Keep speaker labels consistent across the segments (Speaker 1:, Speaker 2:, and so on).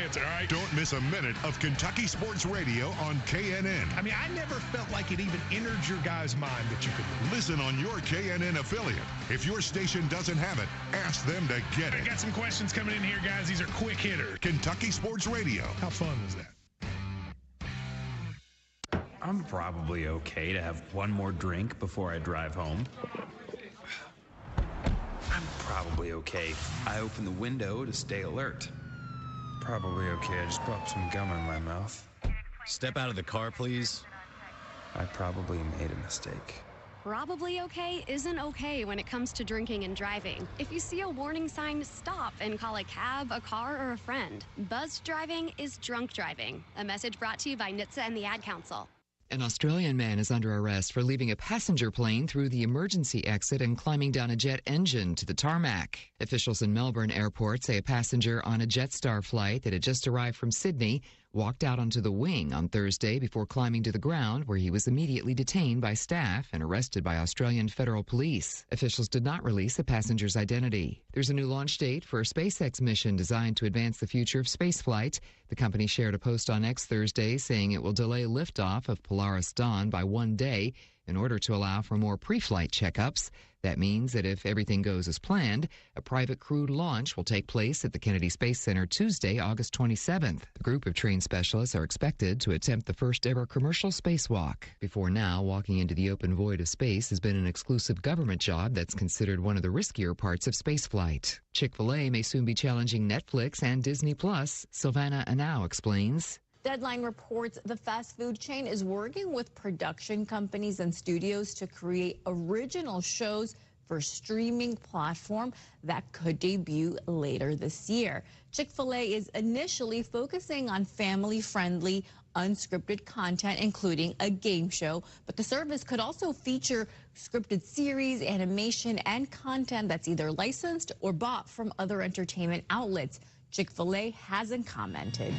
Speaker 1: answer, all right?
Speaker 2: Don't miss a minute of Kentucky Sports Radio on KNN.
Speaker 1: I mean, I never felt like it even entered your guy's mind that you could
Speaker 2: Listen on your KNN affiliate. If your station doesn't have it, ask them to get it.
Speaker 1: I got some questions coming in here, guys. These are quick hitters.
Speaker 2: Kentucky Sports Radio.
Speaker 1: How fun was that?
Speaker 3: I'm probably okay to have one more drink before I drive home. I'm probably okay. I open the window to stay alert. Probably okay. I just popped some gum in my mouth.
Speaker 4: Step out of the car, please.
Speaker 3: I probably made a mistake.
Speaker 5: Probably okay isn't okay when it comes to drinking and driving. If you see a warning sign, stop and call a cab, a car, or a friend. Buzzed driving is drunk driving. A message brought to you by NHTSA and the Ad Council.
Speaker 6: An Australian man is under arrest for leaving a passenger plane through the emergency exit and climbing down a jet engine to the tarmac. Officials in Melbourne Airport say a passenger on a Jetstar flight that had just arrived from Sydney walked out onto the wing on Thursday before climbing to the ground, where he was immediately detained by staff and arrested by Australian federal police. Officials did not release the passenger's identity. There's a new launch date for a SpaceX mission designed to advance the future of spaceflight. The company shared a post on X Thursday saying it will delay liftoff of Polaris Dawn by 1 day in order to allow for more pre-flight checkups. That means that if everything goes as planned, a private crewed launch will take place at the Kennedy Space Center Tuesday, August 27th. The group of trained specialists are expected to attempt the first ever commercial spacewalk. Before now, walking into the open void of space has been an exclusive government job that's considered one of the riskier parts of spaceflight. Chick-fil-A may soon be challenging Netflix and Disney+. Silvana Anau explains.
Speaker 7: Deadline reports the fast food chain is working with production companies and studios to create original shows for streaming platform that could debut later this year. Chick-fil-A is initially focusing on family-friendly, unscripted content, including a game show, but the service could also feature scripted series, animation, and content that's either licensed or bought from other entertainment outlets. Chick-fil-A hasn't commented.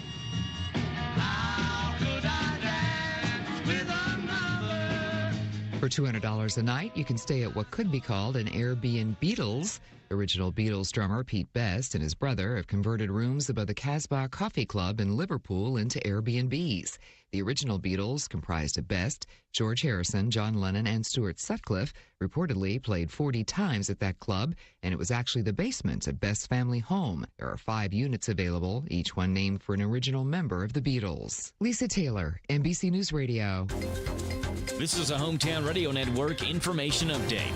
Speaker 6: For $200 a night, you can stay at what could be called an Airbnb Beatles. Original Beatles drummer Pete Best and his brother have converted rooms above the Casbah Coffee Club in Liverpool into Airbnbs. The original Beatles, comprised of Best, George Harrison, John Lennon, and Stuart Sutcliffe, reportedly played 40 times at that club, and it was actually the basement of Best's family home. There are 5 units available, each one named for an original member of the Beatles. Lisa Taylor, NBC News Radio.
Speaker 4: This is a Hometown Radio Network information update.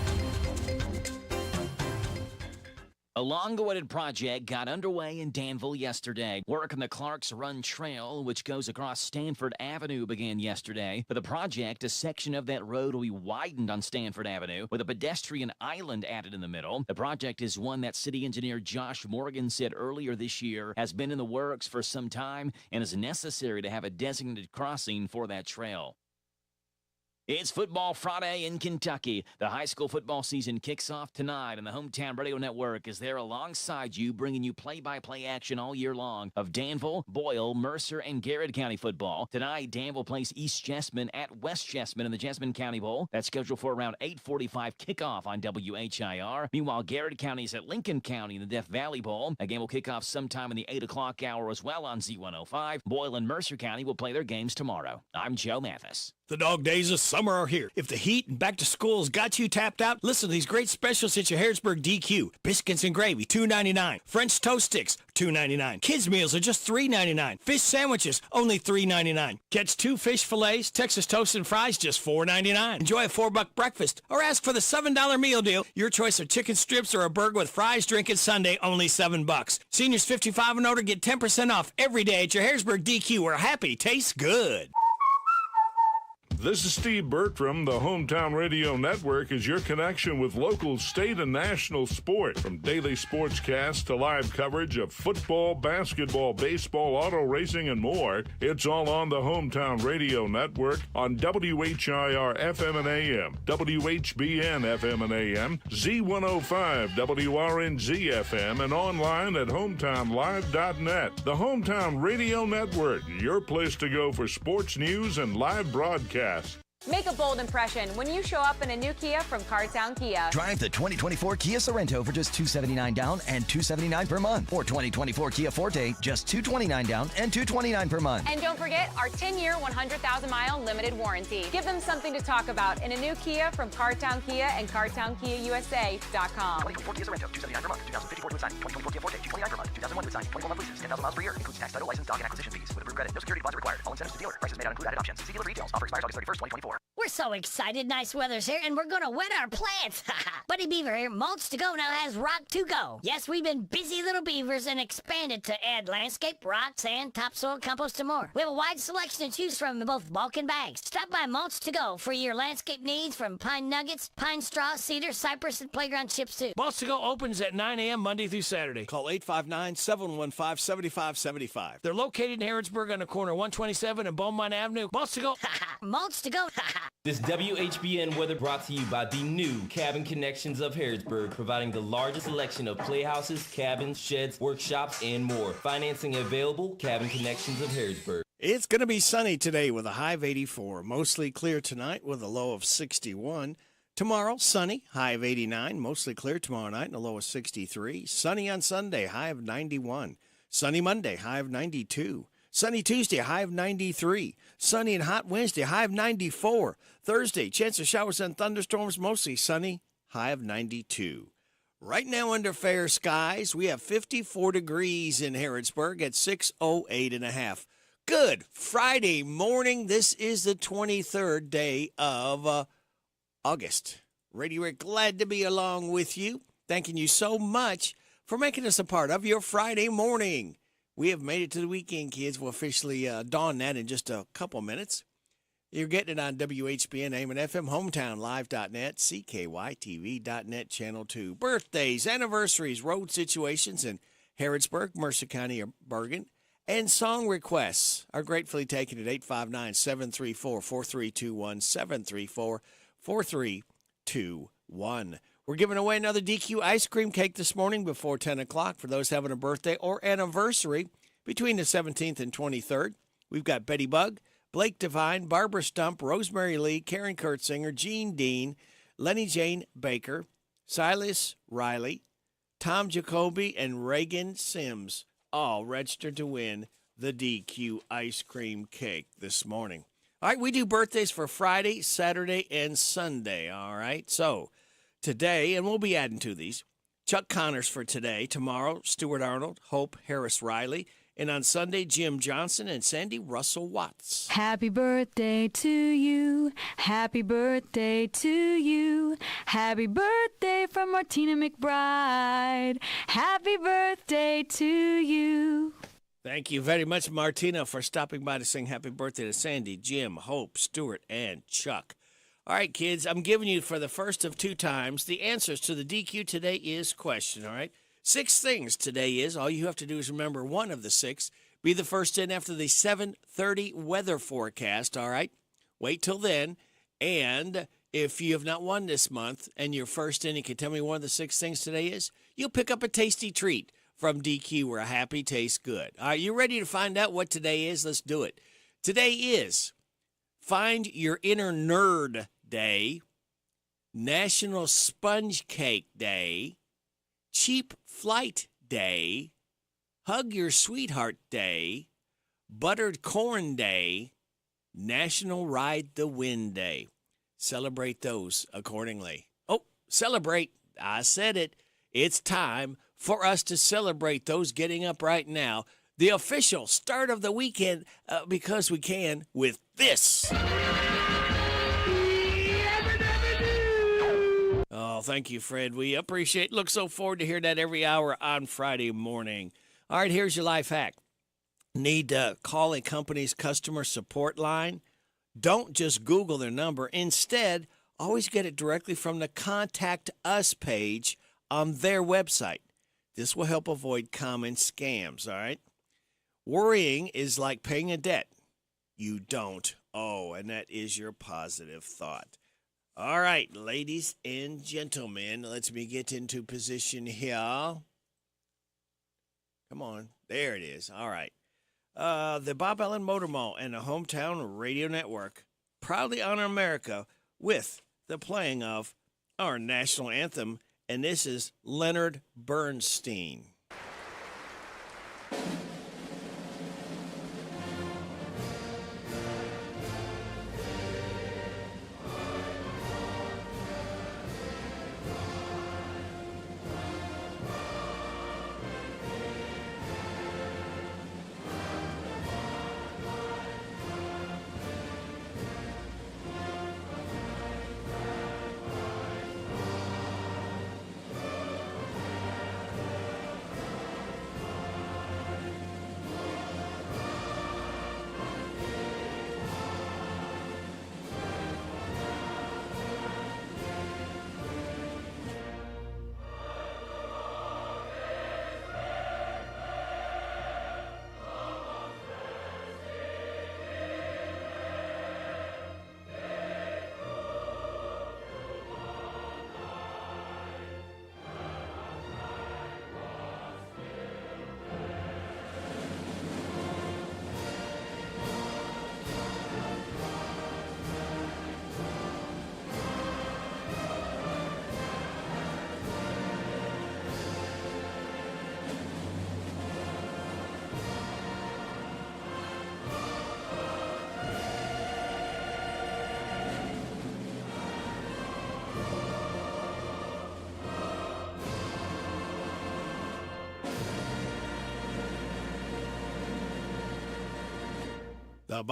Speaker 4: A long-awaited project got underway in Danville yesterday. Work on the Clark's Run Trail, which goes across Stanford Avenue, began yesterday. For the project, a section of that road will be widened on Stanford Avenue with a pedestrian island added in the middle. The project is one that city engineer Josh Morgan said earlier this year has been in the works for some time and is necessary to have a designated crossing for that trail. It's Football Friday in Kentucky. The high school football season kicks off tonight, and the Hometown Radio Network is there alongside you, bringing you play-by-play action all year long of Danville, Boyle, Mercer, and Garrett County football. Tonight, Danville plays East Jessamine at West Jessamine in the Jessamine County Bowl. That's scheduled for around 8:45 kickoff on WHIR. Meanwhile, Garrett County is at Lincoln County in the Death Valley Bowl. A game will kick off sometime in the 8 o'clock hour as well on Z105. Boyle and Mercer County will play their games tomorrow. I'm Joe Mathis.
Speaker 8: The dog days of summer are here. If the heat and back to school's got you tapped out, listen to these great specials at your Harrisburg DQ. Biscuits and gravy, $2.99. French toast sticks, $2.99. Kids meals are just $3.99. Fish sandwiches, only $3.99. Catch 2 fish fillets, Texas toast and fries, just $4.99. Enjoy a $4 breakfast or ask for the $7 meal deal. Your choice of chicken strips or a burger with fries, drink, and sundae, only $7. Seniors 55 and older get 10% off every day at your Harrisburg DQ, where happy tastes good.
Speaker 9: This is Steve Bertram. The Hometown Radio Network is your connection with local, state, and national sport. From daily sportscasts to live coverage of football, basketball, baseball, auto racing, and more, it's all on the Hometown Radio Network on WHIR FM and AM, WHBN FM and AM, Z105, WRNZ FM, and online at hometownlive.net. The Hometown Radio Network, your place to go for sports news and live broadcasts.
Speaker 10: Make a bold impression when you show up in a new Kia from Cartown Kia.
Speaker 11: Drive the 2024 Kia Sorento for just $279 down and $279 per month. Or 2024 Kia Forte, just $229 down and $229 per month.
Speaker 10: And don't forget our 10-year, 100,000-mile limited warranty. Give them something to talk about in a new Kia from Cartown Kia and CartownKiaUSA.com.
Speaker 11: 2024 Kia Sorento, $279 per month. 2054 to signing. 2024 Kia Forte, $229 per month. 2001 with signing. 21 month leases. 10,000 miles per year. Includes tax, title, license, doc, and acquisition fees. With approved credit. No security deposit required. All incentives to dealer. Prices may not include added options. See dealer details. Offer expires August 31st, 2024.
Speaker 12: We're so excited. Nice weather's here, and we're going to wet our plants. Buddy Beaver here. Mulch to Go now has rock to go. Yes, we've been busy little beavers and expanded to add landscape, rock, sand, topsoil, compost, and more. We have a wide selection to choose from in both bulk and bags. Stop by Mulch to Go for your landscape needs from pine nuggets, pine straw, cedar, cypress, and playground chips, too.
Speaker 8: Mulch to Go opens at 9 a.m. Monday through Saturday. Call 859-715-7575. They're located in Harrodsburg on the corner 127 and Beaumont Avenue. Mulch to Go.
Speaker 12: Mulch to Go.
Speaker 13: This WHBN weather brought to you by the new Cabin Connections of Harrodsburg, providing the largest selection of playhouses, cabins, sheds, workshops, and more. Financing available, Cabin Connections of Harrodsburg.
Speaker 8: It's going to be sunny today with a high of 84. Mostly clear tonight with a low of 61. Tomorrow, sunny, high of 89. Mostly clear tomorrow night and a low of 63. Sunny on Sunday, high of 91. Sunny Monday, high of 92. Sunny Tuesday, high of 93. Sunny and hot Wednesday, high of 94. Thursday, chance of showers and thunderstorms, mostly sunny, high of 92. Right now under fair skies, we have 54 degrees in Harrodsburg at 6:08.5. Good Friday morning. This is the 23rd day of August. Radio Rick, glad to be along with you. Thanking you so much for making us a part of your Friday morning. We have made it to the weekend, kids. We'll officially dawn that in just a couple minutes. You're getting it on WHBN, AM and FM, hometownlive.net, CKYTV.net, Channel 2. Birthdays, anniversaries, road situations in Harrodsburg, Mercer County, or Bergen, and song requests are gratefully taken at 859-734-4321, 734-4321. We're giving away another DQ ice cream cake this morning before 10 o'clock for those having a birthday or anniversary between the 17th and 23rd. We've got Betty Bug, Blake Devine, Barbara Stump, Rosemary Lee, Karen Kurtzinger, Jean Dean, Lenny Jane Baker, Silas Riley, Tom Jacoby, and Reagan Sims, all registered to win the DQ ice cream cake this morning. All right, we do birthdays for Friday, Saturday, and Sunday, all right? So today, and we'll be adding to these, Chuck Connors for today. Tomorrow, Stuart Arnold, Hope Harris Riley. And on Sunday, Jim Johnson and Sandy Russell Watts.
Speaker 14: Happy birthday to you. Happy birthday to you. Happy birthday from Martina McBride. Happy birthday to you.
Speaker 8: Thank you very much, Martina, for stopping by to sing happy birthday to Sandy, Jim, Hope, Stuart, and Chuck. All right, kids, I'm giving you for the first of two times the answers to the DQ Today Is question, all right? 6 things today is. All you have to do is remember one of the 6. Be the first in after the 7:30 weather forecast, all right? Wait till then. And if you have not won this month and you're first in, you can tell me one of the 6 things today is, you'll pick up a tasty treat from DQ where a happy tastes good. All right, you ready to find out what today is? Let's do it. Today is Find Your Inner Nerd Day, National Sponge Cake Day, Cheap Flight Day, Hug Your Sweetheart Day, Buttered Corn Day, National Ride the Wind Day. Celebrate those accordingly. Oh, celebrate. I said it. It's time for us to celebrate those getting up right now. The official start of the weekend, because we can, with this. Oh, thank you, Fred. We appreciate it. Look so forward to hear that every hour on Friday morning. All right, here's your life hack. Need to call a company's customer support line? Don't just Google their number. Instead, always get it directly from the Contact Us page on their website. This will help avoid common scams, all right? Worrying is like paying a debt you don't owe, and that is your positive thought. All right, ladies and gentlemen, let's me get into position here. Come on. There it is. All right. The Bob Allen Motor Mall and the Hometown Radio Network proudly honor America with the playing of our national anthem, and this is Leonard Bernstein. The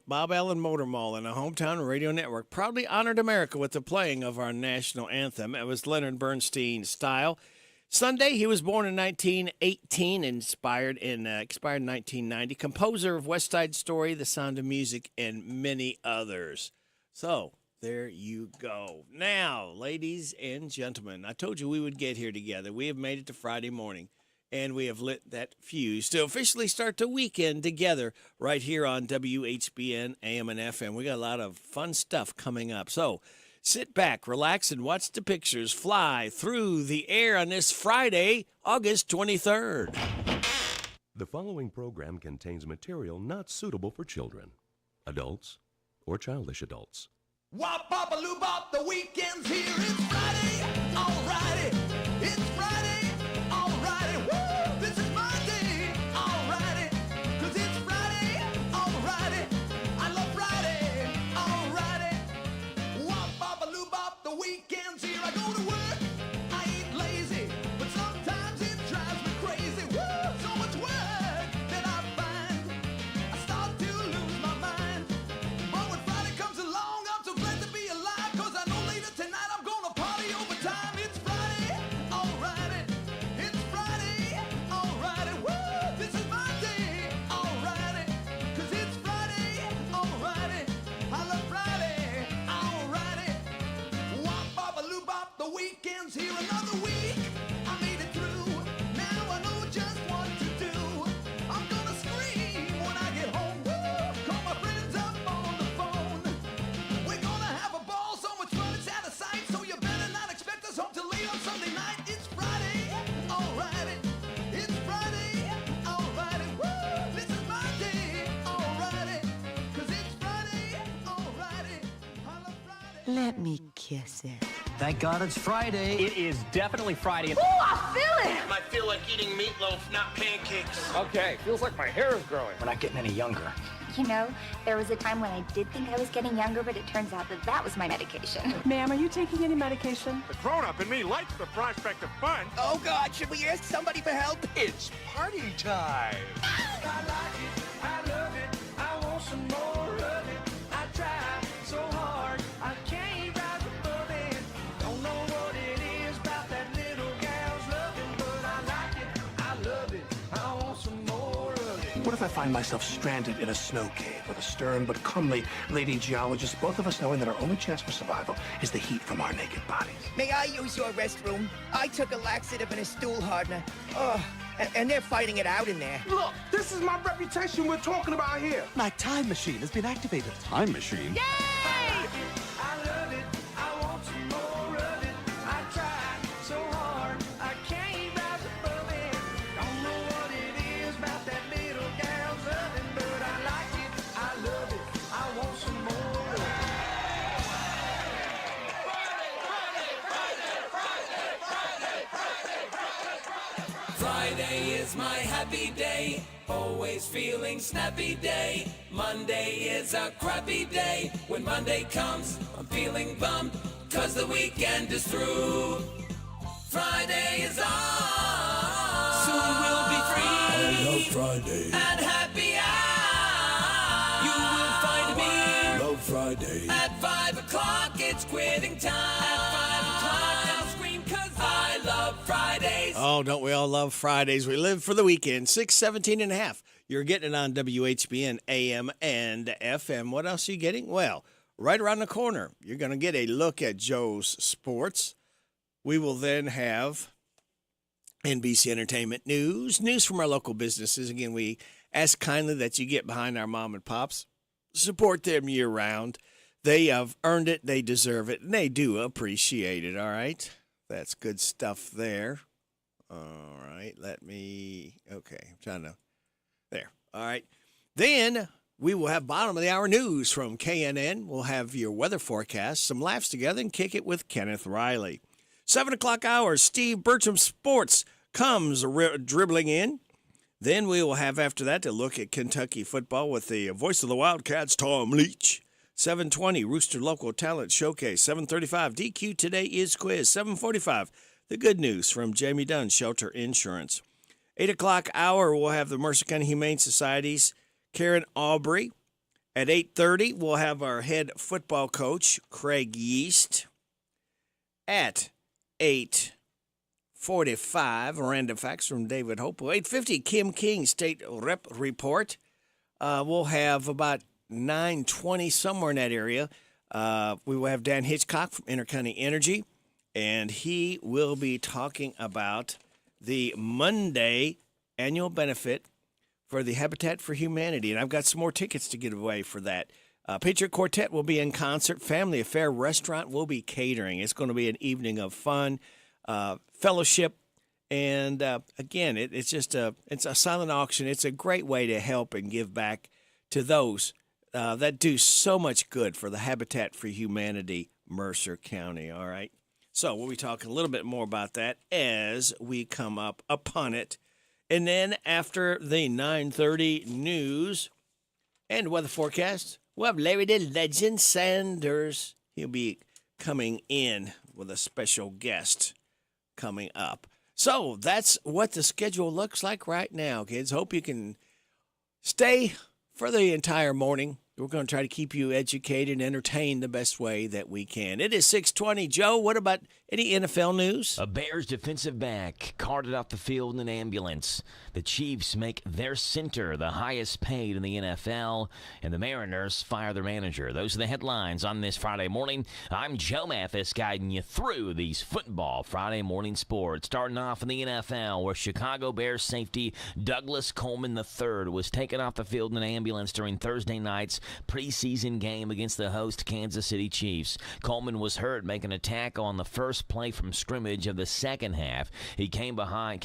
Speaker 8: Bob Allen Motor Mall and the Hometown Radio Network proudly honored America with the playing of our national anthem. It was Leonard Bernstein's style. Sunday, he was born in 1918, expired in 1990. Composer of West Side Story, The Sound of Music, and many others. So, there you go. Now, ladies and gentlemen, I told you we would get here together. We have made it to Friday morning, and we have lit that fuse to officially start the weekend together right here on WHBN AM and FM. We got a lot of fun stuff coming up. So sit back, relax, and watch the pictures fly through the air on this Friday, August 23rd.
Speaker 15: The following program contains material not suitable for children, adults, or childish adults.
Speaker 16: Wop, bop, a loo, bop, the weekend's here. It's Friday, alrighty. It's Friday, alrighty. Woo, this is my day, alrighty. 'Cause it's Friday, alrighty. I love Friday, alrighty. Wop, bop, a loo, bop, the weekend's here. I go to work, I ain't lazy, but sometimes it drives me crazy. Woo, so much work that I find I start to lose my mind. But when Friday comes along, I'm so glad to be alive, 'cause I know later tonight I'm gonna party overtime. It's Friday, alrighty. It's Friday, alrighty. Woo, this is my day, alrighty. 'Cause it's Friday, alrighty. I love Friday, alrighty. Wop, bop, a loo, bop, the weekend's here. Another week, I made it through. Now I know just what to do. I'm gonna scream when I get home. Woo, call my friends up on the phone. We're gonna have a ball, so much fun it's out of sight. So you better not expect us home till late on Sunday night. It's Friday, alrighty. It's Friday, alrighty. Woo, this is my day, alrighty. 'Cause it's Friday, alrighty. I love Friday.
Speaker 17: Let me kiss it.
Speaker 18: Thank God it's Friday.
Speaker 19: It is definitely Friday.
Speaker 17: Ooh, I feel it!
Speaker 19: I feel like eating meatloaf, not pancakes.
Speaker 20: Okay, feels like my hair is growing.
Speaker 19: We're not getting any younger.
Speaker 21: You know, there was a time when I did think I was getting younger, but it turns out that that was my medication.
Speaker 17: Ma'am, are you taking any medication?
Speaker 20: The grown-up in me likes the prospect of fun.
Speaker 16: Oh God, should we ask somebody for help?
Speaker 20: It's party time.
Speaker 16: I like it, I love it, I want some more of it. I try so hard, I can't rise above it. Don't know what it is about that little gal's loving, but I like it, I love it, I want some more of it.
Speaker 22: What if I find myself stranded in a snow cave with a stern but comely lady geologist, both of us knowing that our only chance for survival is the heat from our naked bodies?
Speaker 11: May I use your restroom? I took a laxative and a stool hardener. Oh, and they're fighting it out in there.
Speaker 22: Look, this is my reputation we're talking about here.
Speaker 18: My time machine has been activated. Time machine?
Speaker 16: I like it, I love it, I want some more of it. I try so hard, I can't rise above it. Don't know what it is about that little gal's loving, but I like it, I love it, I want some more of it. is my happy day, always feeling snappy day. Monday is a crappy day. When Monday comes, I'm feeling bummed, 'cause the weekend is through. Friday is on, soon we'll be free.
Speaker 1: I love Friday.
Speaker 16: And happy hour, you will find me.
Speaker 1: Love Friday.
Speaker 16: At 5 o'clock, it's quitting time. At 5 o'clock, I'll scream 'cause I love Fridays.
Speaker 8: Oh, don't we all love Fridays? We live for the weekend. 6:17 and a half. You're getting it on WHBN AM and FM. What else are you getting? Well, right around the corner, you're going to get a look at Joe's Sports. We will then have NBC Entertainment News from our local businesses. Again, we ask kindly that you get behind our mom and pops. Support them year-round. They have earned it, they deserve it, and they do appreciate it, all right? That's good stuff there. All right, I'm trying to, there. All right. Then we will have bottom of the hour news from KNN. We'll have your weather forecast, some laughs together, and kick it with Kenneth Riley. 7 o'clock hour, Steve Bertram Sports comes dribbling in. Then we will have after that to look at Kentucky football with the voice of the Wildcats, Tom Leach. 7:20, Rooster Local Talent Showcase. 7:35, DQ Today is Quiz. 7:45, the good news from Jamie Dunn, Shelter Insurance. 8 o'clock hour, we'll have the Mercer County Humane Society's Karen Aubrey. At 8:30, we'll have our head football coach, Craig Yeast. At 8:45, random facts from David Hope. 8:50, Kim King State Rep Report. We'll have about 9:20, somewhere in that area. We will have Dan Hitchcock from Intercounty Energy, and he will be talking about the Monday annual benefit for the Habitat for Humanity. And I've got some more tickets to give away for that. Patriot Quartet will be in concert. Family Affair Restaurant will be catering. It's going to be an evening of fun, fellowship, and again, it's a silent auction. It's a great way to help and give back to those that do so much good for the Habitat for Humanity, Mercer County. All right, so we'll be talking a little bit more about that as we come up upon it, and then after the 9:30 news and weather forecast, we'll have Larry the Legend Sanders. He'll be coming in with a special guest coming up. So that's what the schedule looks like right now, kids. Hope you can stay for the entire morning. We're going to try to keep you educated and entertained the best way that we can. It is 6:20. Joe, what about any NFL news?
Speaker 4: A Bears defensive back carted off the field in an ambulance. The Chiefs make their center the highest paid in the NFL, and the Mariners fire their manager. Those are the headlines on this Friday morning. I'm Joe Mathis, guiding you through these football Friday morning sports. Starting off in the NFL, where Chicago Bears safety Douglas Coleman III was taken off the field in an ambulance during Thursday night's preseason game against the host Kansas City Chiefs. Coleman was hurt making a tackle on the first play from scrimmage of the second half. He came behind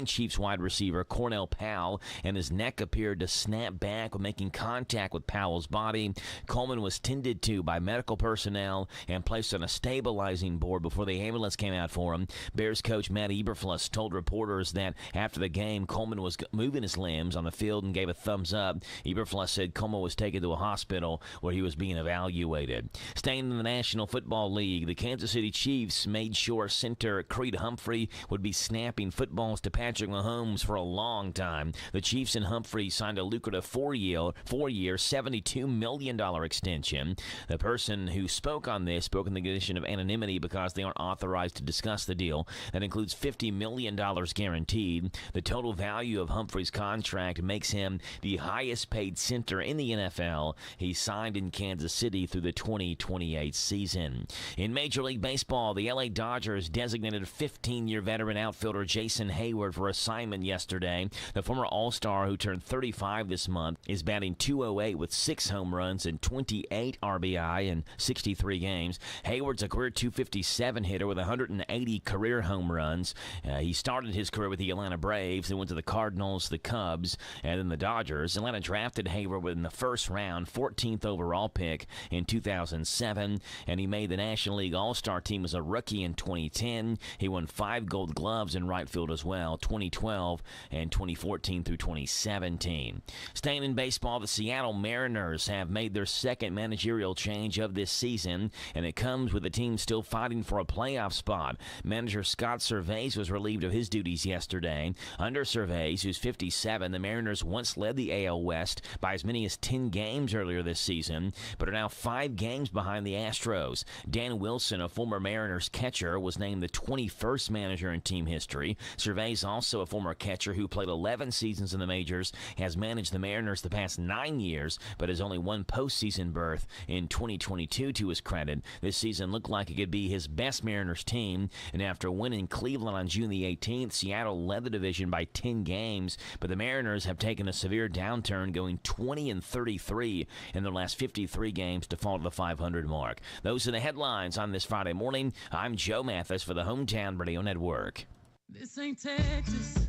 Speaker 4: Chiefs wide receiver Cornell Powell, and his neck appeared to snap back when making contact with Powell's body. Coleman was tended to by medical personnel and placed on a stabilizing board before the ambulance came out for him. Bears coach Matt Eberflus told reporters that after the game, Coleman was moving his limbs on the field and gave a thumbs up. Eberflus said Coleman was taken to a hospital where he was being evaluated. Staying in the National Football League, the Kansas City Chiefs made sure center Creed Humphrey would be snapping footballs to Patrick Mahomes for a long time. The Chiefs and Humphrey signed a lucrative four-year, $72 million extension. The person who spoke on this spoke in the condition of anonymity because they aren't authorized to discuss the deal. That includes $50 million guaranteed. The total value of Humphrey's contract makes him the highest paid center in the NFL. He signed in Kansas City through the 2028 season. In Major League Baseball, the LA Dodgers designated 15-year veteran outfielder Jason Hayward for assignment yesterday. The former All-Star, who turned 35 this month, is batting .208 with 6 home runs and 28 RBI in 63 games. Hayward's a career .257 hitter with 180 career home runs. He started his career with the Atlanta Braves, then went to the Cardinals, the Cubs, and then the Dodgers. Atlanta drafted Hayward in the first round, 14th overall pick in 2007, and he made the National League All-Star team as a rookie rookie in 2010. He won 5 Gold Gloves in right field as well, 2012 and 2014 through 2017. Staying in baseball, the Seattle Mariners have made their second managerial change of this season, and it comes with the team still fighting for a playoff spot. Manager Scott Servais was relieved of his duties yesterday. Under Servais, who's 57, the Mariners once led the AL West by as many as 10 games earlier this season, but are now 5 games behind the Astros. Dan Wilson, a former Mariners catcher, was named the 21st manager in team history. Servais, also a former catcher who played 11 seasons in the majors, has managed the Mariners the past 9 years, but has only one postseason berth in 2022 to his credit. This season looked like it could be his best Mariners team, and after winning Cleveland on June the 18th, Seattle led the division by 10 games, but the Mariners have taken a severe downturn, going 20-33 in their last 53 games to fall to the 500 mark. Those are the headlines on this Friday morning. I'm Joe Mathis for the Hometown Radio Network.
Speaker 2: This ain't Texas.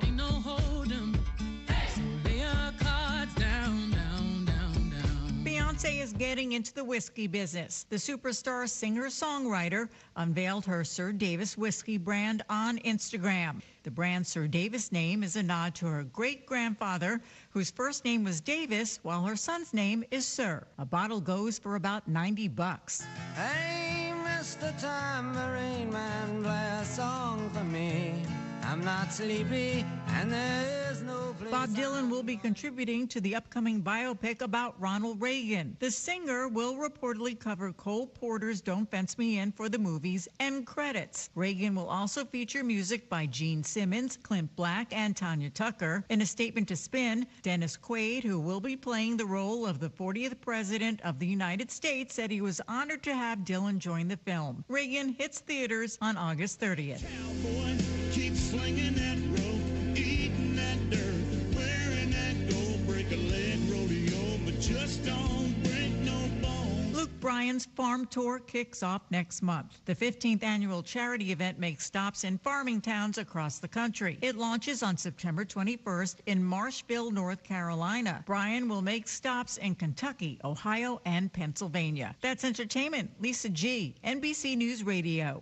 Speaker 2: Ain't no hold'em. So lay our cards down, down, down, down.
Speaker 3: Beyonce is getting into the whiskey business. The superstar singer-songwriter unveiled her Sir Davis whiskey brand on Instagram. The brand Sir Davis name is a nod to her great-grandfather, whose first name was Davis, while her son's name is Sir. A bottle goes for about $90.
Speaker 16: Hey, Mr. Tambourine Man, play a song for me. I'm not sleepy, and there is no place.
Speaker 3: Bob Dylan will be contributing to the upcoming biopic about Ronald Reagan. The singer will reportedly cover Cole Porter's Don't Fence Me In for the movie's end credits. Reagan will also feature music by Gene Simmons, Clint Black, and Tanya Tucker. In a statement to Spin, Dennis Quaid, who will be playing the role of the 40th President of the United States, said he was honored to have Dylan join the film. Reagan hits theaters on August 30th.
Speaker 2: Cowboy, keep slinging that rope, eating that dirt, wearing that gold, break a leg rodeo, but just don't break no bones.
Speaker 3: Luke Bryan's farm tour kicks off next month. The 15th annual charity event makes stops in farming towns across the country. It launches on September 21st in Marshville, North Carolina. Bryan will make stops in Kentucky, Ohio, and Pennsylvania. That's entertainment. Lisa G., NBC News Radio.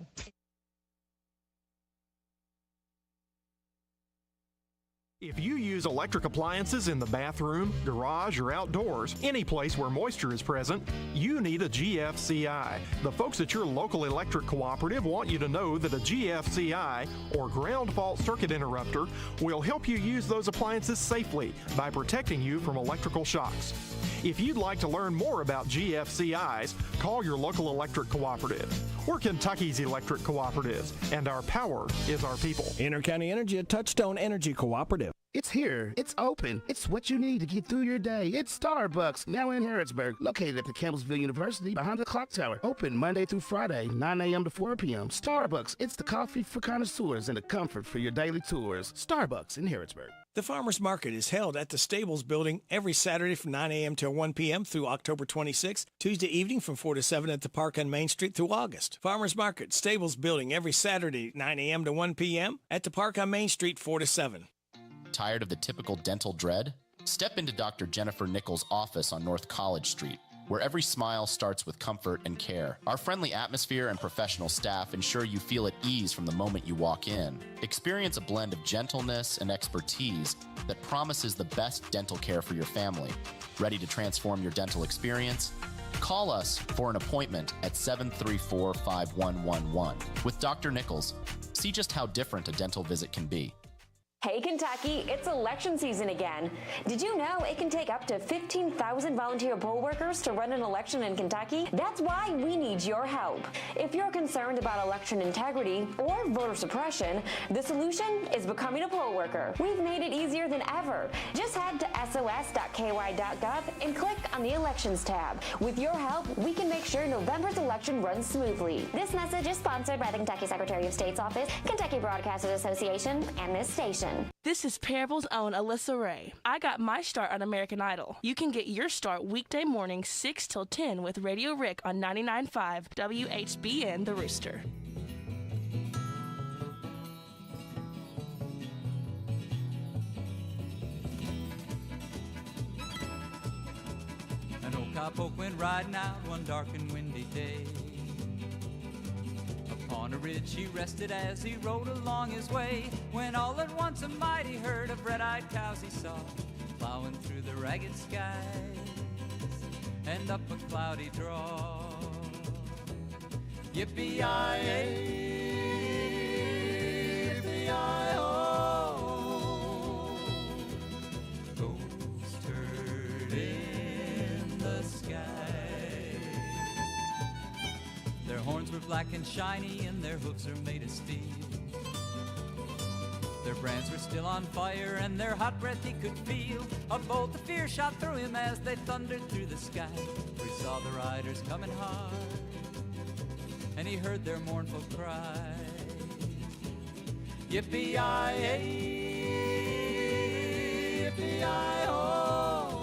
Speaker 23: If you use electric appliances in the bathroom, garage, or outdoors, any place where moisture is present, you need a GFCI. The folks at your local electric cooperative want you to know that a GFCI, or ground fault circuit interrupter, will help you use those appliances safely by protecting you from electrical shocks. If you'd like to learn more about GFCIs, call your local electric cooperative. We're Kentucky's electric cooperatives, and our power is our people.
Speaker 8: Intercounty Energy, a Touchstone Energy Cooperative.
Speaker 24: It's here. It's open. It's what you need to get through your day. It's Starbucks, now in Harrodsburg, located at the Campbellsville University behind the clock tower. Open Monday through Friday, 9 a.m. to 4 p.m. Starbucks, it's the coffee for connoisseurs and the comfort for your daily tours. Starbucks in Harrodsburg.
Speaker 8: The Farmers Market is held at the Stables Building every Saturday from 9 a.m. till 1 p.m. through October 26th, Tuesday evening from 4 to 7 at the Park on Main Street through August. Farmers Market, Stables Building every Saturday, 9 a.m. to 1 p.m. at the Park on Main Street, 4 to 7.
Speaker 25: Tired of the typical dental dread? Step into Dr. Jennifer Nichols' office on North College Street, where every smile starts with comfort and care. Our friendly atmosphere and professional staff ensure you feel at ease from the moment you walk in. Experience a blend of gentleness and expertise that promises the best dental care for your family. Ready to transform your dental experience? Call us for an appointment at 734-5111. With Dr. Nichols, see just how different a dental visit can be.
Speaker 26: Hey Kentucky, it's election season again. Did you know it can take up to 15,000 volunteer poll workers to run an election in Kentucky? That's why we need your help. If you're concerned about election integrity or voter suppression, the solution is becoming a poll worker. We've made it easier than ever. Just head to sos.ky.gov and click on the Elections tab. With your help, we can make sure November's election runs smoothly.
Speaker 27: This message is sponsored by the Kentucky Secretary of State's Office, Kentucky Broadcasters Association, and this station.
Speaker 28: This is Parable's own Alyssa Ray. I got my start on American Idol. You can get your start weekday mornings 6 till 10 with Radio Rick on 99.5 WHBN The Rooster.
Speaker 2: An old cowpoke went riding out one dark and windy day.
Speaker 5: On a ridge he rested as he rode along his way, when all at once a mighty herd of red-eyed cows he saw, plowing through the ragged skies and up a cloudy draw. Yippee-yi-yay, yippee-yi-oh, ghost herd in the sky. Their horns were black and shiny and their hooves are made of steel. Their brands were still on fire and their hot breath he could feel. A bolt of fear shot through him as they thundered through the sky. We saw the riders coming hard and he heard their mournful cry. Yippee-yi-yay, yippee-yi-oh,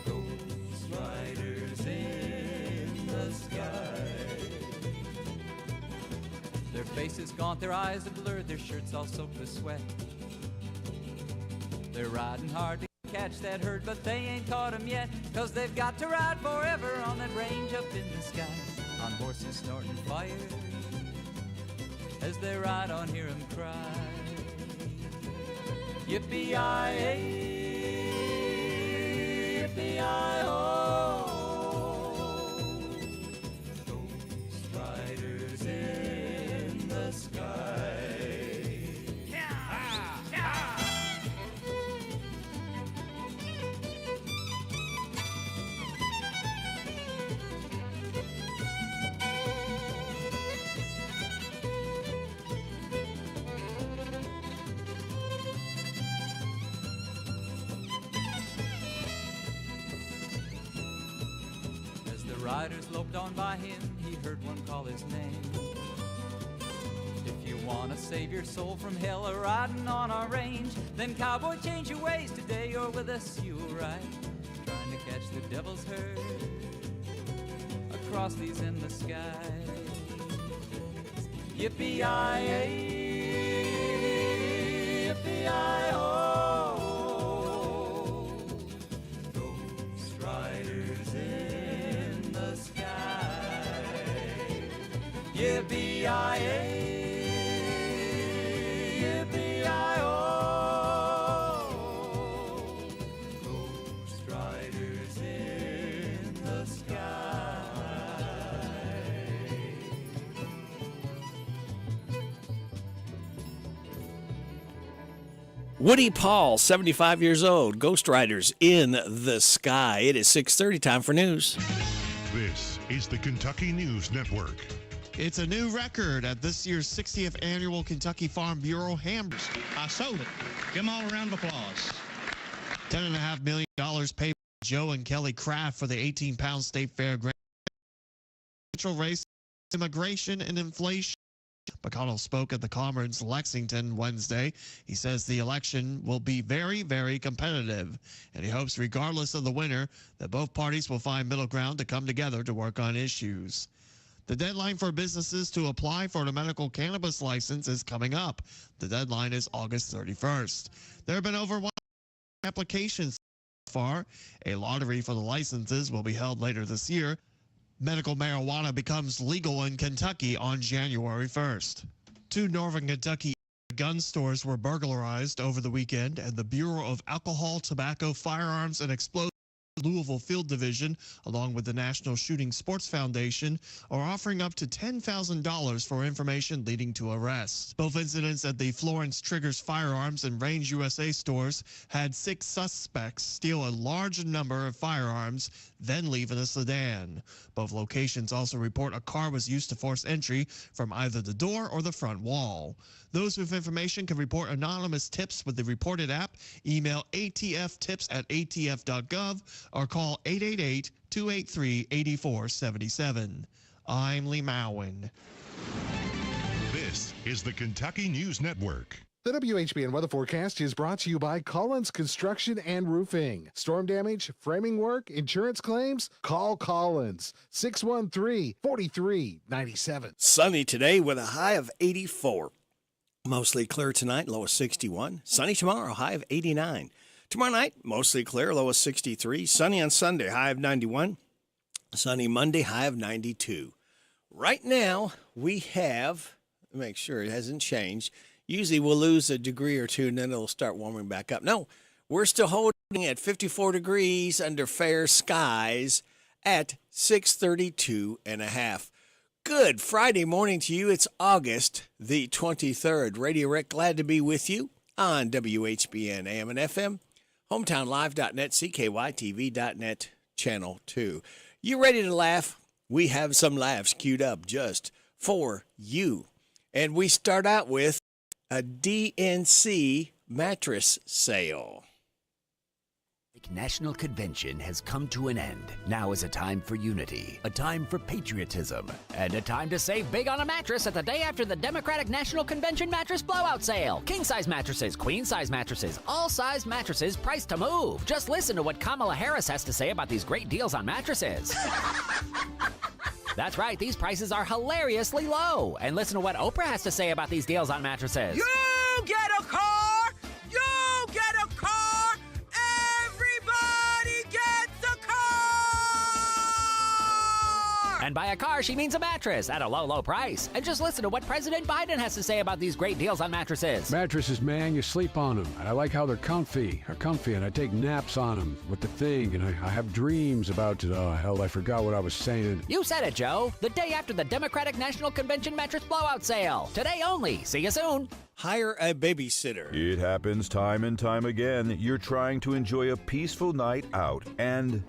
Speaker 5: ghost riders in the sky. Their faces gaunt, their eyes are blurred, their shirts all soaked with sweat. They're riding hard to catch that herd, but they ain't caught 'em yet, 'cause they've got to ride forever on that range up in the sky, on horses snorting fire. As they ride on, hear 'em cry. Yippee-yi-yay, yippee-yi-oh, ghost riders in the sky. Riders loped on by him, he heard one call his name. If you want to save your soul from hell a-riding on our range, then cowboy, change your ways today, or with us you'll ride, trying to catch the devil's herd across these endless skies. Yippee-yi-yay, yippee-yi-oh, ghost riders in the sky. Yippee-yi-yay, yippee-yi-oh, ghost riders in the sky.
Speaker 8: Woody Paul, 75 years old, Ghost Riders in the Sky. It is 6:30, time for news.
Speaker 6: This is the Kentucky News Network.
Speaker 7: It's a new record at this year's 60th annual Kentucky Farm Bureau Hamburgers.
Speaker 9: I sold it. Give them all a round of applause.
Speaker 7: $10.5 million paid by Joe and Kelly Kraft for the 18-pound State Fair Grand race, immigration, and inflation. McConnell spoke at the conference in Lexington Wednesday. He says the election will be very, very competitive, and he hopes, regardless of the winner, that both parties will find middle ground to come together to work on issues. The deadline for businesses to apply for a medical cannabis license is coming up. The deadline is August 31st. There have been over 100 applications so far. A lottery for the licenses will be held later this year. Medical marijuana becomes legal in Kentucky on January 1st. 2 Northern Kentucky gun stores were burglarized over the weekend, and the Bureau of Alcohol, Tobacco, Firearms, and Explosives Louisville Field Division, along with the National Shooting Sports Foundation, are offering up to $10,000 for information leading to arrests. Both incidents at the Florence Triggers Firearms and Range USA stores had 6 suspects steal a large number of firearms, then leave in a sedan. Both locations also report a car was used to force entry from either the door or the front wall. Those with information can report anonymous tips with the reported app, email atftips@atf.gov, or call 888-283-8477. I'm Lee Mowen.
Speaker 6: This is the Kentucky News Network.
Speaker 10: The WHBN weather forecast is brought to you by Collins Construction and Roofing. Storm damage, framing work, insurance claims? Call Collins. 613-4397.
Speaker 8: Sunny today with a high of 84. Mostly clear tonight, low of 61. Sunny tomorrow, high of 89. Tomorrow night, mostly clear, low of 63. Sunny on Sunday, high of 91. Sunny Monday, high of 92. Right now, we have, make sure it hasn't changed. Usually we'll lose a degree or two and then it'll start warming back up. No, we're still holding at 54 degrees under fair skies at 632.5. Good Friday morning to you. It's August the 23rd. Radio Rick, glad to be with you on WHBN AM and FM, hometownlive.net, CKYTV.net, Channel 2. You ready to laugh? We have some laughs queued up just for you. And we start out with a DNC mattress sale.
Speaker 12: The National Convention has come to an end. Now is a time for unity, a time for patriotism, and a time to save big on a mattress at the day after the Democratic National Convention mattress blowout sale. King-size mattresses, queen-size mattresses, all-size mattresses priced to move. Just listen to what Kamala Harris has to say about these great deals on mattresses. That's right, these prices are hilariously low. And listen to what Oprah has to say about these deals on mattresses.
Speaker 16: You get a car! You get a car! Everybody gets a car!
Speaker 12: And by a car, she means a mattress at a low, low price. And just listen to what President Biden has to say about these great deals on mattresses.
Speaker 13: Mattresses, man, you sleep on them. And I like how they're comfy, and I take naps on them with the thing, and I have dreams about, I forgot what I was saying.
Speaker 12: You said it, Joe. The day after the Democratic National Convention mattress blowout sale. Today only. See you soon.
Speaker 8: Hire a babysitter.
Speaker 14: It happens time and time again. You're trying to enjoy a peaceful night out and...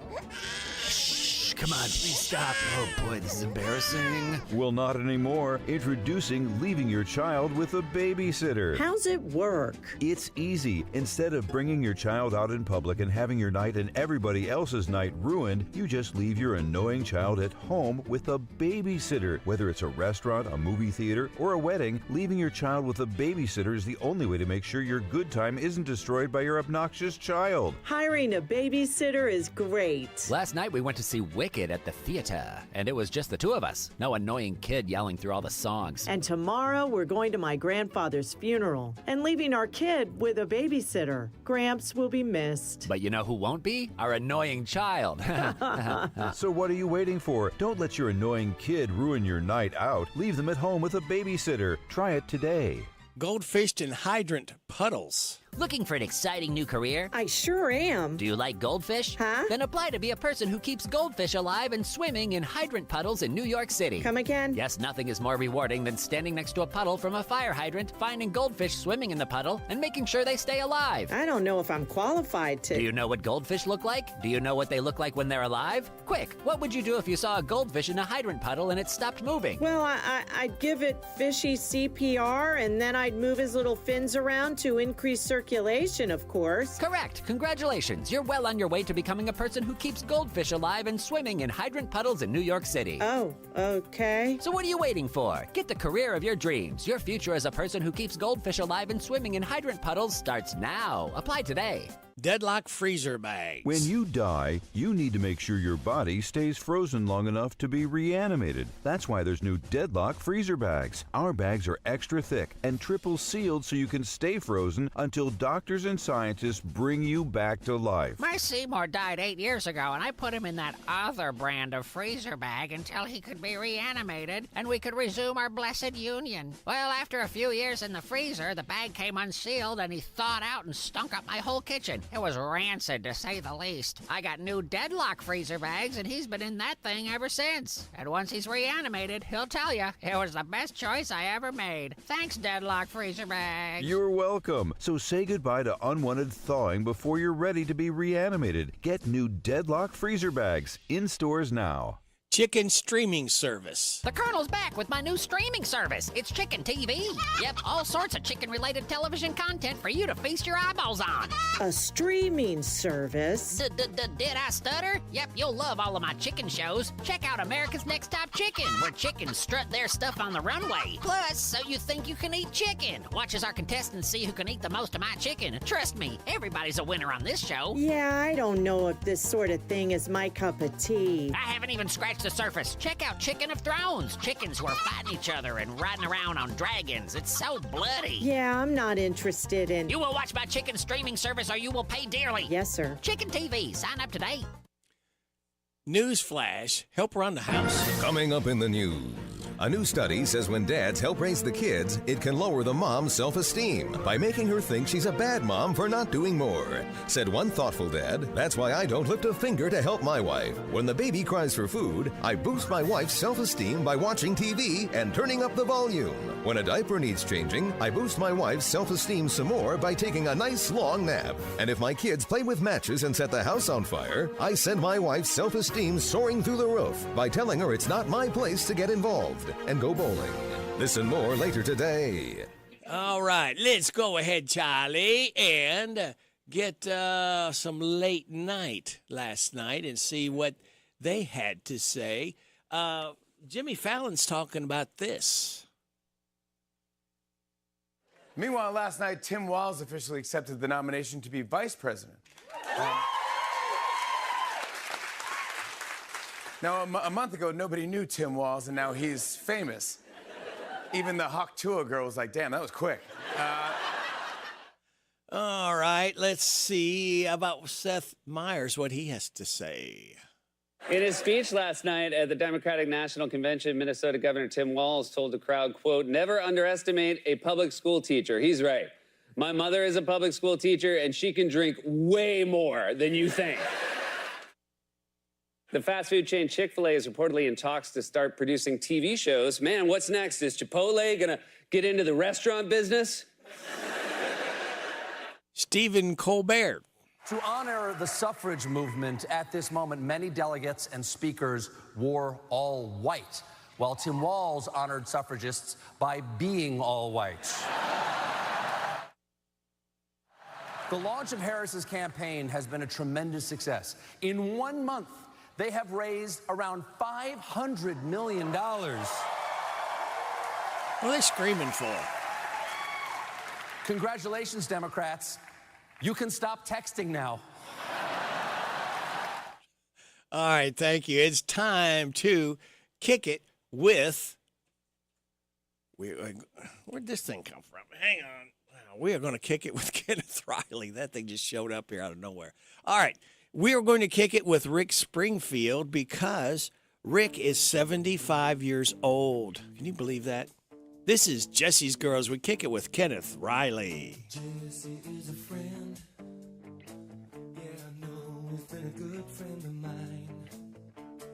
Speaker 12: Come on, please stop. Oh boy, this is embarrassing.
Speaker 14: Well, not anymore. Introducing leaving your child with a babysitter.
Speaker 15: How's it work?
Speaker 14: It's easy. Instead of bringing your child out in public and having your night and everybody else's night ruined, you just leave your annoying child at home with a babysitter. Whether it's a restaurant, a movie theater, or a wedding, leaving your child with a babysitter is the only way to make sure your good time isn't destroyed by your obnoxious child.
Speaker 15: Hiring a babysitter is great.
Speaker 12: Last night we went to see Wicked at the theater, and it was just the two of us. No annoying kid yelling through all the songs.
Speaker 15: And tomorrow we're going to my grandfather's funeral and leaving our kid with a babysitter. Gramps will be missed.
Speaker 12: But you know who won't be? Our annoying child.
Speaker 14: So what are you waiting for? Don't let your annoying kid ruin your night out. Leave them at home with a babysitter. Try it today.
Speaker 8: Goldfish and hydrant puddles.
Speaker 12: Looking for an exciting new career?
Speaker 15: I sure am.
Speaker 12: Do you like goldfish?
Speaker 15: Huh?
Speaker 12: Then apply to be a person who keeps goldfish alive and swimming in hydrant puddles in New York City.
Speaker 15: Come again?
Speaker 12: Yes, nothing is more rewarding than standing next to a puddle from a fire hydrant, finding goldfish swimming in the puddle, and making sure they stay alive.
Speaker 15: I don't know if I'm qualified to...
Speaker 12: Do you know what goldfish look like? Do you know what they look like when they're alive? Quick, what would you do if you saw a goldfish in a hydrant puddle and it stopped moving?
Speaker 15: Well, I'd give it fishy CPR, and then I'd move his little fins around to increase circulation, of course.
Speaker 12: Correct. Congratulations. You're well on your way to becoming a person who keeps goldfish alive and swimming in hydrant puddles in New York City.
Speaker 15: Oh, okay.
Speaker 12: So what are you waiting for? Get the career of your dreams. Your future as a person who keeps goldfish alive and swimming in hydrant puddles starts now. Apply today.
Speaker 8: Deadlock freezer bags.
Speaker 14: When you die, you need to make sure your body stays frozen long enough to be reanimated. That's why there's new Deadlock freezer bags. Our bags are extra thick and triple sealed so you can stay frozen until doctors and scientists bring you back to life.
Speaker 17: My Seymour died 8 years ago, and I put him in that other brand of freezer bag until he could be reanimated and we could resume our blessed union. Well, after a few years in the freezer, the bag came unsealed and he thawed out and stunk up my whole kitchen. It was rancid, to say the least. I got new Deadlock freezer bags, and he's been in that thing ever since. And once he's reanimated, he'll tell you it was the best choice I ever made. Thanks, Deadlock freezer bags.
Speaker 14: You're welcome. So say goodbye to unwanted thawing before you're ready to be reanimated. Get new Deadlock freezer bags in stores now.
Speaker 8: Chicken streaming service.
Speaker 17: The Colonel's back with my new streaming service. It's Chicken TV. Yep, all sorts of chicken-related television content for you to feast your eyeballs on.
Speaker 15: A streaming service?
Speaker 17: Did I stutter? Yep, you'll love all of my chicken shows. Check out America's Next Top Chicken, where chickens strut their stuff on the runway. Plus, so you think you can eat chicken. Watch as our contestants see who can eat the most of my chicken. Trust me, everybody's a winner on this show.
Speaker 15: Yeah, I don't know if this sort of thing is my cup of tea.
Speaker 17: I haven't even scratched the surface. Check out Chicken of Thrones. Chickens who are fighting each other and riding around on dragons. It's so bloody.
Speaker 15: Yeah, I'm not interested in...
Speaker 17: You will watch my chicken streaming service or you will pay dearly.
Speaker 15: Yes, sir.
Speaker 17: Chicken TV. Sign up today.
Speaker 8: News flash. Help around the house.
Speaker 19: Coming up in the news.
Speaker 1: A new study says when dads help raise the kids, it can lower the mom's self-esteem by making her think she's a bad mom for not doing more. Said one thoughtful dad, "That's why I don't lift a finger to help my wife. When the baby cries for food, I boost my wife's self-esteem by watching TV and turning up the volume. When a diaper needs changing, I boost my wife's self-esteem some more by taking a nice long nap. And if my kids play with matches and set the house on fire, I send my wife's self-esteem soaring through the roof by telling her it's not my place to get involved and go bowling." This and more later today.
Speaker 8: All right, let's go ahead, Charlie, and get some late night last night and see what they had to say. Jimmy Fallon's talking about this.
Speaker 4: Meanwhile, last night, Tim Walz officially accepted the nomination to be vice president. Now, a month ago, nobody knew Tim Walz, and now he's famous. Even the Hawk Tuah girl was like, damn, that was quick.
Speaker 8: All right, let's see about Seth Meyers, what he has to say.
Speaker 11: In his speech last night at the Democratic National Convention, Minnesota Governor Tim Walz told the crowd, quote, "Never underestimate a public school teacher." He's right. My mother is a public school teacher, and she can drink way more than you think. The fast food chain Chick-fil-A is reportedly in talks to start producing TV shows. Man, what's next? Is Chipotle gonna get into the restaurant business?
Speaker 8: Stephen Colbert.
Speaker 18: To honor the suffrage movement, at this moment, many delegates and speakers wore all white, while Tim Walz honored suffragists by being all white. The launch of Harris's campaign has been a tremendous success. In 1 month, they have raised around $500 million.
Speaker 8: What are they screaming for?
Speaker 18: Congratulations, Democrats. You can stop texting now.
Speaker 8: All right, thank you. It's time to kick it with... Where'd this thing come from? Hang on. We are going to kick it with Kenneth Riley. That thing just showed up here out of nowhere. All right. We are going to kick it with Rick Springfield because Rick is 75 years old. Can you believe that? This is Jesse's Girls. We kick it with Kenneth Riley.
Speaker 2: Jesse is a friend. Yeah, I know he's been a good friend of mine.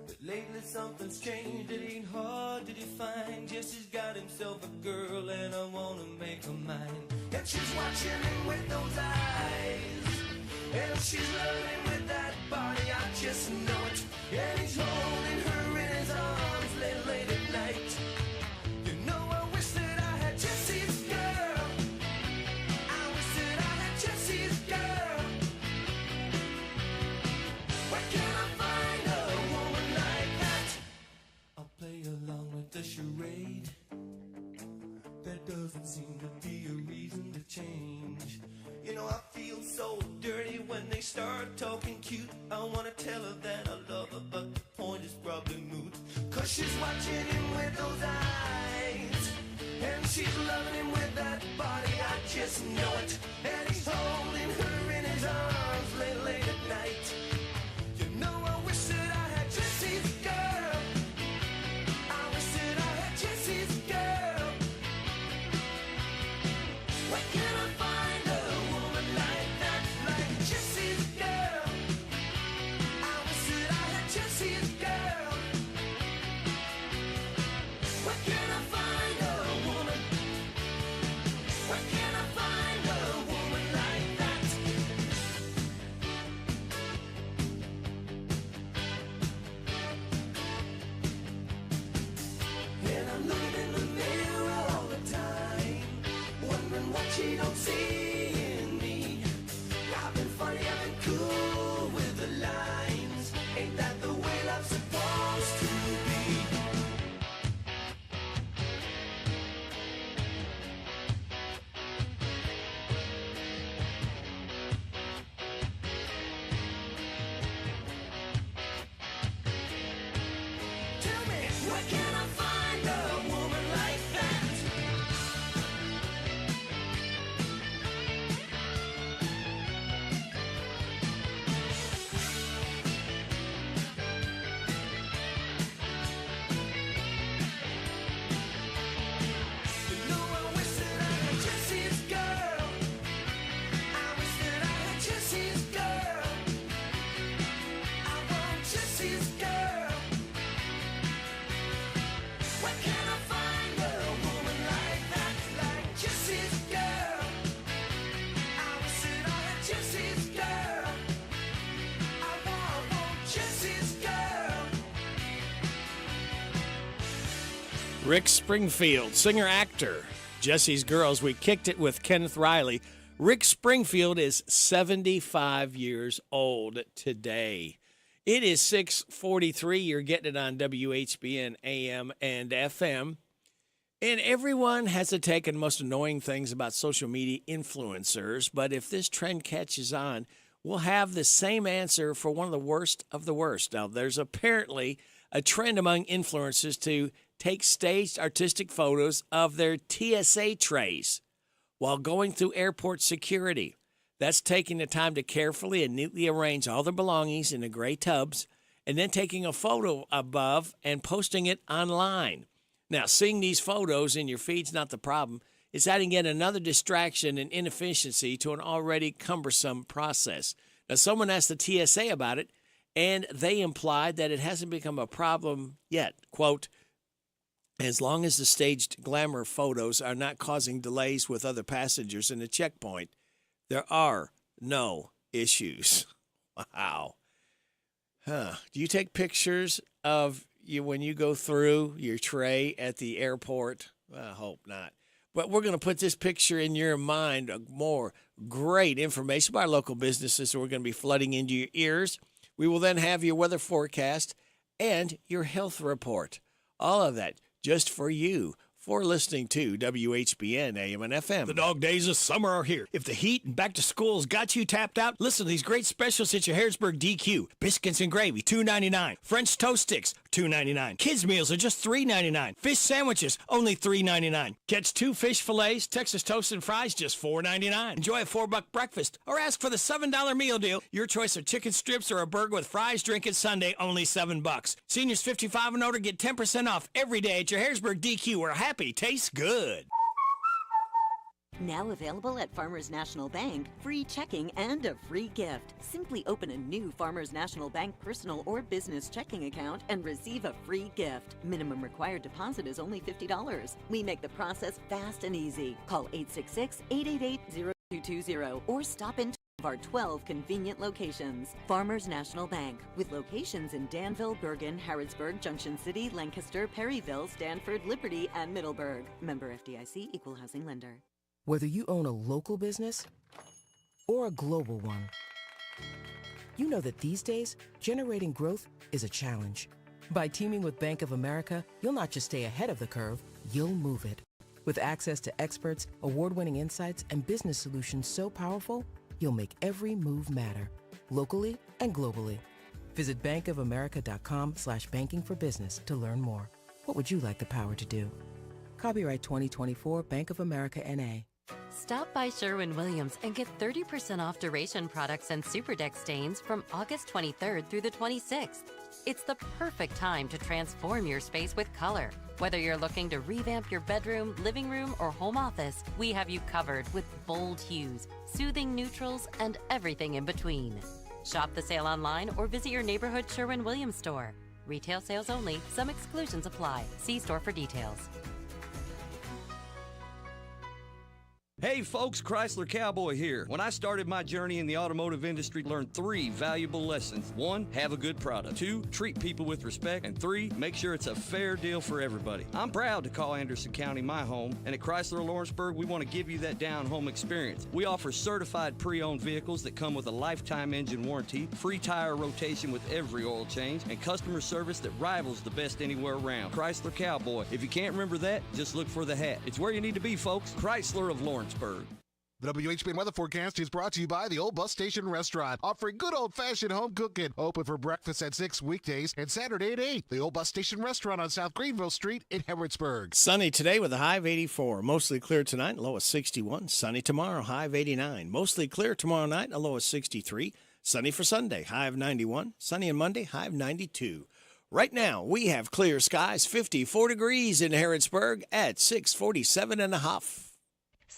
Speaker 2: But lately something's changed. It ain't hard to define. Jesse's got himself a girl and I want to make her mine. And she's watching him with those eyes. And she's loving with that body, I just know it. And he's holding her in his arms late at night. You know, I wish that I had Jesse's girl. I wish that I had Jesse's girl. Where can I find a woman like that? I'll play along with the charade. There doesn't seem to be a reason to change. You know, I feel so dirty when they start talking cute. I wanna tell her that I love her, but the point is probably moot. Cause she's watching him with those eyes. And she's loving him with that body, I just know it. And he's holding her in his arms late at night. You know, I wish that I had Jesse's girl. I wish that I had Jesse's girl. Where can I find a woman like that, like Jesse's girl? I wish that I had Jesse's girl. Where can I find a woman? Where can I find a
Speaker 8: Rick Springfield, singer-actor. Jesse's Girls, we kicked it with Kenneth Riley. Rick Springfield is 75 years old today. It is 6:43. You're getting it on WHBN AM and FM. And everyone has a take on the most annoying things about social media influencers. But if this trend catches on, we'll have the same answer for one of the worst of the worst. Now, there's apparently a trend among influencers to take staged artistic photos of their TSA trays while going through airport security. That's taking the time to carefully and neatly arrange all their belongings in the gray tubs and then taking a photo above and posting it online. Now, seeing these photos in your feed's not the problem. It's adding yet another distraction and inefficiency to an already cumbersome process. Now, someone asked the TSA about it, and they implied that it hasn't become a problem yet. Quote, as long as the staged glamour photos are not causing delays with other passengers in the checkpoint, there are no issues. Wow. Do you take pictures of you when you go through your tray at the airport? I hope not. But we're going to put this picture in your mind, more great information about our local businesses that we're going to be flooding into your ears. We will then have your weather forecast and your health report. All of that just for you, for listening to WHBN AM and FM. The dog days of summer are here. If the heat and back to school's got you tapped out, listen to these great specials at your Harrisburg DQ. Biscuits and gravy, $2.99. French toast sticks, $2.99. Kids meals are just $3.99. Fish sandwiches, only $3.99. Catch 2 fish fillets, Texas toast and fries, just $4.99. Enjoy a $4 breakfast or ask for the $7 meal deal. Your choice of chicken strips or a burger with fries, drink, and sundae, only $7. Seniors 55 and older get 10% off every day at your Harrisburg DQ, where happy tastes good.
Speaker 3: Now available at Farmers National Bank, free checking and a free gift. Simply open a new Farmers National Bank personal or business checking account and receive a free gift. Minimum required deposit is only $50. We make the process fast and easy. Call 866-888-0220 or stop into of our 12 convenient locations. Farmers National Bank, with locations in Danville, Bergen, Harrodsburg, Junction City, Lancaster, Perryville, Stanford, Liberty, and Middleburg. Member FDIC, Equal Housing Lender.
Speaker 19: Whether you own a local business or a global one, you know that these days, generating growth is a challenge. By teaming with Bank of America, you'll not just stay ahead of the curve, you'll move it. With access to experts, award-winning insights, and business solutions so powerful, you'll make every move matter, locally and globally. Visit bankofamerica.com/banking for business to learn more. What would you like the power to do? Copyright 2024 Bank of America N.A.
Speaker 20: Stop by Sherwin-Williams and get 30% off Duration products and Super Deck stains from August 23rd through the 26th. It's the perfect time to transform your space with color. Whether you're looking to revamp your bedroom, living room, or home office, we have you covered with bold hues, soothing neutrals, and everything in between. Shop the sale online or visit your neighborhood Sherwin-Williams store. Retail sales only. Some exclusions apply. See store for details.
Speaker 21: Hey folks, Chrysler Cowboy here. When I started my journey in the automotive industry, I learned 3 valuable lessons. 1, have a good product. 2, treat people with respect. And 3, make sure it's a fair deal for everybody. I'm proud to call Anderson County my home, and at Chrysler Lawrenceburg, we want to give you that down-home experience. We offer certified pre-owned vehicles that come with a lifetime engine warranty, free tire rotation with every oil change, and customer service that rivals the best anywhere around. Chrysler Cowboy. If you can't remember that, just look for the hat. It's where you need to be, folks. Chrysler of Lawrenceburg.
Speaker 10: The WHBN weather forecast is brought to you by the Old Bus Station Restaurant, offering good old-fashioned home cooking. Open for breakfast at 6 weekdays and Saturday at 8. The Old Bus Station Restaurant on South Greenville Street in Harrodsburg.
Speaker 8: Sunny today with a high of 84. Mostly clear tonight, low of 61. Sunny tomorrow, high of 89. Mostly clear tomorrow night, a low of 63. Sunny for Sunday, high of 91. Sunny on Monday, high of 92. Right now, we have clear skies, 54 degrees in Harrodsburg at 647 and a half.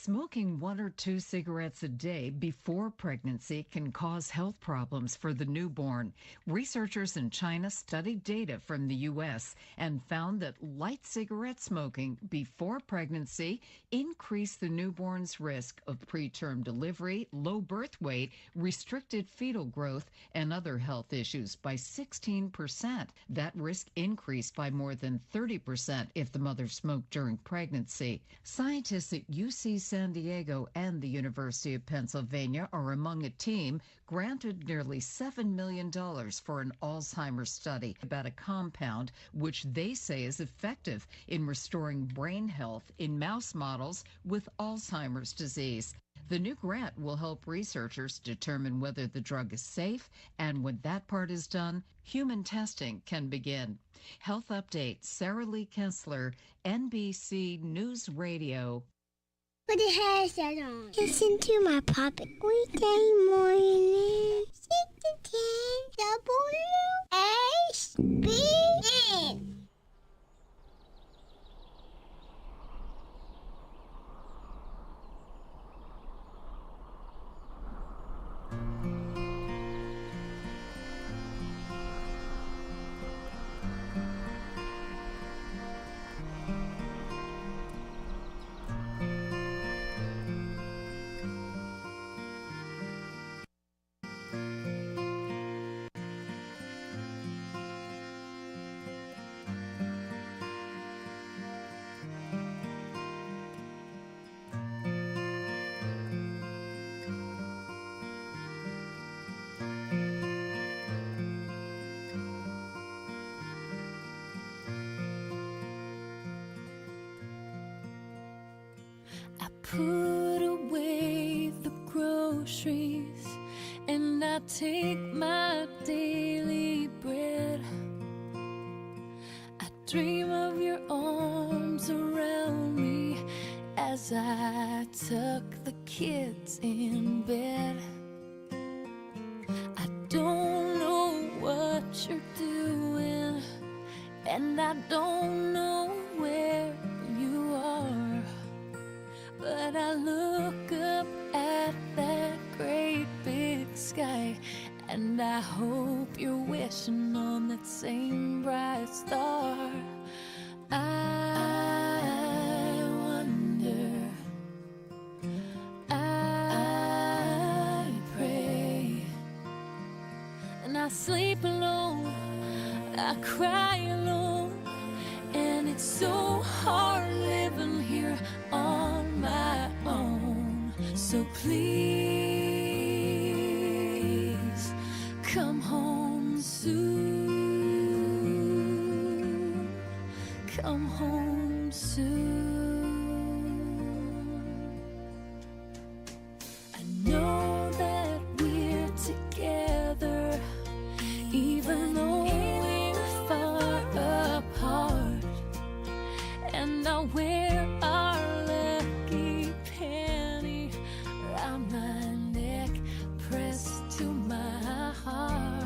Speaker 5: Smoking 1 or 2 cigarettes a day before pregnancy can cause health problems for the newborn. Researchers in China studied data from the U.S. and found that light cigarette smoking before pregnancy increased the newborn's risk of preterm delivery, low birth weight, restricted fetal growth, and other health issues by 16%. That risk increased by more than 30% if the mother smoked during pregnancy. Scientists at UC San Diego and the University of Pennsylvania are among a team granted nearly $7 million for an Alzheimer's study about a compound which they say is effective in restoring brain health in mouse models with Alzheimer's disease. The new grant will help researchers determine whether the drug is safe, and when that part is done, human testing can begin. Health Update, Sarah Lee Kessler, NBC News Radio.
Speaker 22: Put the headset on. Listen to my puppet. Weekday morning, 6 to 10, WHBN.
Speaker 23: Put away the groceries and I take my daily bread. I dream of your arms around me as I tuck the kids in bed. I don't know what you're doing and I don't know where you are, but I look up at that great big sky and I hope you're wishing on that same bright star. I wonder, I pray, and I sleep alone, I cry alone, and it's so hard living here on my own. So please come home soon. Come home soon. I know that we're together, even though we're far apart, and I'll wear our lucky penny round my neck, pressed to my heart.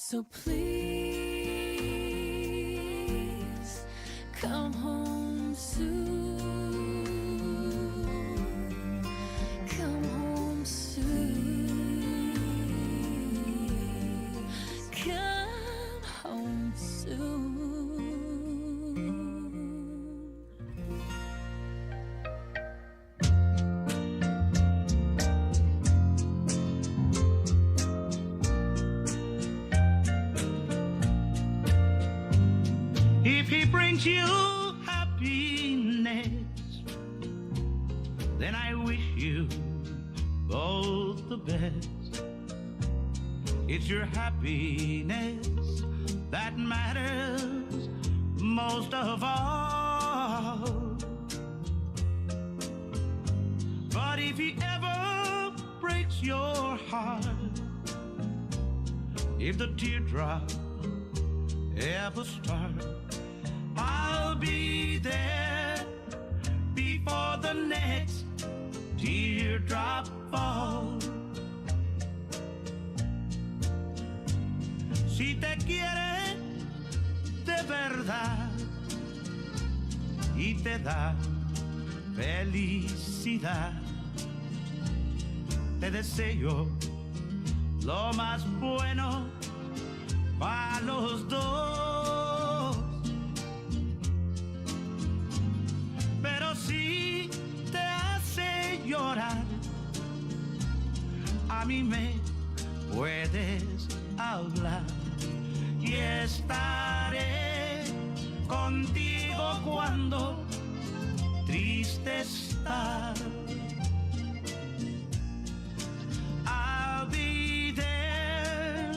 Speaker 23: So please come home soon. Come home soon. Come home soon.
Speaker 6: If he brings you happiness, then I wish you both the best. It's your happiness that matters most of all. But if he ever breaks your heart, if the teardrop ever start, I'll be there before the next teardrop falls. Si te quiere de verdad y te da felicidad, te deseo lo más bueno para los dos. Pero si te hace llorar, a mí me puedes hablar y estaré contigo cuando triste estás. I'll be there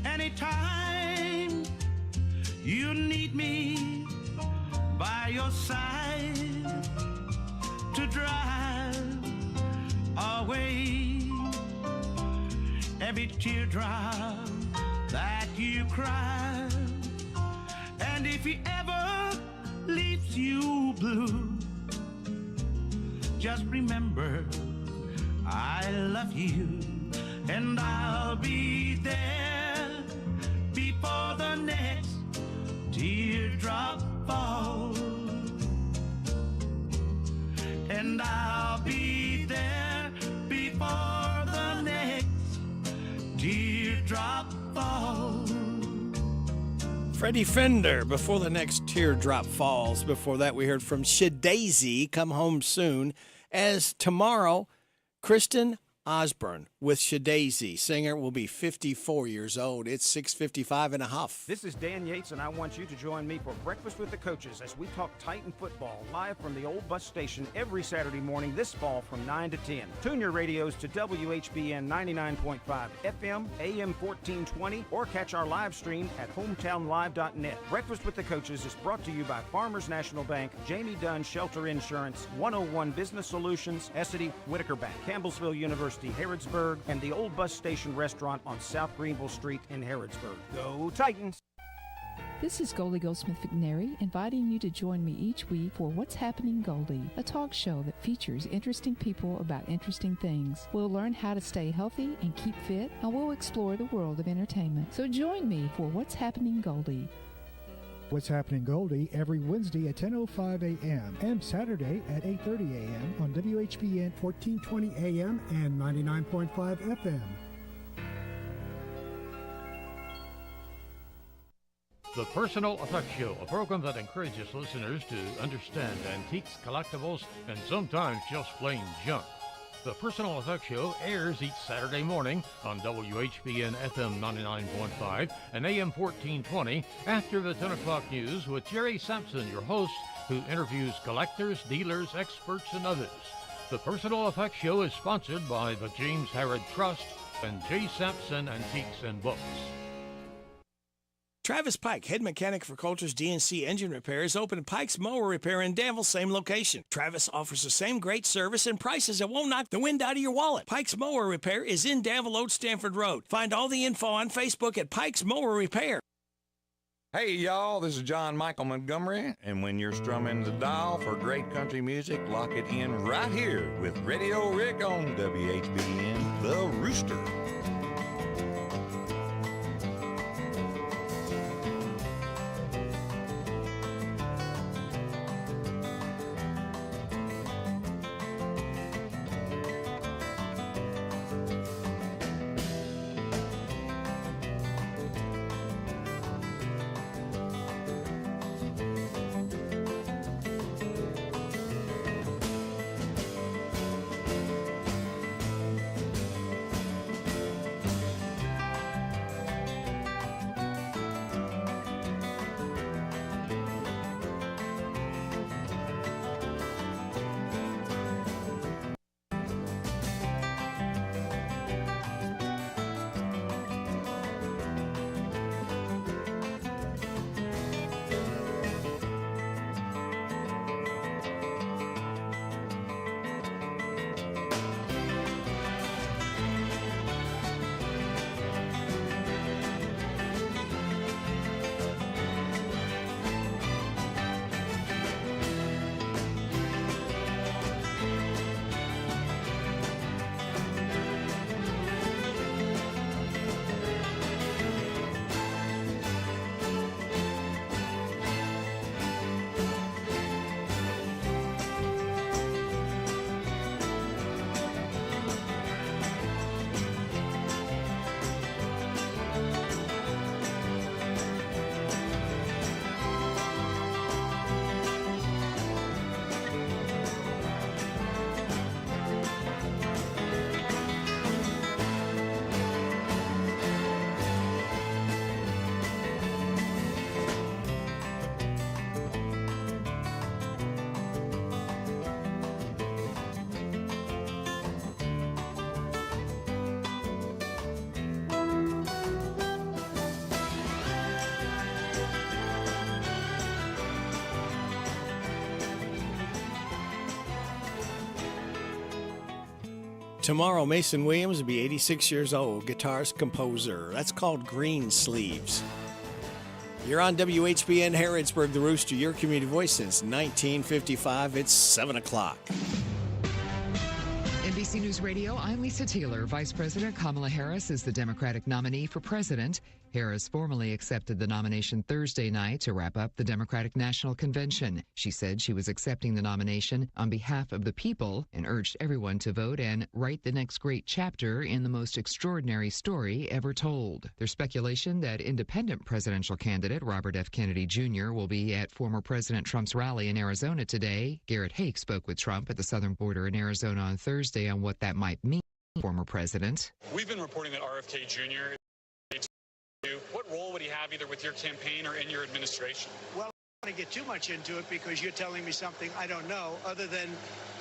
Speaker 6: anytime you need me by your side to drive away every teardrop that you cry. And if he ever leaves you blue, just remember I love you, and I'll be there before the next teardrop falls. And I'll be there before the next teardrop falls.
Speaker 8: Freddie Fender, Before the Next Teardrop Falls. Before that, we heard from Shadazy, Come Home Soon. As tomorrow, Kristen Osborne with Shadazy. Singer will be 54 years old. It's 6:55 and a half.
Speaker 7: This is Dan Yates, and I want you to join me for Breakfast with the Coaches as we talk Titan football live from the old bus station every Saturday morning this fall from 9 to 10. Tune your radios to WHBN 99.5 FM, AM 1420, or catch our live stream at hometownlive.net. Breakfast with the Coaches is brought to you by Farmers National Bank, Jamie Dunn Shelter Insurance, 101 Business Solutions, Essity, Whitaker Bank, Campbellsville University, Harrodsburg, and the Old Bus Station Restaurant on South Greenville Street in Harrodsburg. Go Titans!
Speaker 9: This is Goldie Goldsmith McNary, inviting you to join me each week for What's Happening Goldie, a talk show that features interesting people about interesting things. We'll learn how to stay healthy and keep fit, and we'll explore the world of entertainment. So join me for What's Happening Goldie.
Speaker 24: What's Happening Goldie every Wednesday at 10:05 a.m. and Saturday at 8:30 a.m. on WHBN 1420 a.m. and 99.5 FM.
Speaker 25: The Personal Effects Show, a program that encourages listeners to understand antiques, collectibles, and sometimes just plain junk. The Personal Effects Show airs each Saturday morning on WHBN FM 99.5 and AM 1420 after the 10 o'clock news with Jerry Sampson, your host, who interviews collectors, dealers, experts, and others. The Personal Effects Show is sponsored by the James Harrod Trust and J. Sampson Antiques and Books.
Speaker 8: Travis Pike, head mechanic for Coulter's DNC Engine Repairs, opened Pike's Mower Repair in Danville, same location. Travis offers the same great service and prices that won't knock the wind out of your wallet. Pike's Mower Repair is in Danville, Old Stanford Road. Find all the info on Facebook at Pike's Mower Repair.
Speaker 26: Hey, y'all, this is John Michael Montgomery, and when you're strumming the dial for great country music, lock it in right here with Radio Rick on WHBN, The Rooster.
Speaker 8: Tomorrow, Mason Williams will be 86 years old, guitarist, composer. That's called Green Sleeves. You're on WHBN Harrodsburg, the Rooster, your community voice since 1955. It's 7 o'clock.
Speaker 12: NBC News Radio, I'm Lisa Taylor. Vice President Kamala Harris is the Democratic nominee for president. Harris formally accepted the nomination Thursday night to wrap up the Democratic National Convention. She said she was accepting the nomination on behalf of the people and urged everyone to vote and write the next great chapter in the most extraordinary story ever told. There's speculation that independent presidential candidate Robert F. Kennedy Jr. will be at former President Trump's rally in Arizona today. Garrett Haake spoke with Trump at the southern border in Arizona on Thursday on what that might mean for former president.
Speaker 13: We've been reporting that RFK Jr. What role would he have either with your campaign or in your administration?
Speaker 14: Well, I don't want to get too much into it because you're telling me something I don't know, other than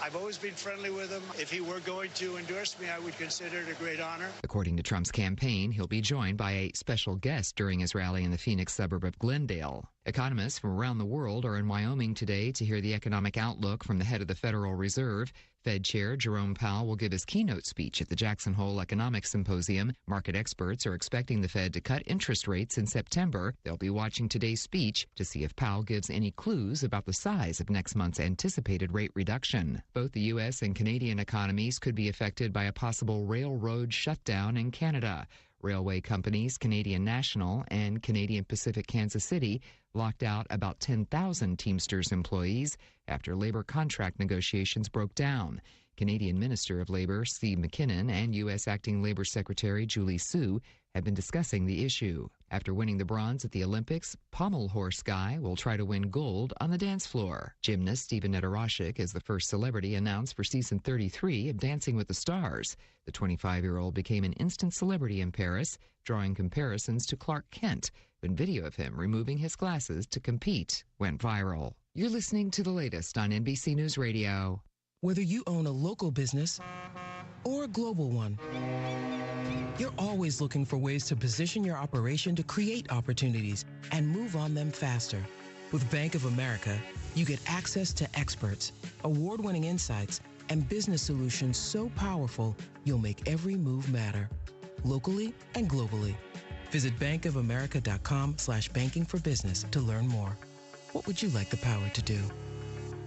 Speaker 14: I've always been friendly with him. If he were going to endorse me, I would consider it a great honor.
Speaker 12: According to Trump's campaign, he'll be joined by a special guest during his rally in the Phoenix suburb of Glendale. Economists from around the world are in Wyoming today to hear the economic outlook from the head of the Federal Reserve. Fed Chair Jerome Powell will give his keynote speech at the Jackson Hole Economic Symposium. Market experts are expecting the Fed to cut interest rates in September. They'll be watching today's speech to see if Powell gives any clues about the size of next month's anticipated rate reduction. Both the U.S. and Canadian economies could be affected by a possible railroad shutdown in Canada. Railway companies Canadian National and Canadian Pacific Kansas City locked out about 10,000 Teamsters employees after labor contract negotiations broke down. Canadian Minister of Labor Steve McKinnon and U.S. Acting Labor Secretary Julie Su have been discussing the issue. After winning the bronze at the Olympics, pommel horse guy will try to win gold on the dance floor. Gymnast Steven Nedoroshic is the first celebrity announced for season 33 of Dancing with the Stars. The 25-year-old became an instant celebrity in Paris, drawing comparisons to Clark Kent, when video of him removing his glasses to compete went viral. You're listening to the latest on NBC News Radio.
Speaker 19: Whether you own a local business or a global one, you're always looking for ways to position your operation to create opportunities and move on them faster. With Bank of America, you get access to experts, award-winning insights, and business solutions so powerful, you'll make every move matter, locally and globally. Visit bankofamerica.com/banking for business to learn more. What would you like the power to do?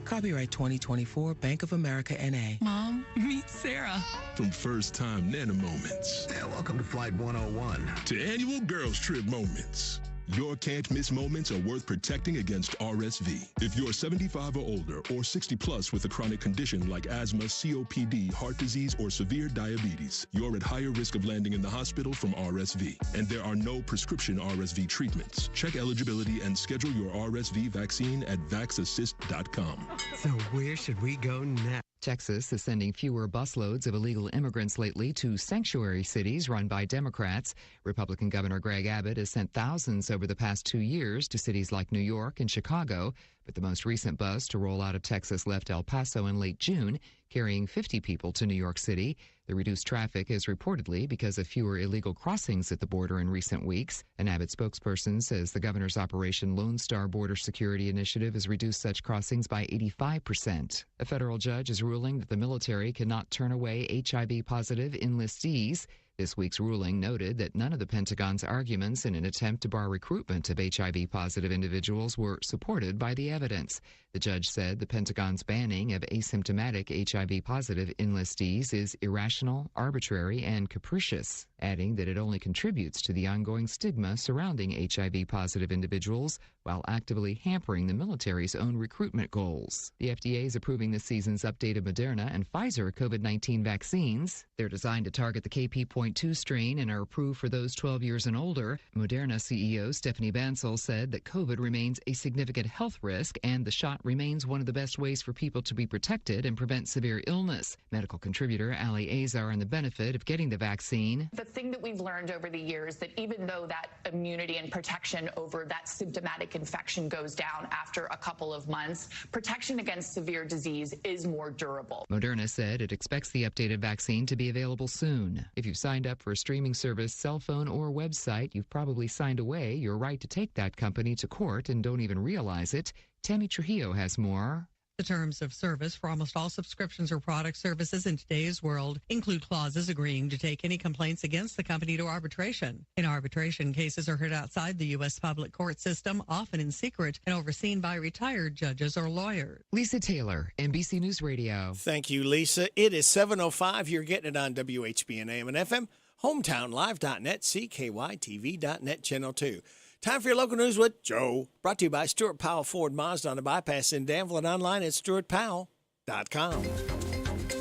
Speaker 19: Copyright 2024, Bank of America, N.A.
Speaker 15: Mom, meet Sarah.
Speaker 16: From first-time Nana moments.
Speaker 17: Yeah, welcome to Flight 101.
Speaker 16: To annual girls trip moments. Your can't-miss moments are worth protecting against RSV. If you're 75 or older or 60 plus with a chronic condition like asthma, COPD, heart disease, or severe diabetes, you're at higher risk of landing in the hospital from RSV. And there are no prescription RSV treatments. Check eligibility and schedule your RSV vaccine at vaxassist.com.
Speaker 17: So where should we go next?
Speaker 12: Texas is sending fewer busloads of illegal immigrants lately to sanctuary cities run by Democrats. Republican Governor Greg Abbott has sent thousands over the past 2 years to cities like New York and Chicago, but the most recent bus to roll out of Texas left El Paso in late June, carrying 50 people to New York City. The reduced traffic is reportedly because of fewer illegal crossings at the border in recent weeks. An Abbott spokesperson says the governor's Operation Lone Star Border Security Initiative has reduced such crossings by 85%. A federal judge is ruling that the military cannot turn away HIV-positive enlistees. This week's ruling noted that none of the Pentagon's arguments in an attempt to bar recruitment of HIV-positive individuals were supported by the evidence. The judge said the Pentagon's banning of asymptomatic HIV-positive enlistees is irrational, arbitrary, and capricious, adding that it only contributes to the ongoing stigma surrounding HIV-positive individuals while actively hampering the military's own recruitment goals. The FDA is approving this season's updated Moderna and Pfizer COVID-19 vaccines. They're designed to target the KP.2 strain and are approved for those 12 years and older. Moderna CEO Stephanie Bancel said that COVID remains a significant health risk and the shot remains one of the best ways for people to be protected and prevent severe illness. Medical contributor Ali Azar on the benefit of getting the vaccine.
Speaker 27: The thing that we've learned over the years that even though that immunity and protection over that symptomatic infection goes down after a couple of months, protection against severe disease is more durable.
Speaker 12: Moderna said it expects the updated vaccine to be available soon. If you've signed up for a streaming service, cell phone, or website, you've probably signed away your right to take that company to court and don't even realize it. Tammy Trujillo has more.
Speaker 1: The terms of service for almost all subscriptions or product services in today's world include clauses agreeing to take any complaints against the company to arbitration. In arbitration, cases are heard outside the U.S. public court system, often in secret and overseen by retired judges or lawyers.
Speaker 12: Lisa Taylor, NBC News Radio.
Speaker 8: Thank you, Lisa. It is 7:05. You're getting it on WHBN AM and FM, hometownlive.net, CKYTV.net, Channel 2. Time for your local news with Joe. Brought to you by Stuart Powell Ford Mazda on the bypass in Danville and online at stuartpowell.com.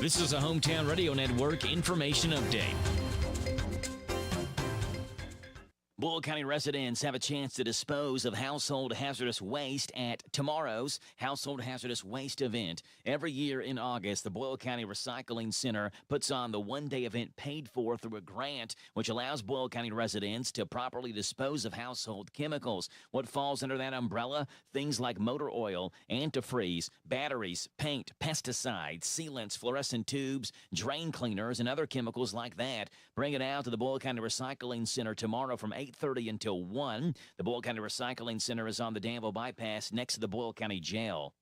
Speaker 2: This is a Hometown Radio Network information update. Boyle County residents have a chance to dispose of household hazardous waste at tomorrow's Household Hazardous Waste event. Every year in August, the Boyle County Recycling Center puts on the one-day event paid for through a grant, which allows Boyle County residents to properly dispose of household chemicals. What falls under that umbrella? Things like motor oil, antifreeze, batteries, paint, pesticides, sealants, fluorescent tubes, drain cleaners, and other chemicals like that. Bring it out to the Boyle County Recycling Center tomorrow from 8:30 until 1. The Boyle County Recycling Center is on the Danville Bypass next to the Boyle County Jail.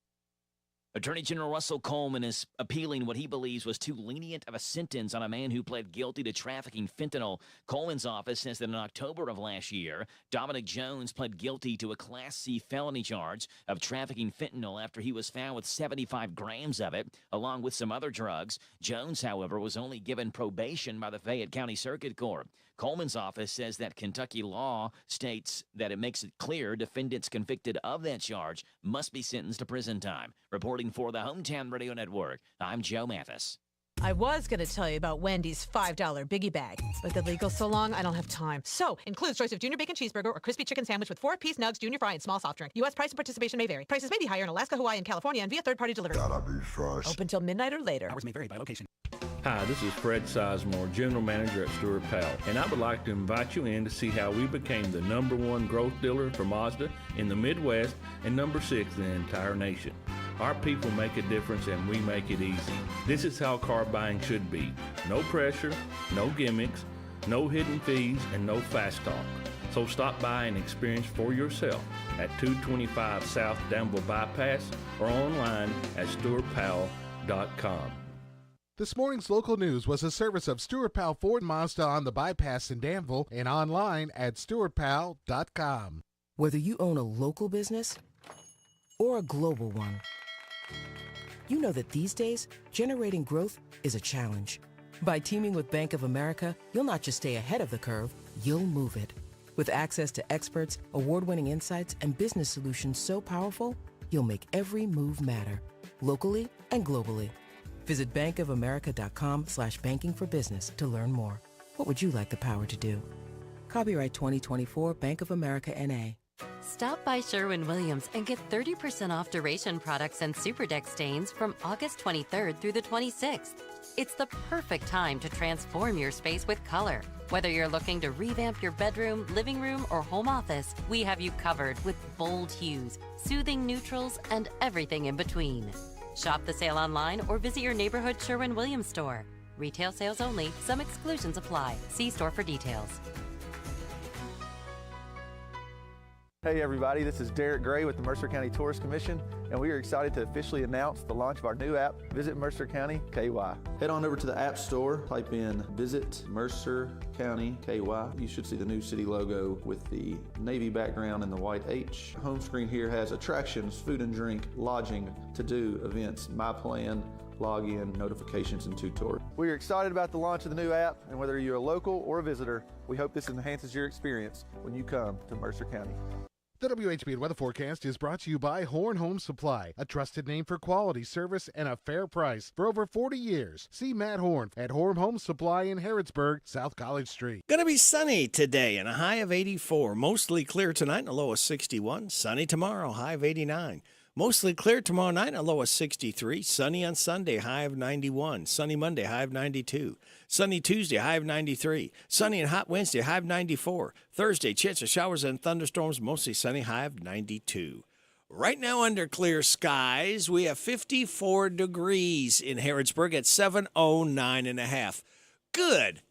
Speaker 2: Attorney General Russell Coleman is appealing what he believes was too lenient of a sentence on a man who pled guilty to trafficking fentanyl. Coleman's office says that in October of last year, Dominic Jones pled guilty to a Class C felony charge of trafficking fentanyl after he was found with 75 grams of it, along with some other drugs. Jones, however, was only given probation by the Fayette County Circuit Court. Coleman's office says that Kentucky law states that it makes it clear defendants convicted of that charge must be sentenced to prison time. Reporting for the Hometown Radio Network, I'm Joe Mathis.
Speaker 3: I was going to tell you about Wendy's $5 Biggie Bag, but the legal's so long, I don't have time. So, includes choice of Junior Bacon Cheeseburger or Crispy Chicken Sandwich with 4-piece nugs, Junior Fry, and small soft drink. U.S. price and participation may vary. Prices may be higher in Alaska, Hawaii, and California, and via third-party delivery.
Speaker 4: Gotta be fresh.
Speaker 3: Open till midnight or later.
Speaker 4: Hours may vary by location.
Speaker 11: Hi, this is Fred Sizemore, General Manager at Stuart Powell, and I would like to invite you in to see how we became the #1 growth dealer for Mazda in the Midwest and #6 in the entire nation. Our people make a difference and we make it easy. This is how car buying should be. No pressure, no gimmicks, no hidden fees, and no fast talk. So stop by and experience for yourself at 225 South Danville Bypass or online at stuartpowell.com.
Speaker 10: This morning's local news was a service of Stuart Powell Ford Mazda on the bypass in Danville and online at stuartpowell.com.
Speaker 19: Whether you own a local business or a global one, you know that these days, generating growth is a challenge. By teaming with Bank of America, you'll not just stay ahead of the curve, you'll move it. With access to experts, award-winning insights, and business solutions so powerful, you'll make every move matter, locally and globally. Visit bankofamerica.com/banking for business to learn more. What would you like the power to do? Copyright 2024 Bank of America N.A.
Speaker 20: Stop by Sherwin-Williams and get 30% off Duration products and Super Deck stains from August 23rd through the 26th. It's the perfect time to transform your space with color. Whether you're looking to revamp your bedroom, living room, or home office, we have you covered with bold hues, soothing neutrals, and everything in between. Shop the sale online or visit your neighborhood Sherwin-Williams store. Retail sales only. Some exclusions apply. See store for details.
Speaker 15: Hey everybody, this is Derek Gray with the Mercer County Tourist Commission, and we are excited to officially announce the launch of our new app, Visit Mercer County KY. Head on over to the App Store, type in Visit Mercer County KY. You should see the new city logo with the navy background and the white H. Home screen here has attractions, food and drink, lodging, to-do, events, My Plan, login, notifications, and tutorials. We are excited about the launch of the new app, and whether you're a local or a visitor, we hope this enhances your experience when you come to Mercer County.
Speaker 10: The WHBN weather forecast is brought to you by Horn Home Supply, a trusted name for quality service and a fair price for over 40 years. See Matt Horn at Horn Home Supply in Harrodsburg, South College Street.
Speaker 8: Going to be sunny today and a high of 84. Mostly clear tonight and a low of 61. Sunny tomorrow, high of 89. Mostly clear tomorrow night, a low of 63. Sunny on Sunday, high of 91. Sunny Monday, high of 92. Sunny Tuesday, high of 93. Sunny and hot Wednesday, high of 94. Thursday, chance of showers and thunderstorms, mostly sunny, high of 92. Right now, under clear skies, we have 54 degrees in Harrodsburg at 7:09.5. Good.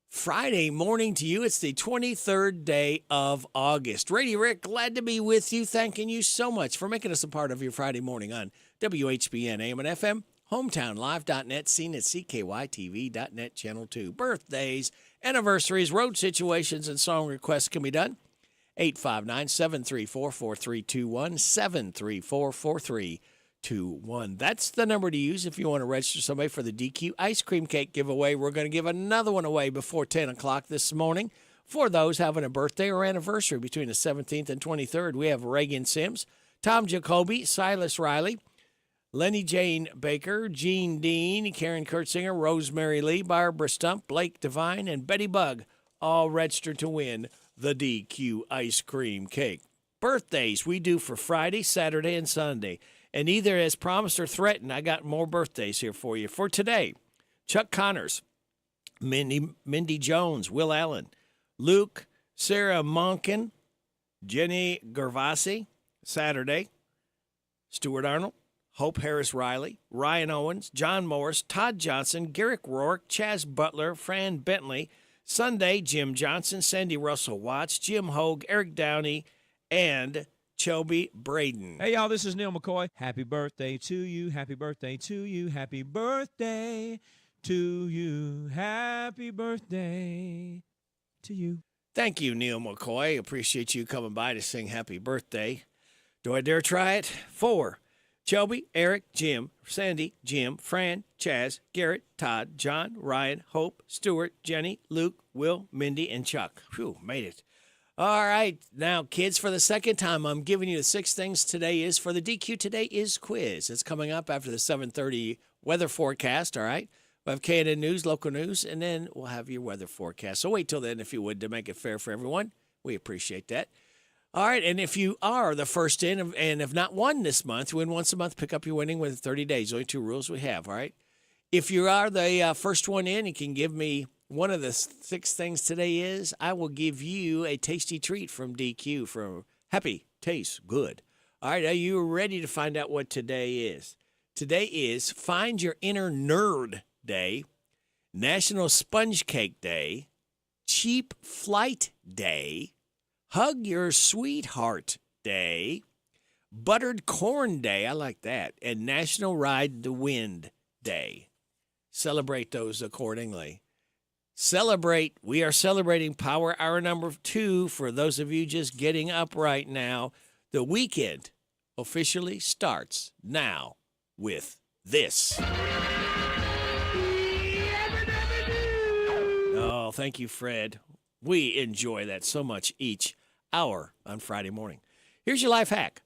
Speaker 8: Friday morning to you. It's the 23rd day of August. Rady Rick, glad to be with you. Thanking you so much for making us a part of your Friday morning on WHBN AM and FM, hometownlive.net, seen at CKYTV.net, Channel 2. Birthdays, anniversaries, road situations, and song requests can be done. 859-734-4321, 734-4321. That's the number to use if you want to register somebody for the DQ ice cream cake giveaway. We're going to give another one away before 10 o'clock this morning. For those having a birthday or anniversary between the 17th and 23rd, we have Reagan Sims, Tom Jacoby, Silas Riley, Lenny Jane Baker, Jean Dean, Karen Kurtzinger, Rosemary Lee, Barbara Stump, Blake Devine, and Betty Bug, all registered to win the DQ ice cream cake. Birthdays we do for Friday, Saturday, and Sunday. And either as promised or threatened, I got more birthdays here for you. For today, Chuck Connors, Mindy Jones, Will Allen, Luke, Sarah Monken, Jenny Gervasi, Saturday, Stuart Arnold, Hope Harris Riley, Ryan Owens, John Morris, Todd Johnson, Garrick Rourke, Chaz Butler, Fran Bentley. Sunday, Jim Johnson, Sandy Russell Watts, Jim Hogue, Eric Downey, and Chelby Braden.
Speaker 4: Hey, y'all, this is Neil McCoy. Happy birthday to you. Happy birthday to you. Happy birthday to you. Happy birthday to you.
Speaker 8: Thank you, Neil McCoy. Appreciate you coming by to sing happy birthday. Do I dare try it? 4. Chelby, Eric, Jim, Sandy, Jim, Fran, Chaz, Garrett, Todd, John, Ryan, Hope, Stuart, Jenny, Luke, Will, Mindy, and Chuck. Whew, made it. All right, now, kids, for the second time, I'm giving you the 6 things today is for the DQ Today is quiz. It's coming up after the 7:30 weather forecast, all right? We'll have KNN News, local news, and then we'll have your weather forecast. So wait till then, if you would, to make it fair for everyone. We appreciate that. All right, and if you are the first in and have not won this month, win once a month, pick up your winning within 30 days. Only 2 rules we have, all right? If you are the first one in, you can give me one of the 6 things today is, I will give you a tasty treat from DQ from Happy Tastes Good. All right, are you ready to find out what today is? Today is Find Your Inner Nerd Day, National Sponge Cake Day, Cheap Flight Day, Hug Your Sweetheart Day, Buttered Corn Day, I like that, and National Ride the Wind Day. Celebrate those accordingly. We are celebrating Power Hour number 2 for those of you just getting up right now. The weekend officially starts now with this. Oh, thank you, Fred. We enjoy that so much each hour on Friday morning. Here's your life hack.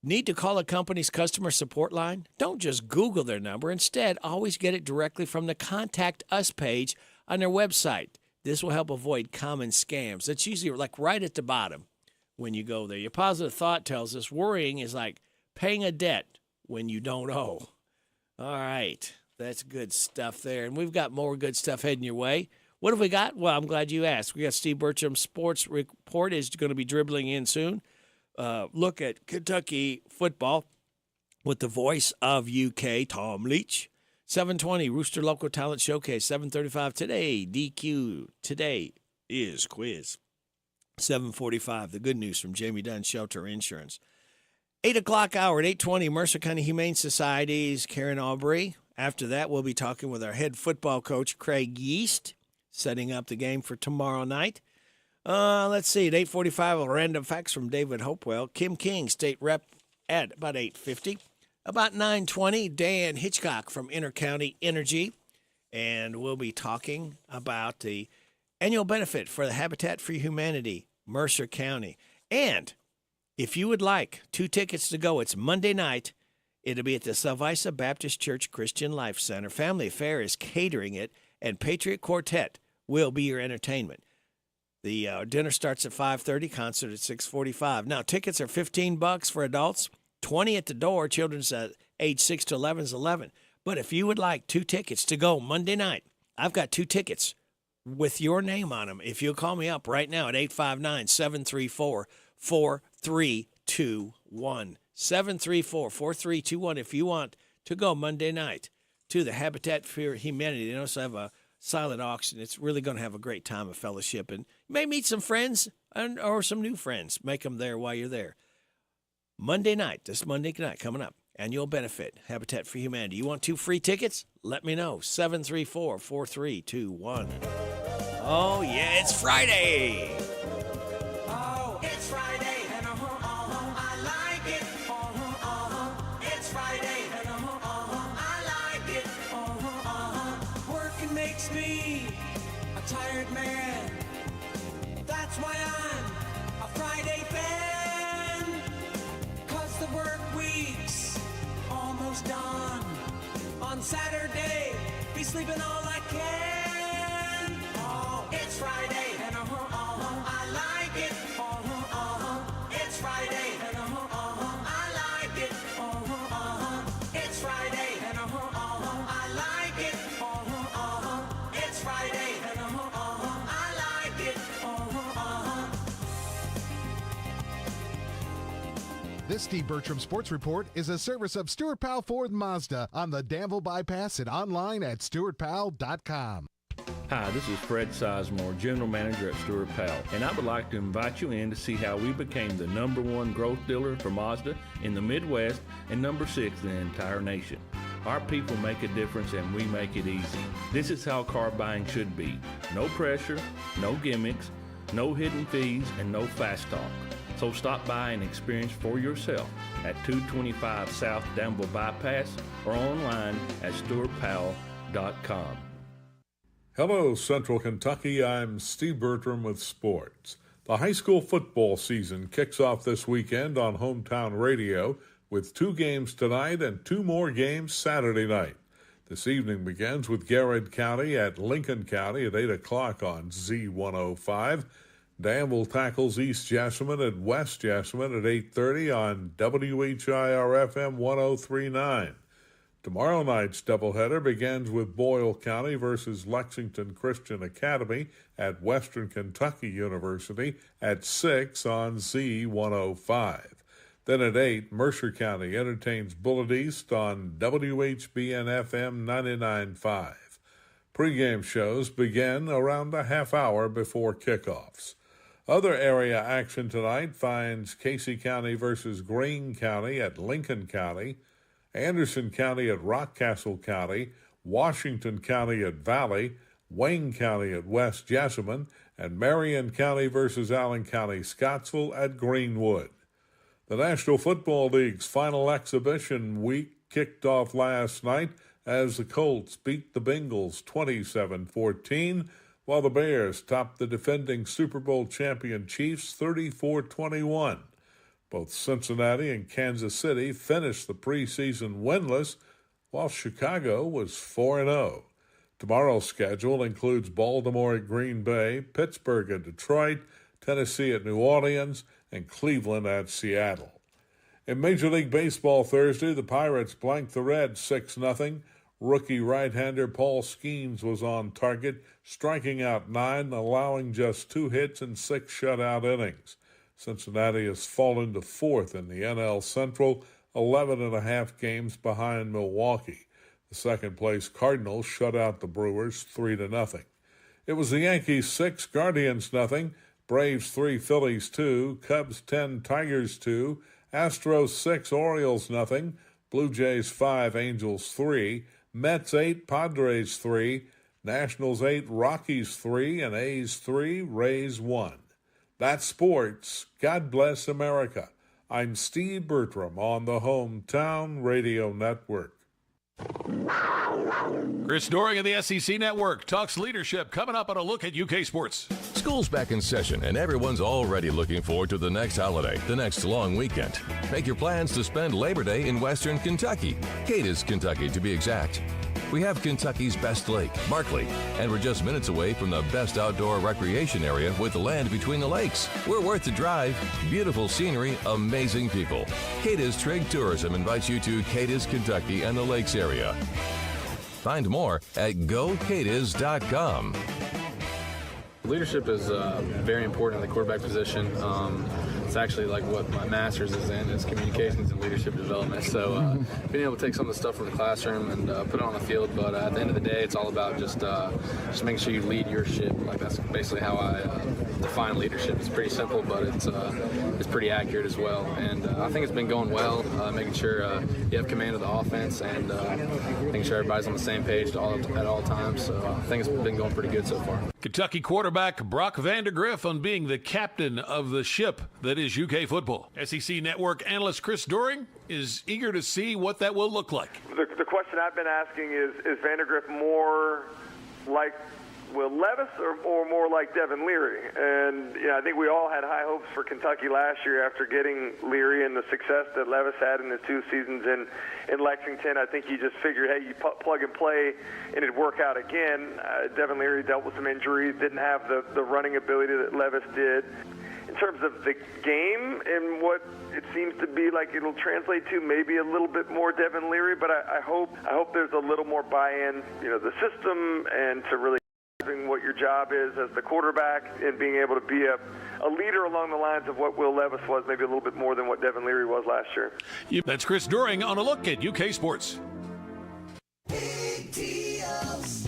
Speaker 8: Need to call a company's customer support line? Don't just Google their number. Instead, always get it directly from the Contact Us page on their website. This will help avoid common scams. That's usually like right at the bottom when you go there. Your positive thought tells us worrying is like paying a debt when you don't owe. All right. That's good stuff there. And we've got more good stuff heading your way. What have we got? Well, I'm glad you asked. We got Steve Bertram's sports report is going to be dribbling in soon. Look at Kentucky football with the voice of UK, Tom Leach. 7:20, Rooster Local Talent Showcase. 7:35 today, DQ Today is quiz. 7:45, the good news from Jamie Dunn Shelter Insurance. 8 o'clock hour at 8:20, Mercer County Humane Society's Karen Aubrey. After that, we'll be talking with our head football coach, Craig Yeast, setting up the game for tomorrow night. Let's see, at 8:45, random facts from David Hopewell. Kim King, state rep, at about 8:50. About 9:20, Dan Hitchcock from Intercounty Energy, and we'll be talking about the annual benefit for the Habitat for Humanity, Mercer County. And if you would like 2 tickets to go, it's Monday night. It'll be at the Salvisa Baptist Church Christian Life Center. Family Affair is catering it, and Patriot Quartet will be your entertainment. The dinner starts at 5:30, concert at 6:45. Now, tickets are $15 for adults, $20 at the door. Children's age 6 to 11 is 11. But if you would like 2 tickets to go Monday night, I've got 2 tickets with your name on them. If you'll call me up right now at 859-734-4321. 734-4321 if you want to go Monday night to the Habitat for Humanity. They also have a silent auction. It's really going to have a great time of fellowship, and you may meet some friends or some new friends. Make them there while you're there. Monday night, this Monday night coming up. and you'll benefit. Habitat for Humanity. You want 2 free tickets? Let me know. 734-4321. Oh, yeah, it's Friday.
Speaker 5: Oh, it's Friday, and I like it. It's Friday, and I like it. Working makes me a tired man. That's why I'm a Friday fan. 'Cause the work week's almost done. On Saturday, be sleeping all I can. Oh, it's Friday, and I like it. It's Friday, and I like it. It's Friday, and I like it. It's Friday, and I like it.
Speaker 10: This Steve Bertram Sports Report is a service of Stuart Powell Ford Mazda on the Danville Bypass and online at stuartpowell.com.
Speaker 11: Hi, this is Fred Sizemore, General Manager at Stuart Powell, and I would like to invite you in to see how we became the #1 growth dealer for Mazda in the Midwest and #6 in the entire nation. Our people make a difference and we make it easy. This is how car buying should be. No pressure, no gimmicks, no hidden fees, and no fast talk. So stop by and experience for yourself at 225 South Danville Bypass or online at stuartpowell.com.
Speaker 6: Hello, Central Kentucky. I'm Steve Bertram with sports. The high school football season kicks off this weekend on Hometown Radio with 2 games tonight and 2 more games Saturday night. This evening begins with Garrett County at Lincoln County at 8 o'clock on Z105. Danville tackles East Jessamine at West Jessamine at 8:30 on WHIR-FM 103.9. Tomorrow night's doubleheader begins with Boyle County versus Lexington Christian Academy at Western Kentucky University at 6 on Z105. Then at 8, Mercer County entertains Bullitt East on WHBN-FM 99.5. Pre-game shows begin around a half hour before kickoffs. Other area action tonight finds Casey County versus Greene County at Lincoln County, Anderson County at Rockcastle County, Washington County at Valley, Wayne County at West Jessamine, and Marion County versus Allen County Scottsville at Greenwood. The National Football League's final exhibition week kicked off last night as the Colts beat the Bengals 27-14, while the Bears topped the defending Super Bowl champion Chiefs 34-21. Both Cincinnati and Kansas City finished the preseason winless, while Chicago was 4-0. Tomorrow's schedule includes Baltimore at Green Bay, Pittsburgh at Detroit, Tennessee at New Orleans, and Cleveland at Seattle. In Major League Baseball Thursday, the Pirates blanked the Reds 6-0. Rookie right-hander Paul Skeens was on target, striking out 9, allowing just 2 hits and 6 shutout innings. Cincinnati has fallen to 4th in the NL Central, 11.5 games behind Milwaukee. The second-place Cardinals shut out the Brewers 3-0. It was the Yankees 6, Guardians 0, Braves 3, Phillies 2, Cubs 10, Tigers 2, Astros 6, Orioles 0, Blue Jays 5, Angels 3, Mets 8, Padres 3, Nationals 8, Rockies 3, and A's 3, Rays 1. That's sports. God bless America. I'm Steve Bertram on the Hometown Radio Network.
Speaker 7: Chris Doring of the SEC Network talks leadership, coming up on a look at UK sports.
Speaker 18: School's back in session, and everyone's already looking forward to the next holiday, the next long weekend. Make your plans to spend Labor Day in Western Kentucky, Cadiz, Kentucky to be exact. We have Kentucky's best lake, Barkley, and we're just minutes away from the best outdoor recreation area with land between the lakes. We're worth the drive, beautiful scenery, amazing people. Cadiz Trig Tourism invites you to Cadiz, Kentucky and the lakes area. Find more at gocadiz.com.
Speaker 21: Leadership is very important in the quarterback position.
Speaker 9: It's actually like what my master's is in, is communications and leadership development. So being able to take some of the stuff from the classroom and put it on the field, but at the end of the day, it's all about just making sure you lead your ship. Like that's basically how I define leadership. It's pretty simple, but it's pretty accurate as well. And I think it's been going well, making sure you have command of the offense and making sure everybody's on the same page at all times. So I think it's been going pretty good so far.
Speaker 7: Kentucky quarterback Brock Vandegrift on being the captain of the ship that is UK football. SEC Network analyst Chris Doering is eager to see what that will look like.
Speaker 21: The question I've been asking is Vandegrift more like Will Levis or more like Devin Leary? And I think we all had high hopes for Kentucky last year after getting Leary and the success that Levis had in his 2 seasons in Lexington. I think you just figured, hey, you plug and play and it'd work out again. Devin Leary dealt with some injuries, didn't have the running ability that Levis did. In terms of the game and what it seems to be like it'll translate to, maybe a little bit more Devin Leary, but I hope there's a little more buy-in, the system, and to really what your job is as the quarterback and being able to be a leader along the lines of what Will Levis was, maybe a little bit more than what Devin Leary was last year.
Speaker 7: That's Chris Doering on a look at UK sports.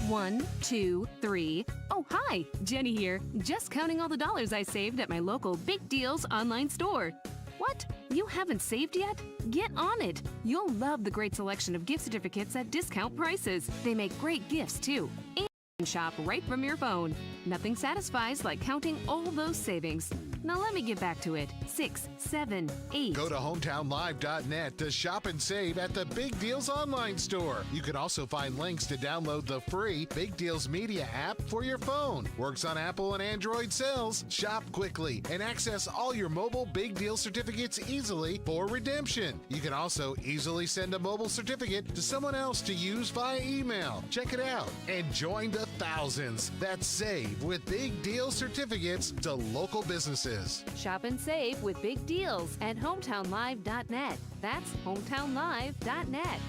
Speaker 22: 1, 2, 3. Oh, hi, Jenny here. Just counting all the dollars I saved at my local Big Deals online store. What? You haven't saved yet? Get on it. You'll love the great selection of gift certificates at discount prices. They make great gifts, too. And shop right from your phone. Nothing satisfies like counting all those savings. Now let me get back to it. 6, 7, 8.
Speaker 10: Go to hometownlive.net to shop and save at the Big Deals online store. You can also find links to download the free Big Deals Media app for your phone. Works on Apple and Android cells. Shop quickly and access all your mobile Big Deal certificates easily for redemption. You can also easily send a mobile certificate to someone else to use via email. Check it out and join the thousands that save with Big Deal certificates to local businesses.
Speaker 22: Shop and save with Big Deals at hometownlive.net. That's hometownlive.net.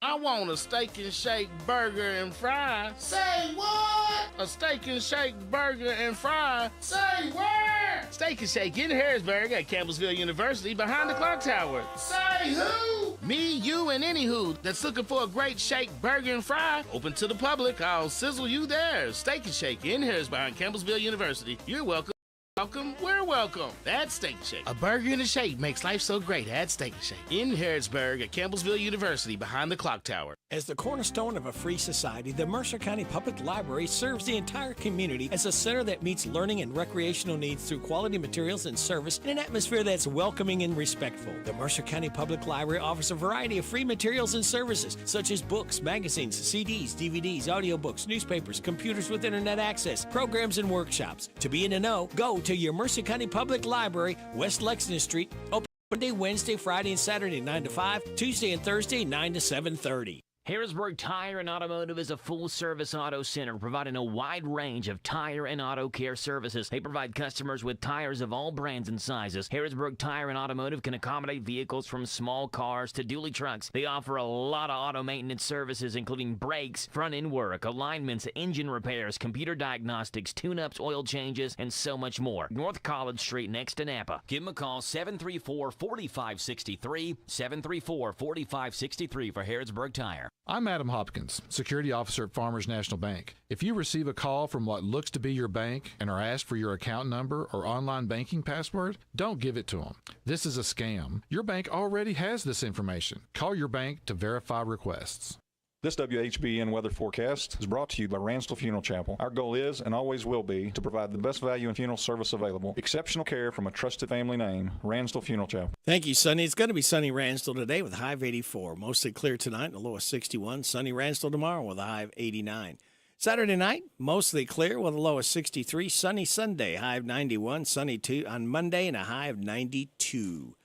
Speaker 23: I want a steak and shake burger and fries.
Speaker 5: Say what?
Speaker 23: A steak and shake burger and fries.
Speaker 5: Say where?
Speaker 23: Steak and Shake in Harrisburg at Campbellsville University behind the clock tower.
Speaker 5: Say who?
Speaker 23: Me, you, and any who that's looking for a great shake, burger, and fry. Open to the public. I'll sizzle you there. Steak and Shake in Harrisburg behind Campbellsville University. You're welcome. Welcome, we're welcome. That's Steak and Shake. A burger and a shake makes life so great at Steak and Shake. In Harrisburg at Campbellsville University behind the clock tower.
Speaker 8: As the cornerstone of a free society, the Mercer County Public Library serves the entire community as a center that meets learning and recreational needs through quality materials and service in an atmosphere that's welcoming and respectful. The Mercer County Public Library offers a variety of free materials and services, such as books, magazines, CDs, DVDs, audiobooks, newspapers, computers with internet access, programs, and workshops. To be in the know, go to your Mercer County Public Library, West Lexington Street, open Monday, Wednesday, Friday, and Saturday 9 to 5, Tuesday and Thursday 9 to 7:30.
Speaker 2: Harrisburg Tire and Automotive is a full-service auto center providing a wide range of tire and auto care services. They provide customers with tires of all brands and sizes. Harrisburg Tire and Automotive can accommodate vehicles from small cars to dually trucks. They offer a lot of auto maintenance services, including brakes, front-end work, alignments, engine repairs, computer diagnostics, tune-ups, oil changes, and so much more. North College Street next to Napa. Give them a call, 734-4563, 734-4563 for Harrisburg Tire.
Speaker 24: I'm Adam Hopkins, Security Officer at Farmers National Bank. If you receive a call from what looks to be your bank and are asked for your account number or online banking password, don't give it to them. This is a scam. Your bank already has this information. Call your bank to verify requests.
Speaker 25: This WHBN weather forecast is brought to you by Ransdell Funeral Chapel. Our goal is and always will be to provide the best value in funeral service available. Exceptional care from a trusted family name, Ransdell Funeral Chapel.
Speaker 8: Thank you, Sunny. It's going to be sunny Ransdell today with a high of 84. Mostly clear tonight and a low of 61. Sunny Ransdell tomorrow with a high of 89. Saturday night, mostly clear with a low of 63. Sunny Sunday, high of 91. Sunny on Monday and a high of 92.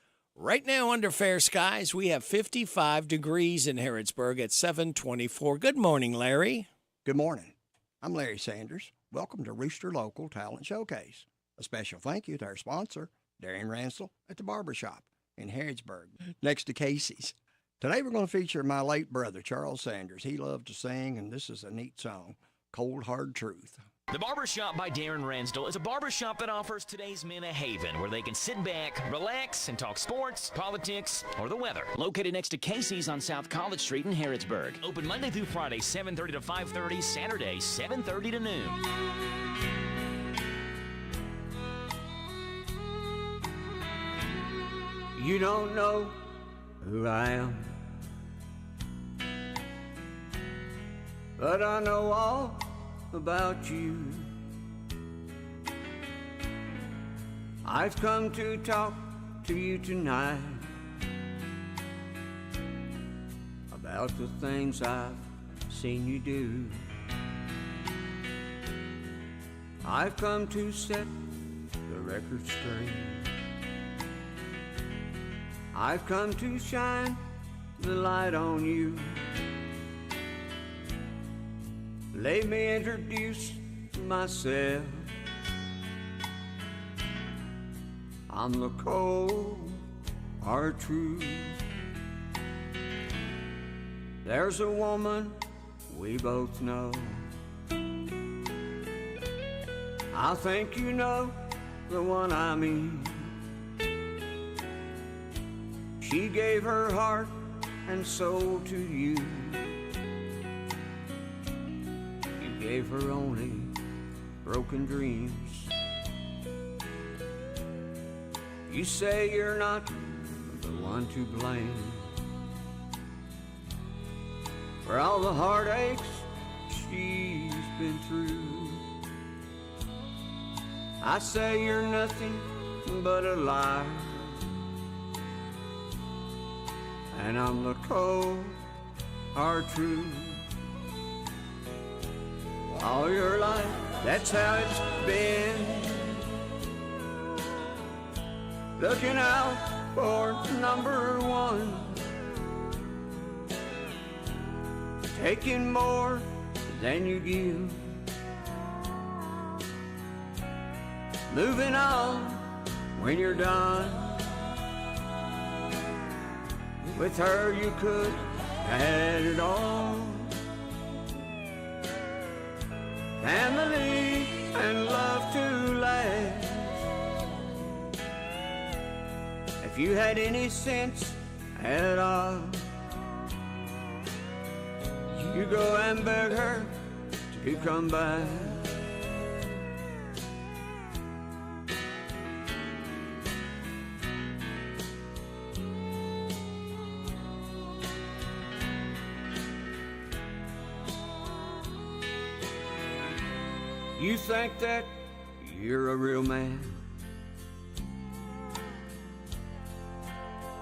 Speaker 8: Right now, under fair skies, we have 55 degrees in Harrodsburg at 7:24. Good morning, Larry.
Speaker 26: Good morning. I'm Larry Sanders. Welcome to Rooster Local Talent Showcase. A special thank you to our sponsor, Darian Ransdell at the Barbershop in Harrodsburg, next to Casey's. Today, we're going to feature my late brother, Charles Sanders. He loved to sing, and this is a neat song, Cold Hard Truth.
Speaker 2: The Barbershop by Darren Ransdell is a barbershop that offers today's men a haven where they can sit back, relax, and talk sports, politics, or the weather. Located next to Casey's on South College Street in Harrodsburg. Open Monday through Friday, 7:30 to 5:30, Saturday, 7:30 to noon.
Speaker 1: You don't know who I am, but I know all about you. I've come to talk to you tonight about the things I've seen you do. I've come to set the record straight. I've come to shine the light on you. Let me introduce myself. I'm the cold hard truth. There's a woman we both know. I think you know the one I mean. She gave her heart and soul to you. Gave her only broken dreams. You say you're not the one to blame for all the heartaches she's been through. I say you're nothing but a liar, and I'm the cold hard truth. All your life, that's how it's been. Looking out for number one, taking more than you give, moving on when you're done. With her you could have had it all. Family and love to last. If you had any sense at all, you go and beg her to come back. You think that you're a real man,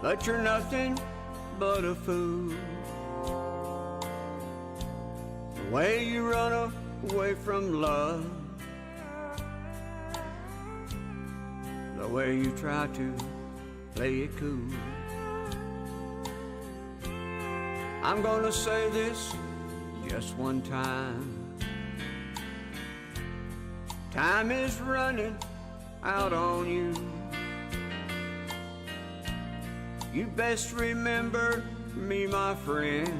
Speaker 1: but you're nothing but a fool. The way you run away from love, the way you try to play it cool. I'm gonna say this just one time. Time is running out on you. You best remember me, my friend.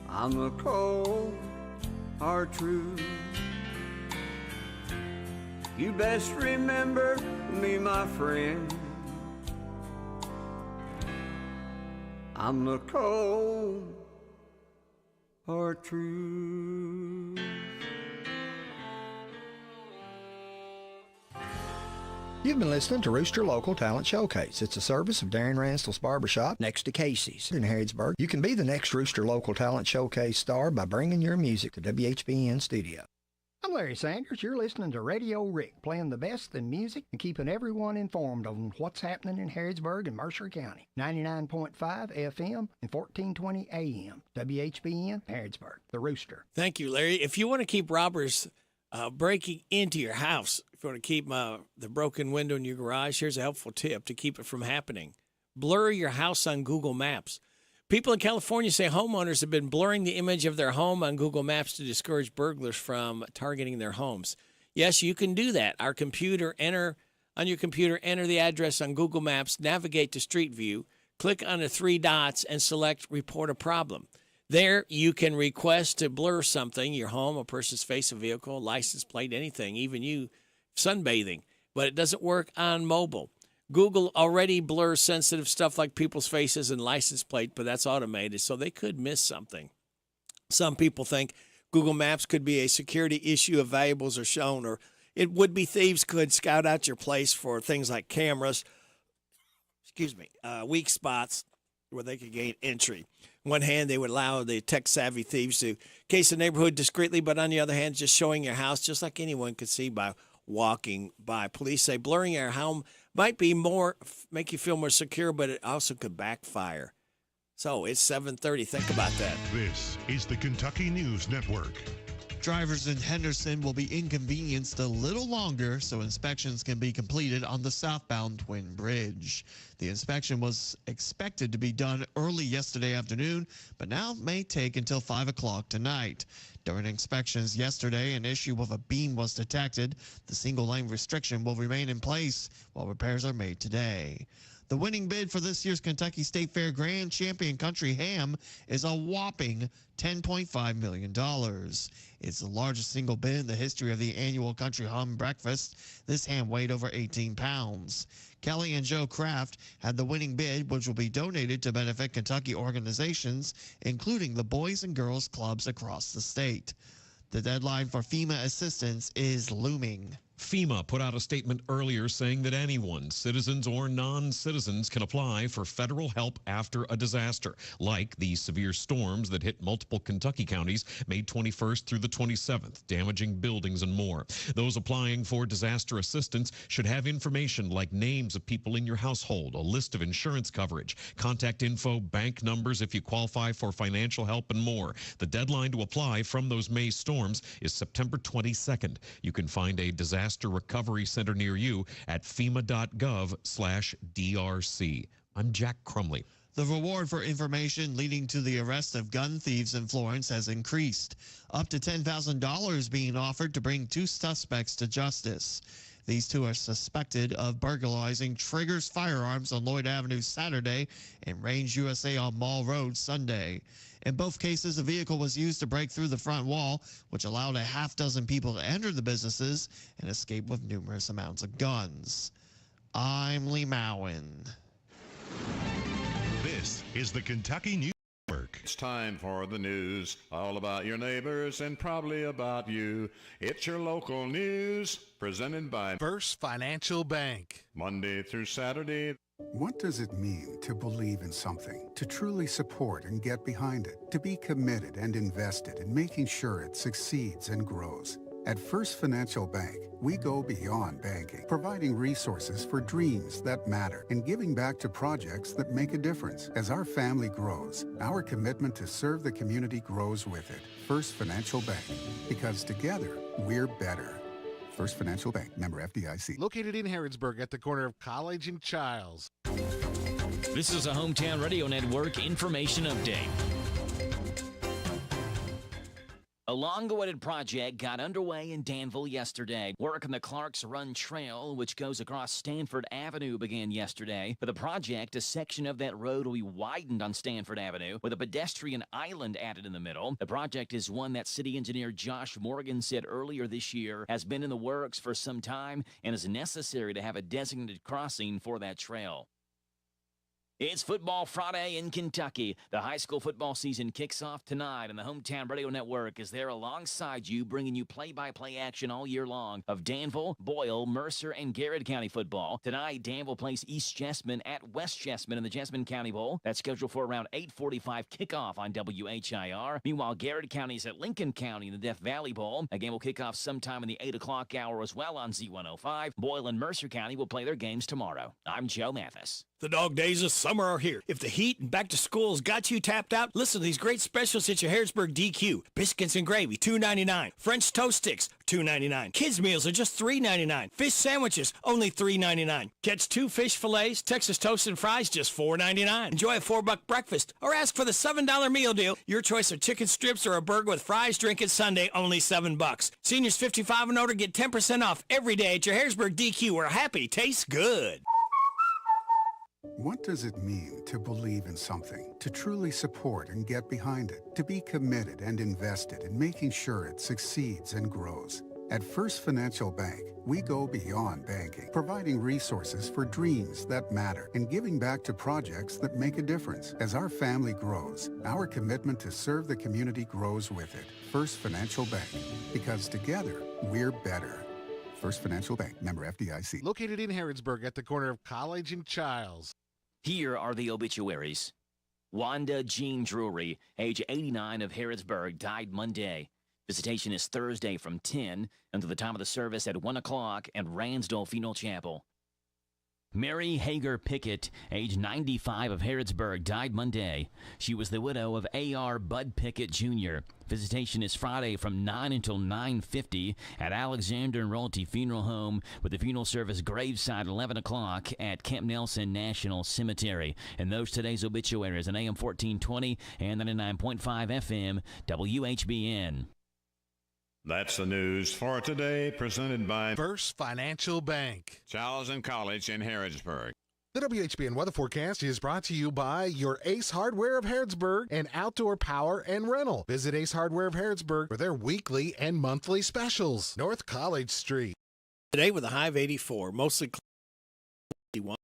Speaker 1: I'm the cold hard truth. You best remember me, my friend. I'm the cold hard truth.
Speaker 26: You've been listening to Rooster Local Talent Showcase. It's a service of Darren Ransdell's Barbershop next to Casey's in Harrodsburg. You can be the next Rooster Local Talent Showcase star by bringing your music to WHBN Studio. I'm Larry Sanders. You're listening to Radio Rick, playing the best in music and keeping everyone informed on what's happening in Harrodsburg and Mercer County. 99.5 FM and 1420 AM. WHBN, Harrodsburg, the Rooster.
Speaker 8: Thank you, Larry. If you want to keep robbers breaking into your house, if you want to keep the broken window in your garage, here's a helpful tip to keep it from happening. Blur your house on Google Maps. People in California say homeowners have been blurring the image of their home on Google Maps to discourage burglars from targeting their homes. Yes, you can do that. On your computer, enter the address on Google Maps, navigate to Street View, click on the three dots, and select Report a Problem. There, you can request to blur something, your home, a person's face, a vehicle, license plate, anything, even you sunbathing. But it doesn't work on mobile. Google already blurs sensitive stuff like people's faces and license plate, but that's automated, so they could miss something. Some people think Google Maps could be a security issue if valuables are shown, or it would be thieves could scout out your place for things like cameras, weak spots where they could gain entry. On one hand, they would allow the tech-savvy thieves to case the neighborhood discreetly, but on the other hand, just showing your house just like anyone could see by walking by. Police say blurring your home might be make you feel more secure, but it also could backfire. So it's 7:30. Think about that.
Speaker 3: This is the Kentucky News Network.
Speaker 12: Drivers in Henderson will be inconvenienced a little longer so inspections can be completed on the southbound Twin Bridge. The inspection was expected to be done early yesterday afternoon, but now may take until 5 o'clock tonight. During inspections yesterday, an issue with a beam was detected. The single-lane restriction will remain in place while repairs are made today. The winning bid for this year's Kentucky State Fair Grand Champion Country Ham is a whopping $10.5 million. It's the largest single bid in the history of the annual Country Ham Breakfast. This ham weighed over 18 pounds. Kelly and Joe Kraft had the winning bid, which will be donated to benefit Kentucky organizations, including the Boys and Girls Clubs across the state. The deadline for FEMA assistance is looming.
Speaker 13: FEMA put out a statement earlier saying that anyone, citizens or non-citizens, can apply for federal help after a disaster, like the severe storms that hit multiple Kentucky counties May 21st through the 27th, damaging buildings and more. Those applying for disaster assistance should have information like names of people in your household, a list of insurance coverage, contact info, bank numbers if you qualify for financial help, and more. The deadline to apply from those May storms is September 22nd. You can find a disaster recovery center near you at fema.gov/DRC. I'm Jack Crumley.
Speaker 12: The reward for information leading to the arrest of gun thieves in Florence has increased, up to $10,000 being offered to bring 2 suspects to justice. These 2 are suspected of burglarizing Trigger's firearms on Lloyd Avenue Saturday and Range USA on Mall Road Sunday. In both cases, a vehicle was used to break through the front wall, which allowed a half-dozen people to enter the businesses and escape with numerous amounts of guns. I'm Lee Mowen.
Speaker 3: This is the Kentucky News Network.
Speaker 14: It's time for the news, all about your neighbors and probably about you. It's your local news, presented by
Speaker 10: First Financial Bank.
Speaker 14: Monday through Saturday.
Speaker 16: What does it mean to believe in something, to truly support and get behind it, to be committed and invested in making sure it succeeds and grows? At First Financial Bank, we go beyond banking, providing resources for dreams that matter and giving back to projects that make a difference. As our family grows, our commitment to serve the community grows with it. First Financial Bank, because together, we're better. First Financial Bank, member FDIC.
Speaker 10: Located in Harrodsburg at the corner of College and Childs.
Speaker 2: This is a Hometown Radio Network information update. A long-awaited project got underway in Danville yesterday. Work on the Clark's Run Trail, which goes across Stanford Avenue, began yesterday. For the project, a section of that road will be widened on Stanford Avenue with a pedestrian island added in the middle. The project is one that city engineer Josh Morgan said earlier this year has been in the works for some time and is necessary to have a designated crossing for that trail. It's Football Friday in Kentucky. The high school football season kicks off tonight, and the Hometown Radio Network is there alongside you, bringing you play-by-play action all year long of Danville, Boyle, Mercer, and Garrett County football. Tonight, Danville plays East Jessamine at West Jessamine in the Jessamine County Bowl. That's scheduled for around 8:45 kickoff on WHIR. Meanwhile, Garrett County is at Lincoln County in the Death Valley Bowl. That game will kick off sometime in the 8 o'clock hour as well on Z105. Boyle and Mercer County will play their games tomorrow. I'm Joe Mathis.
Speaker 8: The dog days of summer are here. If the heat and back to school's got you tapped out, listen to these great specials at your Harrisburg DQ. Biscuits and gravy, $2.99. French toast sticks, $2.99. Kids meals are just $3.99. Fish sandwiches, only $3.99. Catch 2 fish fillets, Texas toast and fries, just $4.99. Enjoy a $4 breakfast or ask for the $7 meal deal. Your choice of chicken strips or a burger with fries, drink, and sundae, only $7. Seniors 55 and older get 10% off every day at your Harrisburg DQ, where happy tastes good.
Speaker 16: What does it mean to believe in something, to truly support and get behind it, to be committed and invested in making sure it succeeds and grows? At First Financial Bank, we go beyond banking, providing resources for dreams that matter and giving back to projects that make a difference. As our family grows, our commitment to serve the community grows with it. First Financial Bank, because together, we're better. First Financial Bank, member FDIC.
Speaker 10: Located in Harrodsburg at the corner of College and Childs.
Speaker 2: Here are the obituaries. Wanda Jean Drury, age 89 of Harrodsburg, died Monday. Visitation is Thursday from 10 until the time of the service at 1 o'clock at Ransdell Funeral Chapel. Mary Hager Pickett, age 95 of Harrodsburg, died Monday. She was the widow of A.R. Bud Pickett, Jr. Visitation is Friday from 9 until 9:50 at Alexander and Royalty Funeral Home, with the funeral service graveside 11 o'clock at Camp Nelson National Cemetery. And those today's obituaries on AM 1420 and 99.5 FM WHBN.
Speaker 14: That's the news for today, presented by
Speaker 10: First Financial Bank.
Speaker 14: Charles and College in Harrodsburg.
Speaker 10: The WHBN weather forecast is brought to you by your Ace Hardware of Harrodsburg and Outdoor Power and Rental. Visit Ace Hardware of Harrodsburg for their weekly and monthly specials. North College Street.
Speaker 8: Today with a high of 84, mostly cloudy,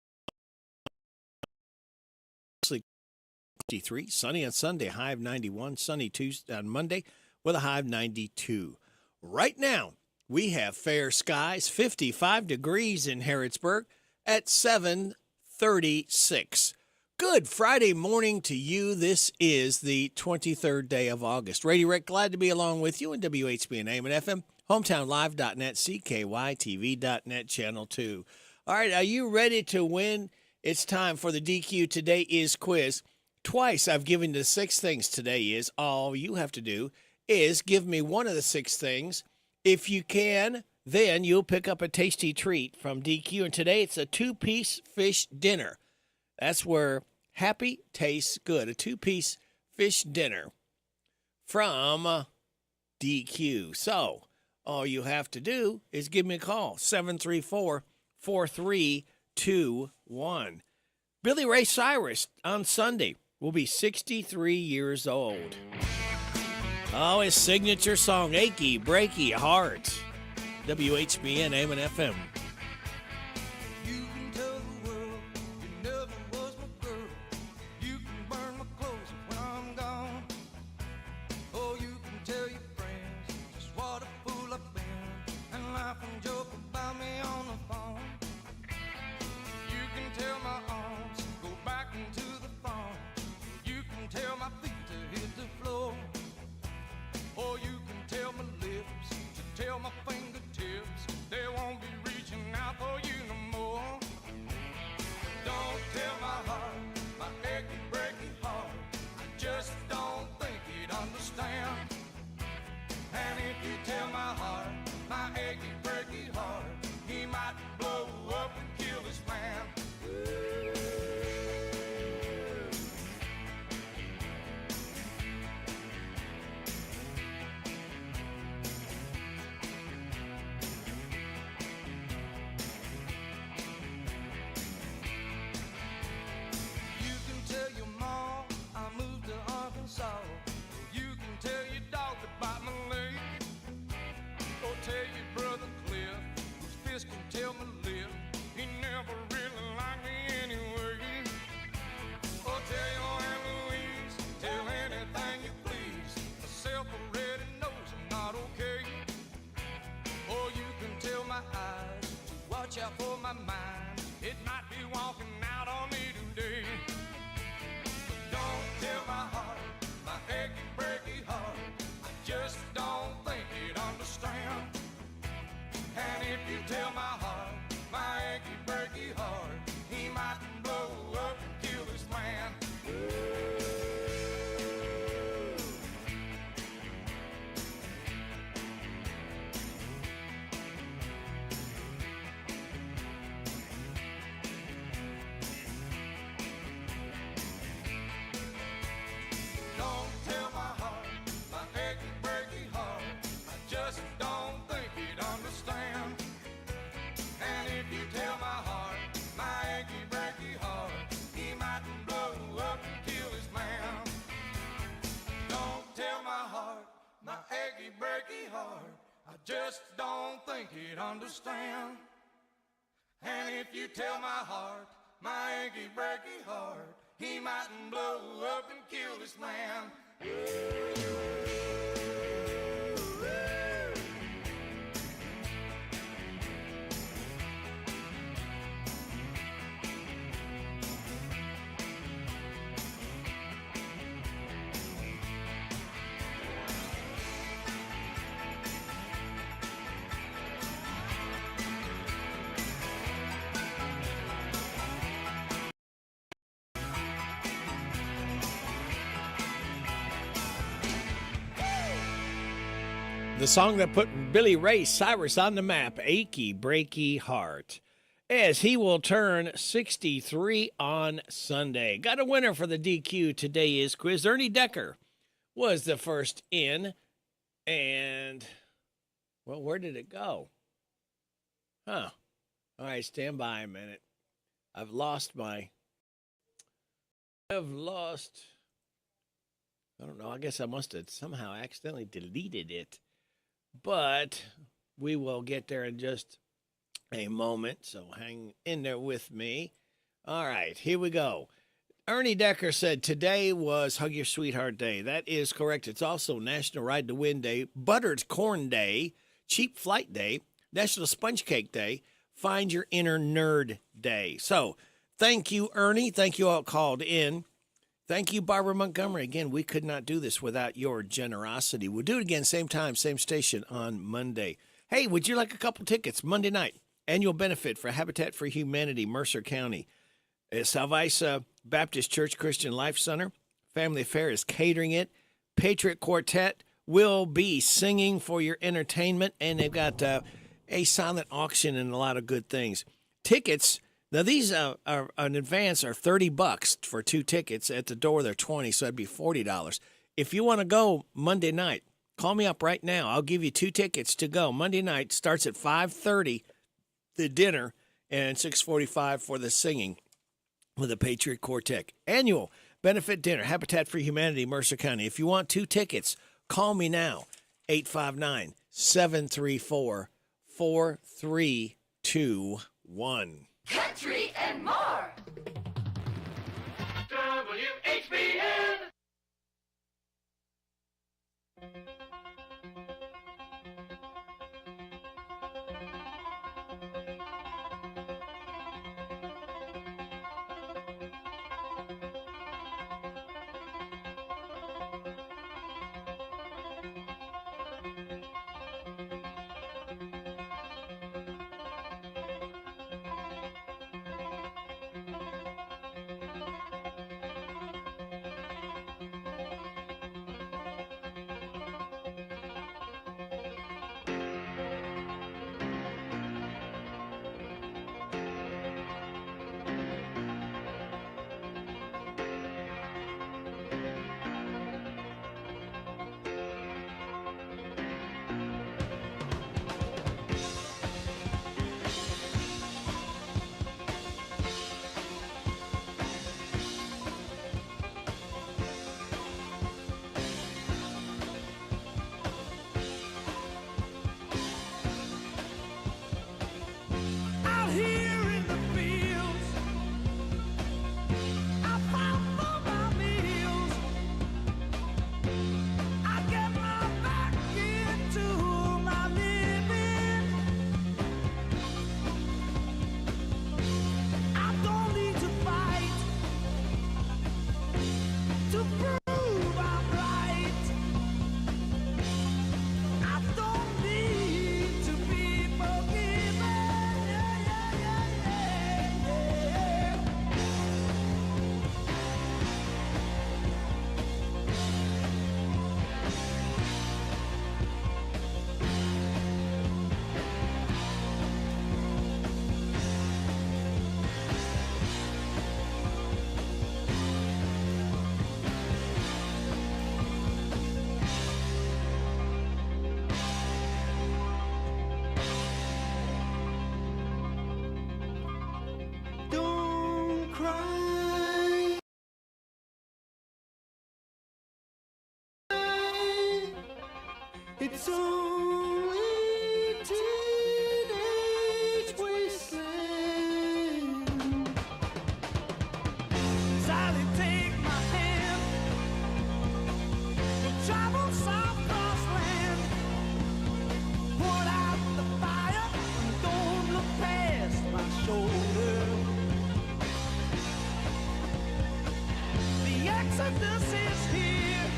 Speaker 8: 53, sunny on Sunday, high of 91, sunny Tuesday on Monday with a high of 92. Right now, we have fair skies, 55 degrees in Harrodsburg at 7:36. Good Friday morning to you. This is the 23rd day of August. Radio Rick, glad to be along with you in WHBN AM and FM, hometownlive.net, CKYTV.net, Channel 2. All right, are you ready to win? It's time for the DQ Today Is quiz. Twice I've given the 6 things today is. All you have to do is give me one of the 6 things. If you can, then you'll pick up a tasty treat from DQ. And today it's a 2-piece fish dinner. That's where happy tastes good. A 2-piece fish dinner from DQ. So all you have to do is give me a call, 734-4321. Billy Ray Cyrus on Sunday will be 63 years old. Oh, his signature song, Achy Breaky Heart. WHBN AM and FM.
Speaker 5: You can tell the world you never was my girl. You can burn my clothes when I'm gone. Oh, you can tell your friends just what a fool I've been and laugh and joke about me on the phone. You can tell my arms go back into the farm. You can tell my feet to hit the floor. Or you can tell my lips to tell my fingertips they won't be reaching out for you no more. Don't tell my heart, my achy breaky heart, I just don't think he'd understand. And if you tell my heart, my achy breaky heart, he might blow up and kill his man. You can tell your dog to bite my leg, or tell your brother Cliff, whose fist can tell my lip, he never really liked me anyway. Or tell your Aunt Louise, tell anything you please, myself already knows I'm not okay. Or you can tell my eyes to watch out for my mind, it might be walking out on me today. Don't tell my heart, my achy breaky heart, I just don't think he'd understand. And if you tell my heart, my achy breaky heart, he might blow up and kill this man. achy, breaky heart, I just don't think he'd understand. And if you tell my heart, my achy, breaky heart, he mightn't blow up and kill this man.
Speaker 4: The song that put Billy Ray Cyrus on the map, Achy Breaky Heart, as he will turn 63 on Sunday. Got a winner for the DQ today is quiz. Ernie Decker was the first in, and, well, where did it go? Huh. All right, stand by a minute. I've lost, I don't know, I guess I must have somehow accidentally deleted it. But we will get there in just a moment, so hang in there with me. All right, here we go. Ernie Decker said today was Hug Your Sweetheart Day. That is correct. It's also National Ride to Win Day, Buttered Corn Day, Cheap Flight Day, National Sponge Cake Day, Find Your Inner Nerd Day. So thank you, Ernie. Thank you all called in. Thank you, Barbara Montgomery. Again, we could not do this without your generosity. We'll do it again, same time, same station on Monday. Hey, would you like a couple tickets? Monday night, annual benefit for Habitat for Humanity, Mercer County. Salvisa Baptist Church Christian Life Center. Family Affair is catering it. Patriot Quartet will be singing for your entertainment, and they've got a silent auction and a lot of good things. Tickets. Now, these are in advance are $30 for 2 tickets. At the door, they're $20, so that'd be $40. If you want to go Monday night, call me up right now. I'll give you 2 tickets to go. Monday night starts at 5:30, the dinner, and 6:45 for the singing with the Patriot Quartet. Annual benefit dinner, Habitat for Humanity, Mercer County. If you want 2 tickets, call me now, 859-734-4321.
Speaker 5: Country and more. WHBN. It's only teenage wasteland. Sally, take my hand. We'll travel south cross land. Put out the fire and don't look past my shoulder. The Exodus is here.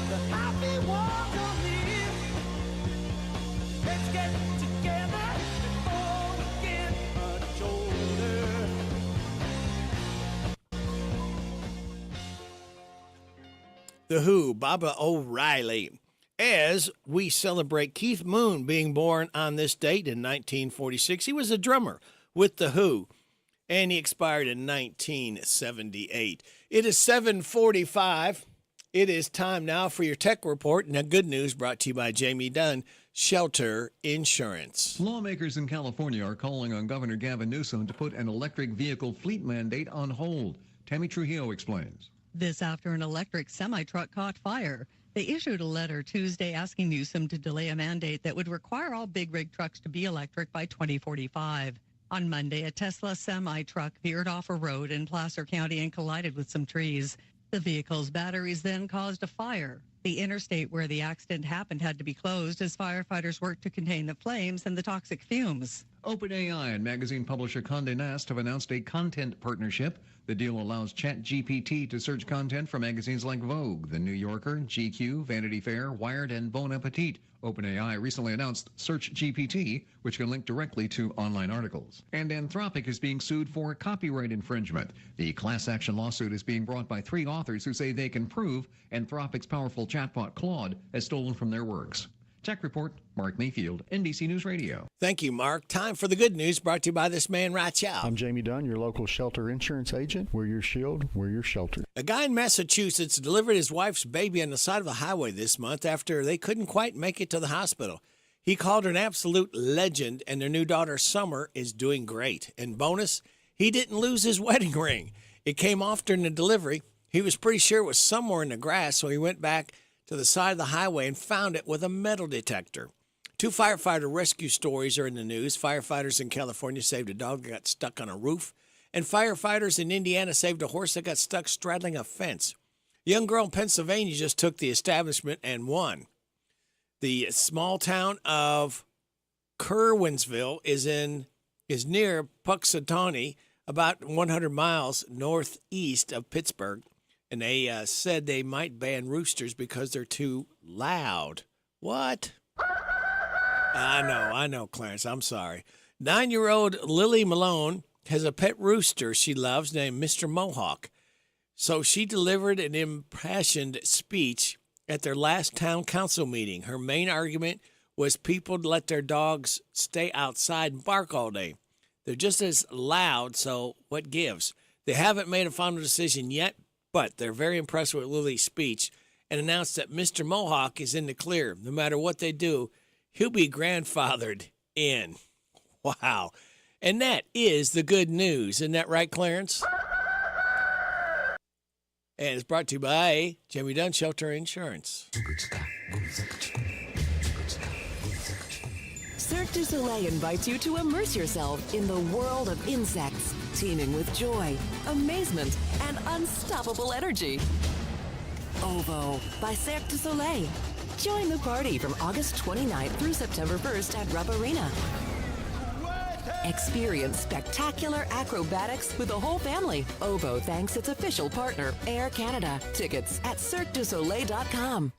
Speaker 5: The happy ones are near. Let's get together before we get much older.
Speaker 4: The Who, Baba O'Reilly. As we celebrate Keith Moon being born on this date in 1946, he was a drummer with The Who, and he expired in 1978. It is 7:45. It is time now for your tech report. Now, good news brought to you by Jamie Dunn, Shelter Insurance.
Speaker 6: Lawmakers in California are calling on Governor Gavin Newsom to put an electric vehicle fleet mandate on hold. Tammy Trujillo explains.
Speaker 11: This after an electric semi-truck caught fire. They issued a letter Tuesday asking Newsom to delay a mandate that would require all big rig trucks to be electric by 2045. On Monday, a Tesla semi-truck veered off a road in Placer County and collided with some trees. The vehicle's batteries then caused a fire. The interstate where the accident happened had to be closed as firefighters worked to contain the flames and the toxic fumes.
Speaker 6: OpenAI and magazine publisher Condé Nast have announced a content partnership. The deal allows ChatGPT to search content for magazines like Vogue, The New Yorker, GQ, Vanity Fair, Wired, and Bon Appetit. OpenAI recently announced Search GPT, which can link directly to online articles. And Anthropic is being sued for copyright infringement. The class action lawsuit is being brought by 3 authors who say they can prove Anthropic's powerful chatbot Claude has stolen from their works. Tech Report, Mark Mayfield, NBC News Radio.
Speaker 4: Thank you, Mark. Time for the good news brought to you by this man right here.
Speaker 15: I'm Jamie Dunn, your local shelter insurance agent. We're your shield, we're your shelter.
Speaker 4: A guy in Massachusetts delivered his wife's baby on the side of a highway this month after they couldn't quite make it to the hospital. He called her an absolute legend, and their new daughter, Summer, is doing great. And bonus, he didn't lose his wedding ring. It came off during the delivery. He was pretty sure it was somewhere in the grass, so he went back to the side of the highway and found it with a metal detector. 2 firefighter rescue stories are in the news. Firefighters in California saved a dog that got stuck on a roof, and firefighters in Indiana saved a horse that got stuck straddling a fence. A young girl in Pennsylvania just took the establishment and won. The small town of Curwensville is near Puxatawney, about 100 miles northeast of Pittsburgh. And they said they might ban roosters because they're too loud. What? I know, Clarence. I'm sorry. 9-year-old Lily Malone has a pet rooster she loves named Mr. Mohawk. So she delivered an impassioned speech at their last town council meeting. Her main argument was people let their dogs stay outside and bark all day. They're just as loud, so what gives? They haven't made a final decision yet, but they're very impressed with Lily's speech and announced that Mr. Mohawk is in the clear. No matter what they do, he'll be grandfathered in. Wow. And that is the good news. Isn't that right, Clarence? And it's brought to you by Jamie Dunn Shelter Insurance.
Speaker 17: Cirque du Soleil invites you to immerse yourself in the world of insects, teeming with joy, amazement, and unstoppable energy. OVO by Cirque du Soleil. Join the party from August 29th through September 1st at Rupp Arena. Experience spectacular acrobatics with the whole family. OVO thanks its official partner, Air Canada. Tickets at CirqueDuSoleil.com.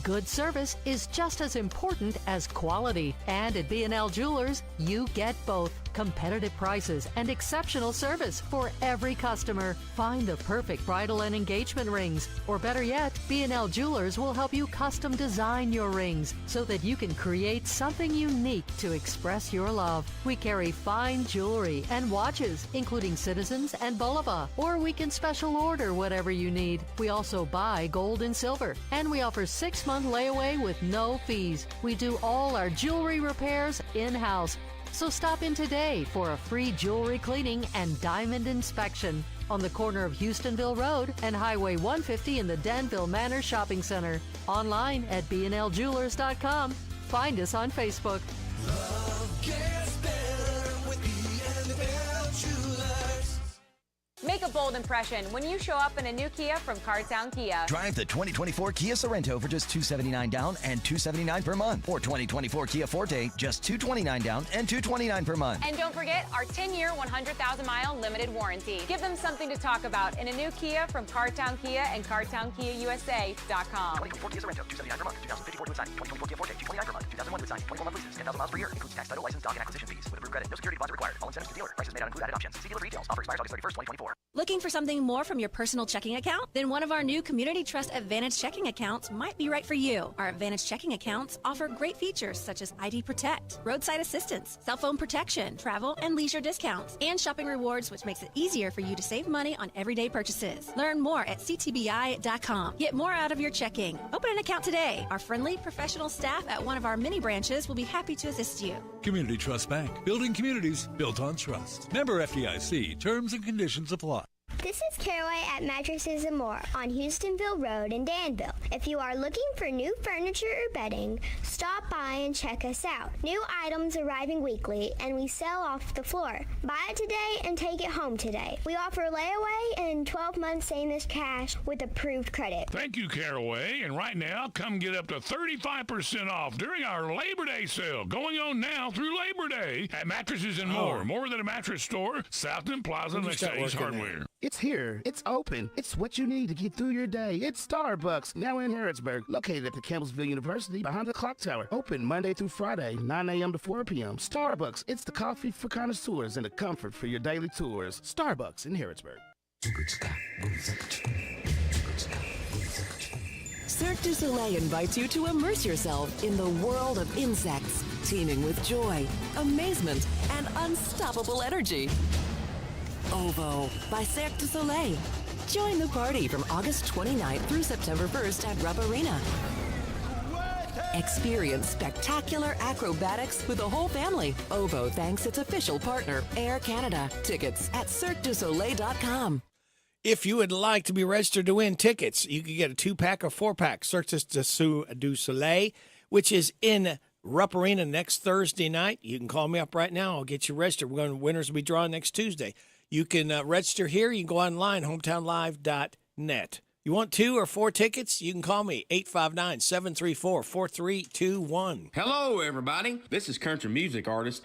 Speaker 19: Good service is just as important as quality. And at B&L Jewelers, you get both. Competitive prices and exceptional service for every customer. Find the perfect bridal and engagement rings. Or better yet, B&L Jewelers will help you custom design your rings so that you can create something unique to express your love. We carry fine jewelry and watches, including Citizens and Bulova. Or we can special order whatever you need. We also buy gold and silver. And we offer 6-month layaway with no fees. We do all our jewelry repairs in-house. So stop in today for a free jewelry cleaning and diamond inspection. on the corner of Houstonville Road and Highway 150 in the Danville Manor Shopping Center. Online at bnljewelers.com. Find us on Facebook.
Speaker 5: Love gets better with B&L Jewelers.
Speaker 7: Make a bold impression when you show up in a new Kia from Cardtown Kia.
Speaker 9: Drive the 2024 Kia Sorento for just $279 down and $279 per month. Or 2024 Kia Forte, just $229 down and $229 per month.
Speaker 7: And don't forget our 10-year, 100,000-mile limited warranty. Give them something to talk about in a new Kia from Cardtown Kia and CardtownKiaUSA.com.
Speaker 9: 2024 Kia Sorento, $279 per month. 2054 with signing. 2024 Kia Forte, $229 per month. 2001 with signing. 21 month leases, 10,000 miles per year. Includes tax, title, license, doc, and acquisition fees. With approved credit, no security deposit required. All incentives to dealer. Prices may not include added options. See dealer for details. Offer expires August 31st, 2024.
Speaker 18: Looking for something more from your personal checking account? Then one of our new Community Trust Advantage checking accounts might be right for you. Our Advantage checking accounts offer great features such as ID Protect, roadside assistance, cell phone protection, travel and leisure discounts, and shopping rewards, which makes it easier for you to save money on everyday purchases. Learn more at ctbi.com. Get more out of your checking. Open an account today. Our friendly, professional staff at one of our many branches will be happy to assist you.
Speaker 20: Community Trust Bank. Building communities built on trust. Member FDIC. Terms and conditions apply.
Speaker 21: This is Caraway at Mattresses and More on Houstonville Road in Danville. If you are looking for new furniture or bedding, stop by and check us out. New items arriving weekly, and we sell off the floor. Buy it today and take it home today. We offer layaway and 12 months same-as cash with approved credit.
Speaker 22: Thank you, Caraway. And right now, come get up to 35% off during our Labor Day sale, going on now through Labor Day at Mattresses and More. More than a mattress store, Southland Plaza next to Ace Hardware.
Speaker 27: It's here. It's open. It's what you need to get through your day. It's Starbucks, now in Harrodsburg, located at the Campbellsville University behind the clock tower. Open Monday through Friday, 9 a.m. to 4 p.m. Starbucks, it's the coffee for connoisseurs and the comfort for your daily tours. Starbucks in Harrodsburg.
Speaker 17: Cirque du Soleil invites you to immerse yourself in the world of insects, teeming with joy, amazement, and unstoppable energy. OVO by Cirque du Soleil. Join the party from August 29th through September 1st at Rupp Arena. Experience spectacular acrobatics with the whole family. OVO thanks its official partner, Air Canada. Tickets at CirqueDuSoleil.com.
Speaker 4: If you would like to be registered to win tickets, you can get a 2-pack or 4-pack Cirque du Soleil, which is in Rupp Arena next Thursday night. You can call me up right now. I'll get you registered. Winners will be drawn next Tuesday. You can register here. You can go online, hometownlive.net. You want 2 or 4 tickets? You can call me, 859-734-4321.
Speaker 28: Hello, everybody. This is country music artist,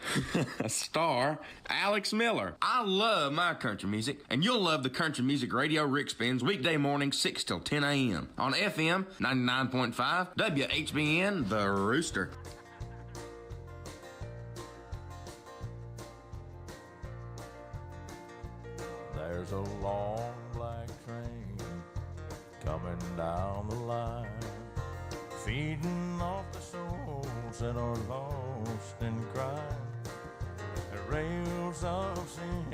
Speaker 28: star, Alex Miller. I love my country music, and you'll love the country music radio Rick spins weekday mornings 6 till 10 a.m. on FM 99.5 WHBN, The Rooster.
Speaker 29: There's a long black train coming down the line, feeding off the souls that are lost in crime. The rails of sin,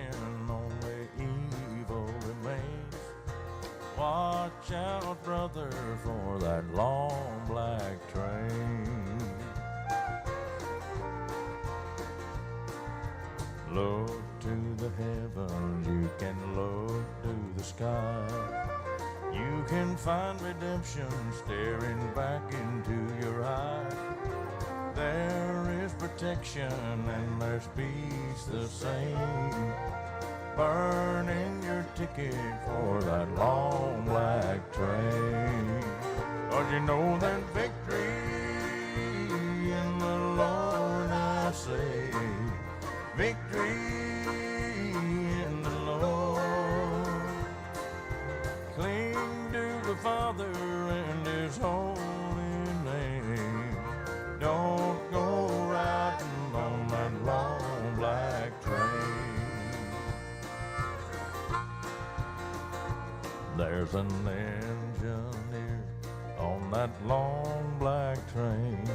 Speaker 29: only evil remains. Watch out, brother, for that long black train. Look to the heavens, you can look to the sky. You can find redemption staring back into your eyes. There is protection and there's peace the same. Burning your ticket for that long black train. 'Cause you know that victory in the Lord I say. Victory in the Lord. Cling to the Father and His holy name. Don't go riding on that long black train. There's an engineer on that long black train,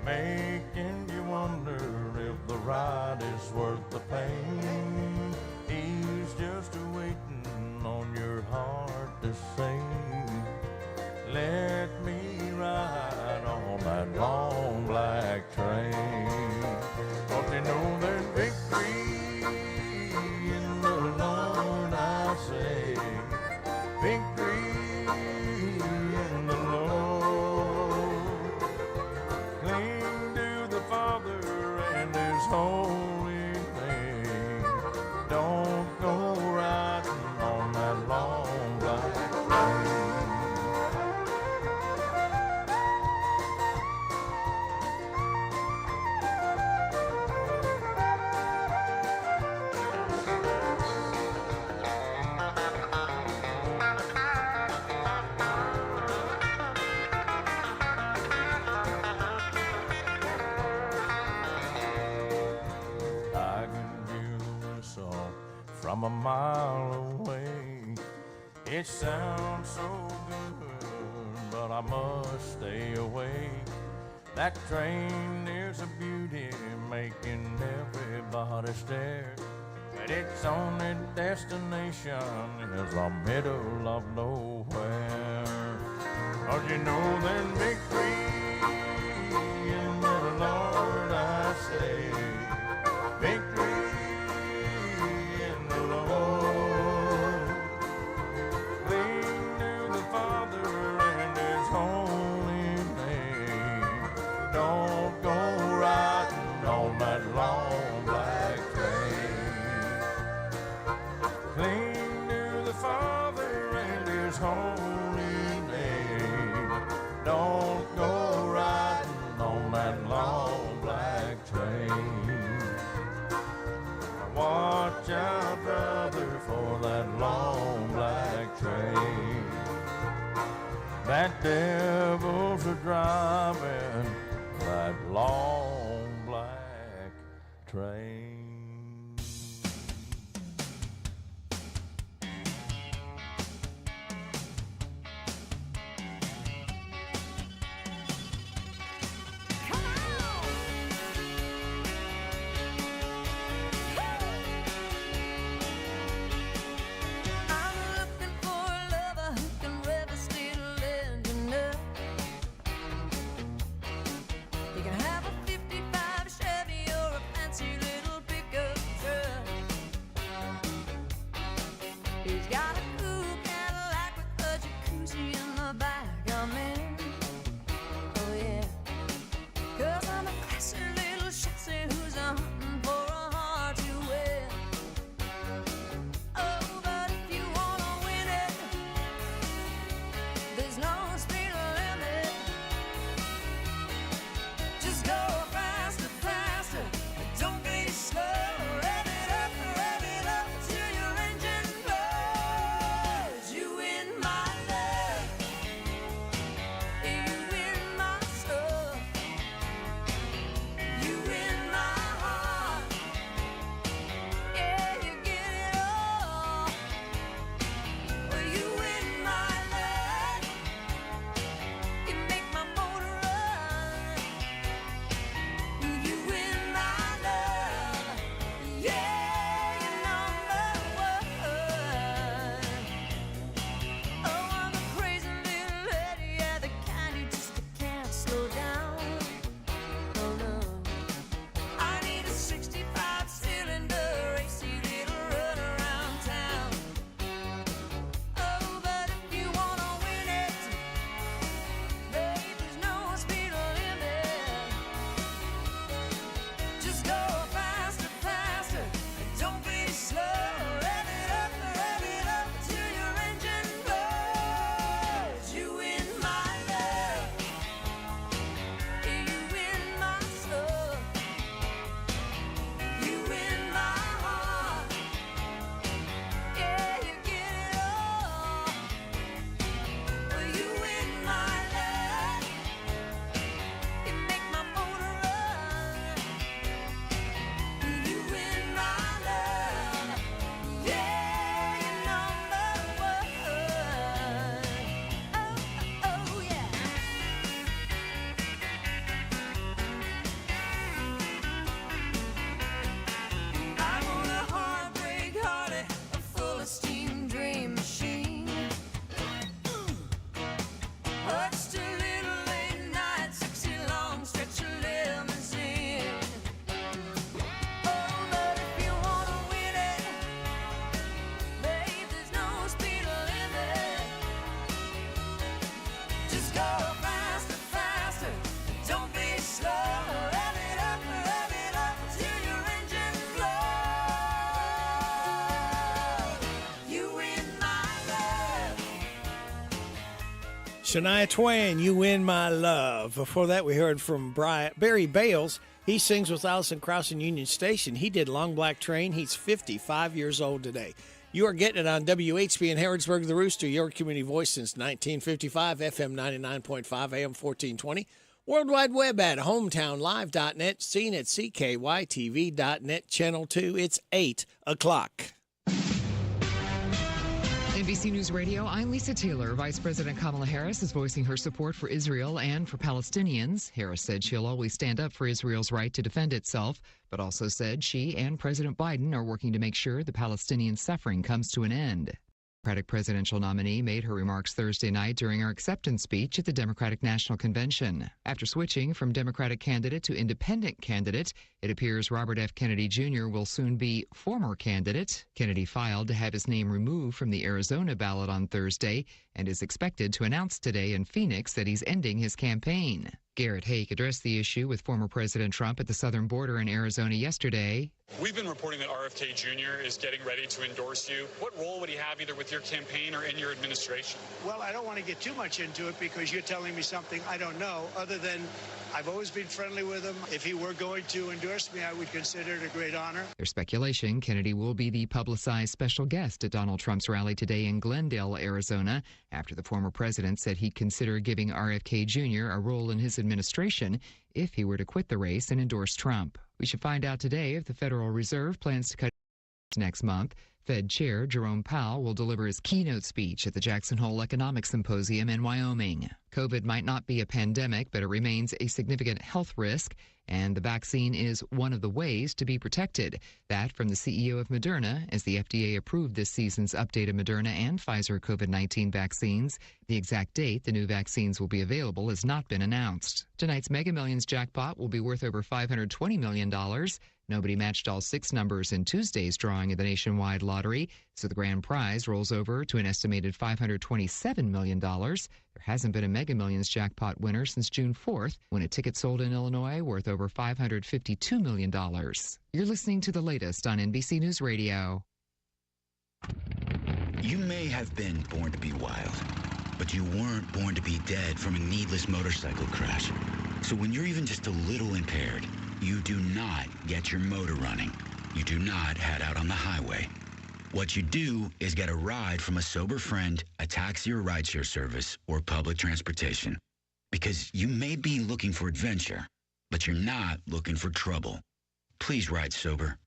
Speaker 29: making you wonder if the ride is worth the pain. He's just waiting on your heart to sing. Let me ride on that long black train. Don't you know there's victory in the Lord I victory in the Lord. Cling to the Father and His holy name. Don't go riding on that long black train. I can hear the whistle from a mile away. It sounds so good, but I must stay away. That train is a beauty, making everybody stare. But its only destination is the middle of nowhere. 'Cause you know there's victory in the Lord, I say. Victory in the Lord. Cling to the Father and His holy name. Don't go riding on that long black train. Cling to the Father and His holy name. Don't go riding on that long black train. Watch out, brother, for that long black train. That devil's a driving that long black train.
Speaker 4: Shania Twain, You Win My Love. Before that, we heard from Barry Bales. He sings with Alison Krauss in Union Station. He did Long Black Train. He's 55 years old today. You are getting it on WHBN Harrodsburg, The Rooster, your community voice since 1955, FM 99.5, AM 1420. World Wide Web at hometownlive.net, seen at CKYTV.net, Channel 2. It's 8 o'clock.
Speaker 1: NBC News Radio, I'm Lisa Taylor. Vice President Kamala Harris is voicing her support for Israel and for Palestinians. Harris said she'll always stand up for Israel's right to defend itself, but also said she and President Biden are working to make sure the Palestinian suffering comes to an end. Democratic presidential nominee made her remarks Thursday night during her acceptance speech at the Democratic National Convention. After switching from Democratic candidate to independent candidate, it appears Robert F. Kennedy Jr. will soon be former candidate. Kennedy filed to have his name removed from the Arizona ballot on Thursday and is expected to announce today in Phoenix that he's ending his campaign. Garrett Haake addressed the issue with former President Trump at the southern border in Arizona yesterday.
Speaker 3: We've been reporting that RFK Jr. is getting ready to endorse you. What role would he have either with your campaign or in your administration?
Speaker 12: Well, I don't want to get too much into it because you're telling me something I don't know, other than I've always been friendly with him. If he were going to endorse me, I would consider it a great honor.
Speaker 1: There's speculation Kennedy will be the publicized special guest at Donald Trump's rally today in Glendale, Arizona, after the former president said he'd consider giving RFK Jr. a role in his administration if he were to quit the race and endorse Trump. We should find out today if the Federal Reserve plans to cut next month. Fed Chair Jerome Powell will deliver his keynote speech at the Jackson Hole Economic Symposium in Wyoming. COVID might not be a pandemic, but it remains a significant health risk, and the vaccine is one of the ways to be protected. That from the CEO of Moderna, as the FDA approved this season's updated Moderna and Pfizer COVID-19 vaccines. The exact date the new vaccines will be available has not been announced. Tonight's Mega Millions jackpot will be worth over $520 million. Nobody matched all 6 numbers in Tuesday's drawing of the nationwide lottery, so the grand prize rolls over to an estimated $527 million. There hasn't been a Mega Millions jackpot winner since June 4th, when a ticket sold in Illinois worth over $552 million. You're listening to the latest on NBC News Radio.
Speaker 13: You may have been born to be wild, but you weren't born to be dead from a needless motorcycle crash. So when you're even just a little impaired, you do not get your motor running. You do not head out on the highway. What you do is get a ride from a sober friend, a taxi or rideshare service, or public transportation. Because you may be looking for adventure, but you're not looking for trouble. Please ride sober.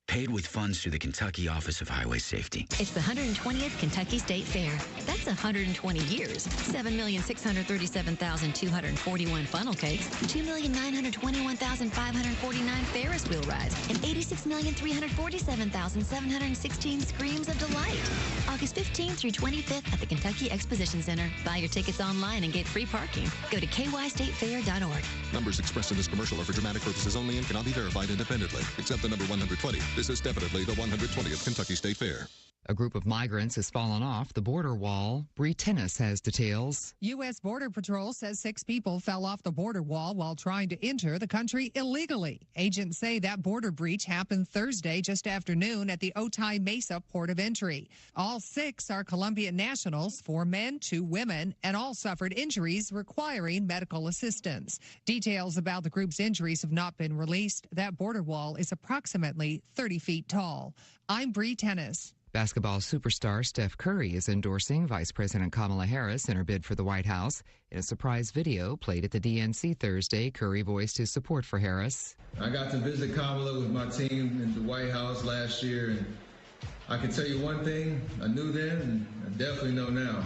Speaker 13: Paid with funds through the Kentucky Office of Highway Safety.
Speaker 16: It's the 120th Kentucky State Fair. That's 120 years. 7,637,241 funnel cakes, 2,921,549 Ferris wheel rides, and 86,347,716 screams of delight. August 15th through 25th at the Kentucky Exposition Center. Buy your tickets online and get free parking. Go to kystatefair.org.
Speaker 23: Numbers expressed in this commercial are for dramatic purposes only and cannot be verified independently, except the number 120. This is definitely the 120th Kentucky State Fair.
Speaker 1: A group of migrants has fallen off the border wall. Bree Tennis has details.
Speaker 24: U.S. Border Patrol says 6 people fell off the border wall while trying to enter the country illegally. Agents say that border breach happened Thursday just after noon at the Otay Mesa port of entry. All 6 are Colombian nationals, 4 men, 2 women, and all suffered injuries requiring medical assistance. Details about the group's injuries have not been released. That border wall is approximately 30 feet tall. I'm Bree Tennis.
Speaker 1: Basketball superstar Steph Curry is endorsing Vice President Kamala Harris in her bid for the White House. In a surprise video played at the DNC Thursday, Curry voiced his support for Harris.
Speaker 25: I got to visit Kamala with my team in the White House last year, and I can tell you one thing I knew then, and I definitely know now.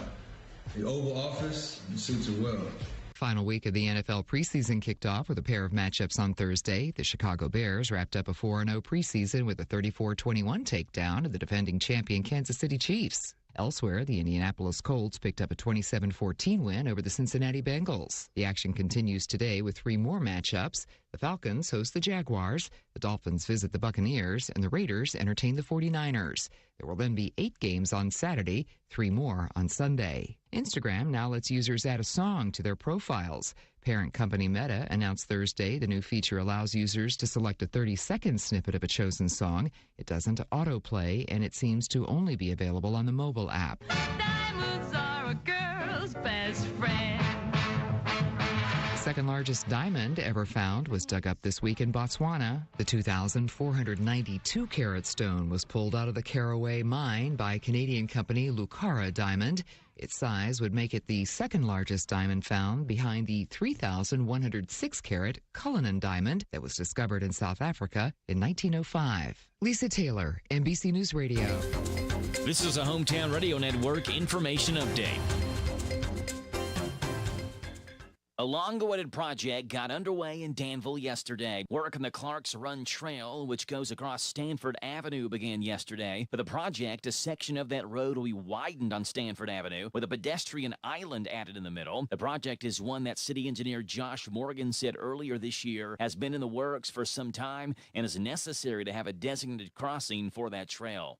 Speaker 25: The Oval Office suits her well.
Speaker 1: Final week of the NFL preseason kicked off with a pair of matchups on Thursday. The Chicago Bears wrapped up a 4-0 preseason with a 34-21 takedown of the defending champion Kansas City Chiefs. Elsewhere, the Indianapolis Colts picked up a 27-14 win over the Cincinnati Bengals. The action continues today with 3 more matchups. The Falcons host the Jaguars, the Dolphins visit the Buccaneers, and the Raiders entertain the 49ers. There will then be 8 games on Saturday, 3 more on Sunday. Instagram now lets users add a song to their profiles. Parent company Meta announced Thursday the new feature allows users to select a 30-second snippet of a chosen song. It doesn't autoplay, and it seems to only be available on the mobile app.
Speaker 26: Diamonds are a girl's best friend.
Speaker 1: second largest diamond ever found was dug up this week in Botswana. The 2,492-carat stone was pulled out of the Caraway mine by Canadian company Lucara Diamond. Its size would make it the second largest diamond found behind the 3,106-carat Cullinan diamond that was discovered in South Africa in 1905. Lisa Taylor, NBC News Radio.
Speaker 2: This is a Hometown Radio Network information update. A long-awaited project got underway in Danville yesterday. Work on the Clark's Run Trail, which goes across Stanford Avenue, began yesterday. For the project, a section of that road will be widened on Stanford Avenue with a pedestrian island added in the middle. The project is one that city engineer Josh Morgan said earlier this year has been in the works for some time and is necessary to have a designated crossing for that trail.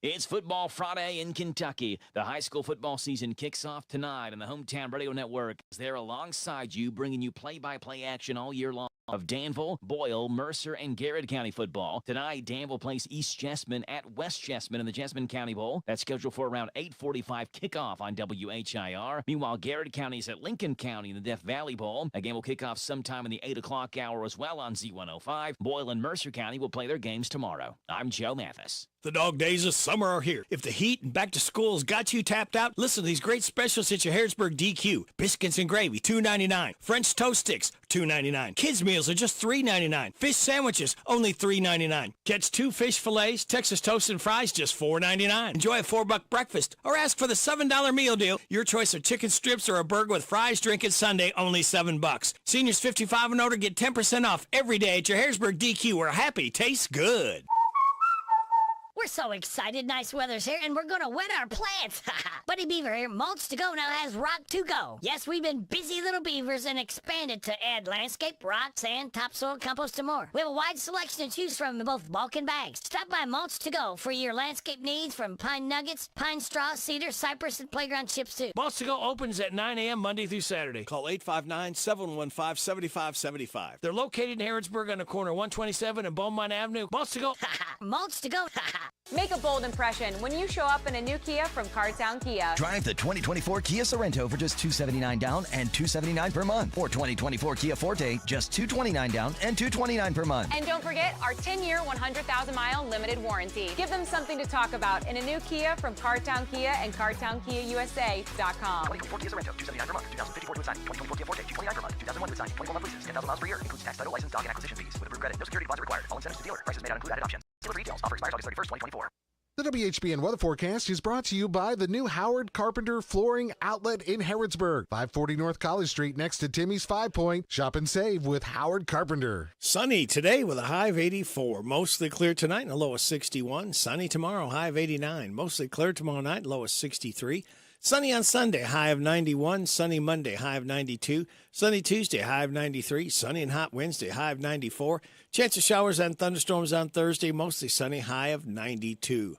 Speaker 2: It's Football Friday in Kentucky. The high school football season kicks off tonight on the Hometown Radio Network. They're alongside you, bringing you play-by-play action all year long of Danville, Boyle, Mercer, and Garrett County football. Tonight, Danville plays East Jessamine at West Jessamine in the Jessamine County Bowl. That's scheduled for around 8:45 kickoff on WHIR. Meanwhile, Garrett County is at Lincoln County in the Death Valley Bowl. A game will kick off sometime in the 8 o'clock hour as well on Z105. Boyle and Mercer County will play their games tomorrow. I'm Joe Mathis.
Speaker 6: The dog days of summer are here. If the heat and back to school has got you tapped out, listen to these great specials at your Harrisburg DQ. Biscuits and gravy, $2.99. French toast sticks, $2.99. Kids meals are just $3.99. Fish sandwiches, only $3.99. Catch 2 fish fillets, Texas toast and fries, just $4.99. Enjoy a $4 breakfast or ask for the $7 meal deal. Your choice of chicken strips or a burger with fries, drink, and sundae, only $7. Seniors 55 and older get 10% off every day at your Harrisburg DQ, where happy tastes good.
Speaker 8: We're so excited. Nice weather's here, and we're going to wet our plants. Buddy Beaver here. Mulch to Go now has Rock to Go. Yes, we've been busy little beavers and expanded to add landscape, rock, sand, topsoil, compost, and more. We have a wide selection to choose from in both bulk and bags. Stop by Mulch to Go for your landscape needs, from pine nuggets, pine straw, cedar, cypress, and playground chips, too.
Speaker 6: Mulch to Go opens at 9 a.m. Monday through Saturday. Call 859-715-7575. They're located in Harrodsburg on the corner of 127 and Beaumont Avenue. Mulch to Go.
Speaker 8: Mulch to Go.
Speaker 7: Make a bold impression when you show up in a new Kia from Cardtown Kia.
Speaker 9: Drive the 2024 Kia Sorento for just $279 down and $279 per month. Or 2024 Kia Forte, just $229 down and $229 per month.
Speaker 7: And don't forget our 10-year, 100,000-mile limited warranty. Give them something to talk about in a new Kia from Cardtown Kia and CardtownKiaUSA.com.
Speaker 9: 2024 Kia Sorento, $279 per month. 2054 with signing. 2024 Kia Forte, $229 per month. 2001 with signing. 21 month leases. 10,000 miles per year. Includes tax, title, license, doc, and acquisition fees. With approved credit. No security deposit required. All incentives to dealer. Prices may not include added options. Dealer details. Offer expires August 31st, 2024.
Speaker 10: The WHBN weather forecast is brought to you by the new Howard Carpenter Flooring Outlet in Harrodsburg, 540 North College Street next to Timmy's 5 Point. Shop and save with Howard Carpenter.
Speaker 4: Sunny today with a high of 84. Mostly clear tonight and a low of 61. Sunny tomorrow, high of 89. Mostly clear tomorrow night, low of 63. Sunny on Sunday, high of 91. Sunny Monday, high of 92. Sunny Tuesday, high of 93. Sunny and hot Wednesday, high of 94. Chance of showers and thunderstorms on Thursday, mostly sunny, high of 92.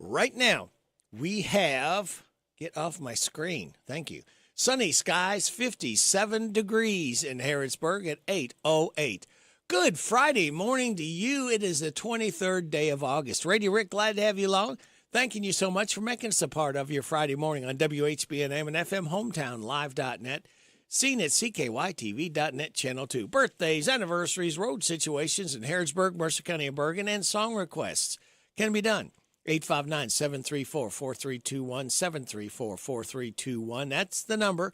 Speaker 4: Right now, we have, get off my screen, thank you, sunny skies, 57 degrees in Harrodsburg at 8:08. Good Friday morning to you. It is the 23rd day of August. Radio Rick, glad to have you along. Thanking you so much for making us a part of your Friday morning on WHBN AM and FM HometownLive.net. Seen at CKYTV.net Channel 2. Birthdays, anniversaries, road situations in Harrodsburg, Mercer County, and Bergen, and song requests can be done. 859-734-4321, 734-4321. That's the number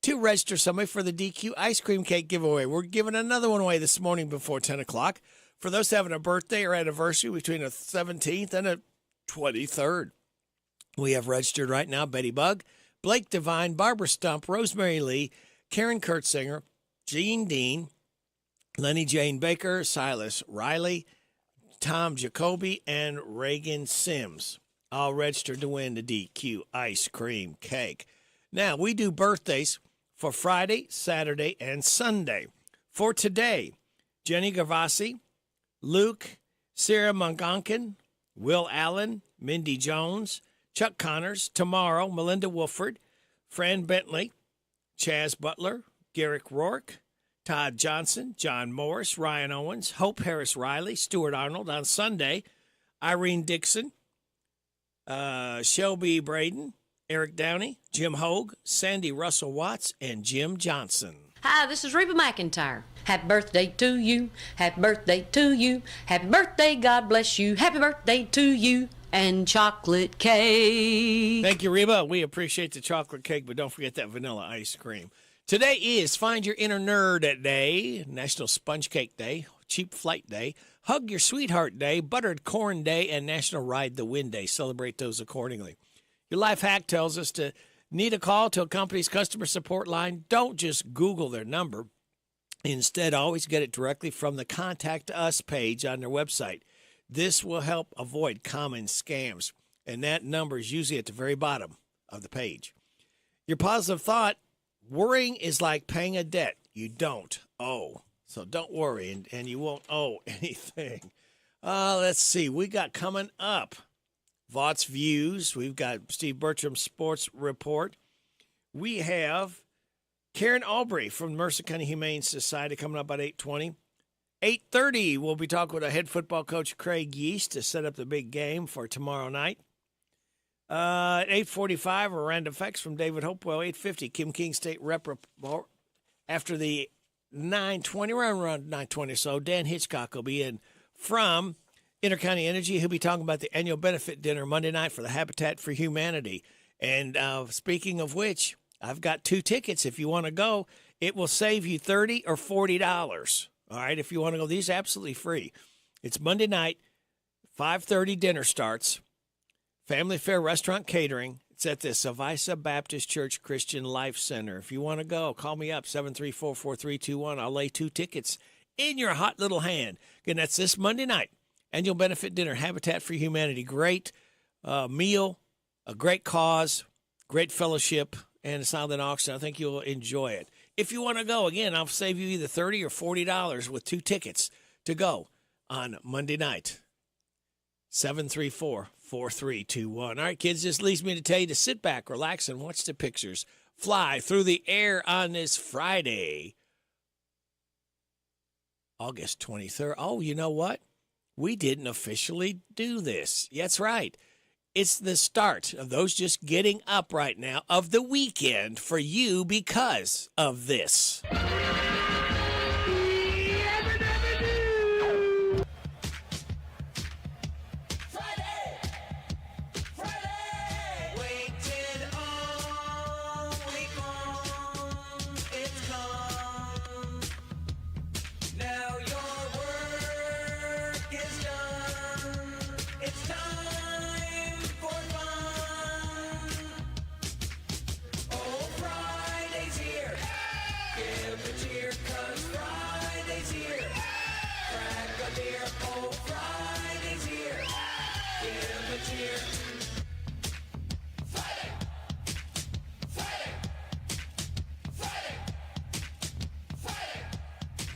Speaker 4: to register somebody for the DQ ice cream cake giveaway. We're giving another one away this morning before 10 o'clock. For those having a birthday or anniversary between the 17th and the 23rd. We have registered right now Betty Bug, Blake Devine, Barbara Stump, Rosemary Lee, Karen Kurtzinger, Jean Dean, Lenny Jane Baker, Silas Riley, Tom Jacoby, and Reagan Sims, all registered to win the DQ ice cream cake. Now, we do birthdays for Friday, Saturday, and Sunday. For today, Jenny Gavassi, Luke, Sarah Mongonkin, Will Allen, Mindy Jones, Chuck Connors. Tomorrow, Melinda Wolford, Fran Bentley, Chaz Butler, Garrick Rourke, Todd Johnson, John Morris, Ryan Owens, Hope Harris Riley, Stuart Arnold. On Sunday, Irene Dixon, Shelby Braden, Eric Downey, Jim Hogue, Sandy Russell Watts, and Jim Johnson.
Speaker 5: Hi, this is Reba McEntire. Happy birthday to you. Happy birthday to you. Happy birthday, God bless you. Happy birthday to you. And chocolate cake.
Speaker 4: Thank you, Reba. We appreciate the chocolate cake, but don't forget that vanilla ice cream. Today is Find Your Inner Nerd Day, National Sponge Cake Day, Cheap Flight Day, Hug Your Sweetheart Day, Buttered Corn Day, and National Ride the Wind Day. Celebrate those accordingly. Your life hack tells us to need a call to a company's customer support line. Don't just Google their number. Instead, always get it directly from the Contact Us page on their website. This will help avoid common scams, and that number is usually at the very bottom of the page. Your positive thought, worrying is like paying a debt you don't owe. So don't worry, and you won't owe anything. Let's see. We got coming up Vaught's Views. We've got Steve Bertram's Sports Report. We have Karen Aubrey from Mercer County Humane Society coming up at 8:20. 8:30, we'll be talking with our head football coach, Craig Yeast, to set up the big game for tomorrow night. At 8:45, a random facts from David Hopewell. 8:50, Kim King State Rep report. After the 9:20, around 9:20 or so, Dan Hitchcock will be in from Intercounty Energy. He'll be talking about the annual benefit dinner Monday night for the Habitat for Humanity. And speaking of which, I've got 2 tickets. If you want to go, it will save you $30 or $40. All right, if you want to go, these are absolutely free. It's Monday night, 5:30 dinner starts. Family Fare Restaurant Catering. It's at the Savisa Baptist Church Christian Life Center. If you want to go, call me up, 734-4321. I'll lay 2 tickets in your hot little hand. Again, that's this Monday night. Annual benefit dinner, Habitat for Humanity. Great meal, a great cause, great fellowship, and a silent auction. I think you'll enjoy it. If you want to go, again, I'll save you either $30 or $40 with 2 tickets to go on Monday night. 734-4321. All right, kids, this leads me to tell you to sit back, relax, and watch the pictures fly through the air on this Friday, August 23rd. Oh, you know what? We didn't officially do this. That's right. It's the start of those just getting up right now of the weekend for you because of this.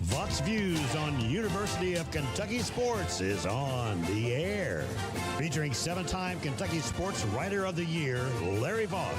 Speaker 11: Vaught's Views on University of Kentucky Sports is on the air. Featuring 7-time Kentucky Sports Writer of the Year, Larry Vaught.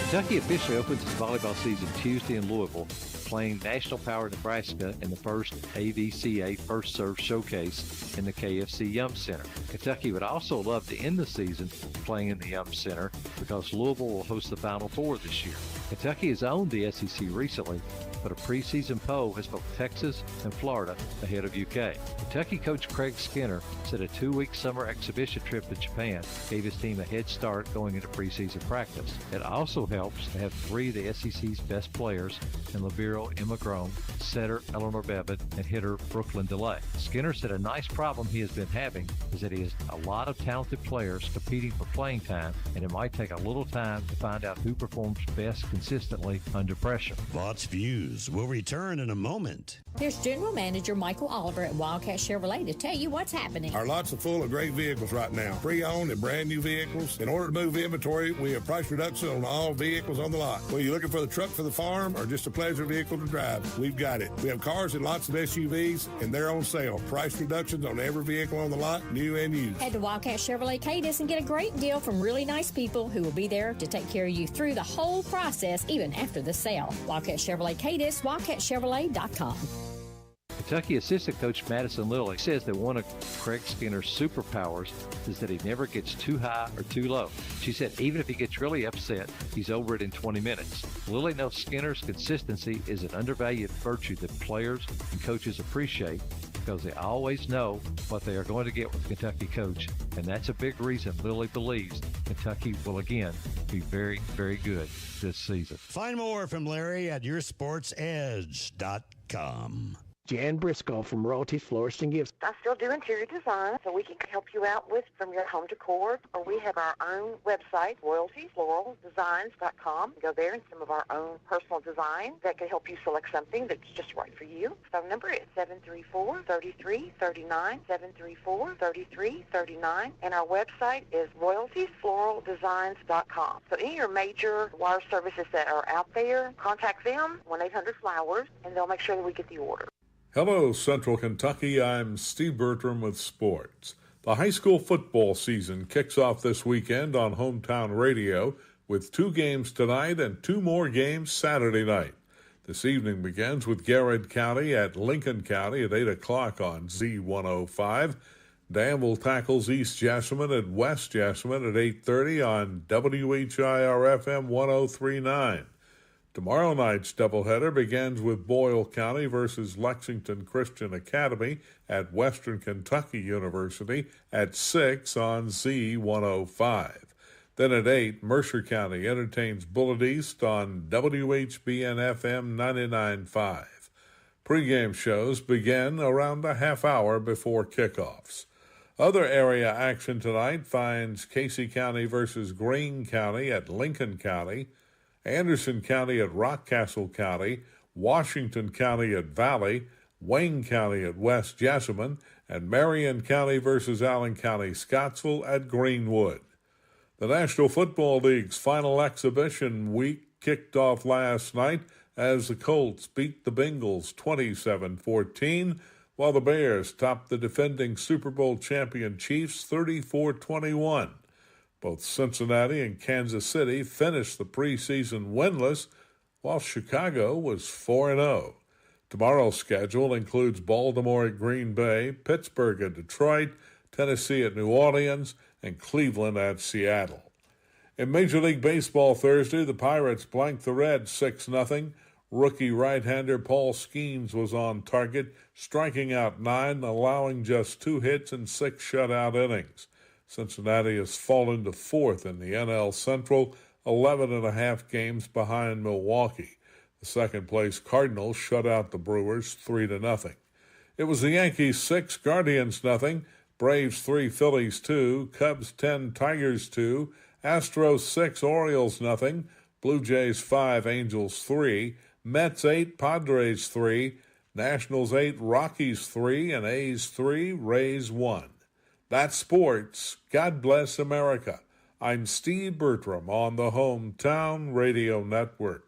Speaker 14: Kentucky officially opens its volleyball season Tuesday in Louisville, playing National Power Nebraska in the first AVCA First Serve Showcase in the KFC Yum Center. Kentucky would also love to end the season playing in the Yum Center because Louisville will host the Final Four this year. Kentucky has owned the SEC recently, but a preseason poll has both Texas and Florida ahead of UK. Kentucky coach Craig Skinner said a 2-week summer exhibition trip to Japan gave his team a head start going into preseason practice. It also helps to have 3 of the SEC's best players in Libero Emma Grone, setter Eleanor Bevitt, and hitter Brooklyn DeLay. Skinner said a nice problem he has been having is that he has a lot of talented players competing for playing time, and it might take a little time to find out who performs best consistently under pressure.
Speaker 11: Vaught's Views will return in a moment.
Speaker 15: Here's General Manager Michael Oliver at Wildcat Chevrolet to tell you what's happening.
Speaker 18: Our lots are full of great vehicles right now. Pre-owned and brand new vehicles. In order to move inventory, we have price reduction on all vehicles on the lot. Whether you're looking for the truck for the farm or just a pleasure vehicle to drive, we've got it. We have cars and lots of SUVs, and they're on sale. Price reductions on every vehicle on the lot, new and used.
Speaker 15: Head to Wildcat Chevrolet Cadiz and get a great deal from really nice people who will be there to take care of you through the whole process, even after the sale. Wildcat Chevrolet Cadiz, wildcatchevrolet.com.
Speaker 14: Kentucky assistant coach Madison Lilly says that one of Craig Skinner's superpowers is that he never gets too high or too low. She said even if he gets really upset, he's over it in 20 minutes. Lilly knows Skinner's consistency is an undervalued virtue that players and coaches appreciate because they always know what they are going to get with Kentucky coach, and that's a big reason Lilly believes Kentucky will again be very, very good this season.
Speaker 11: Find more from Larry at yoursportsedge.com.
Speaker 17: Jan Briscoe from Royalties Florist and Gifts.
Speaker 19: I still do interior design, so we can help you out with from your home decor, or we have our own website, royaltiesfloraldesigns.com. Go there and some of our own personal design that can help you select something that's just right for you. Phone number is 734-3339, 734-3339, and our website is royaltiesfloraldesigns.com. So any of your major wire services that are out there, contact them, 1-800-FLOWERS, and they'll make sure that we get the order.
Speaker 20: Hello, Central Kentucky. I'm Steve Bertram with sports. The high school football season kicks off this weekend on Hometown Radio with 2 games tonight and 2 more games Saturday night. This evening begins with Garrett County at Lincoln County at 8 o'clock on Z105. Danville tackles East Jessamine at West Jessamine at 8:30 on WHIR-FM 103.9. Tomorrow night's doubleheader begins with Boyle County versus Lexington Christian Academy at Western Kentucky University at 6 on Z105. Then at 8, Mercer County entertains Bullitt East on WHBN-FM 99.5. Pre-game shows begin around a half hour before kickoffs. Other area action tonight finds Casey County versus Greene County at Lincoln County, Anderson County at Rockcastle County, Washington County at Valley, Wayne County at West Jessamine, and Marion County versus Allen County Scottsville at Greenwood. The National Football League's final exhibition week kicked off last night as the Colts beat the Bengals 27-14, while the Bears topped the defending Super Bowl champion Chiefs 34-21. Both Cincinnati and Kansas City finished the preseason winless, while Chicago was 4-0. Tomorrow's schedule includes Baltimore at Green Bay, Pittsburgh at Detroit, Tennessee at New Orleans, and Cleveland at Seattle. In Major League Baseball Thursday, the Pirates blanked the Reds 6-0. Rookie right-hander Paul Skeens was on target, striking out 9, allowing just 2 hits and 6 shutout innings. Cincinnati has fallen to 4th in the NL Central, 11.5 games behind Milwaukee. The second-place Cardinals shut out the Brewers 3-0. It was the Yankees 6, Guardians 0, Braves 3, Phillies 2, Cubs 10, Tigers 2, Astros 6, Orioles 0, Blue Jays 5, Angels 3, Mets 8, Padres 3, Nationals 8, Rockies 3, and A's 3, Rays 1. That's sports. God bless America. I'm Steve Bertram on the Hometown Radio Network.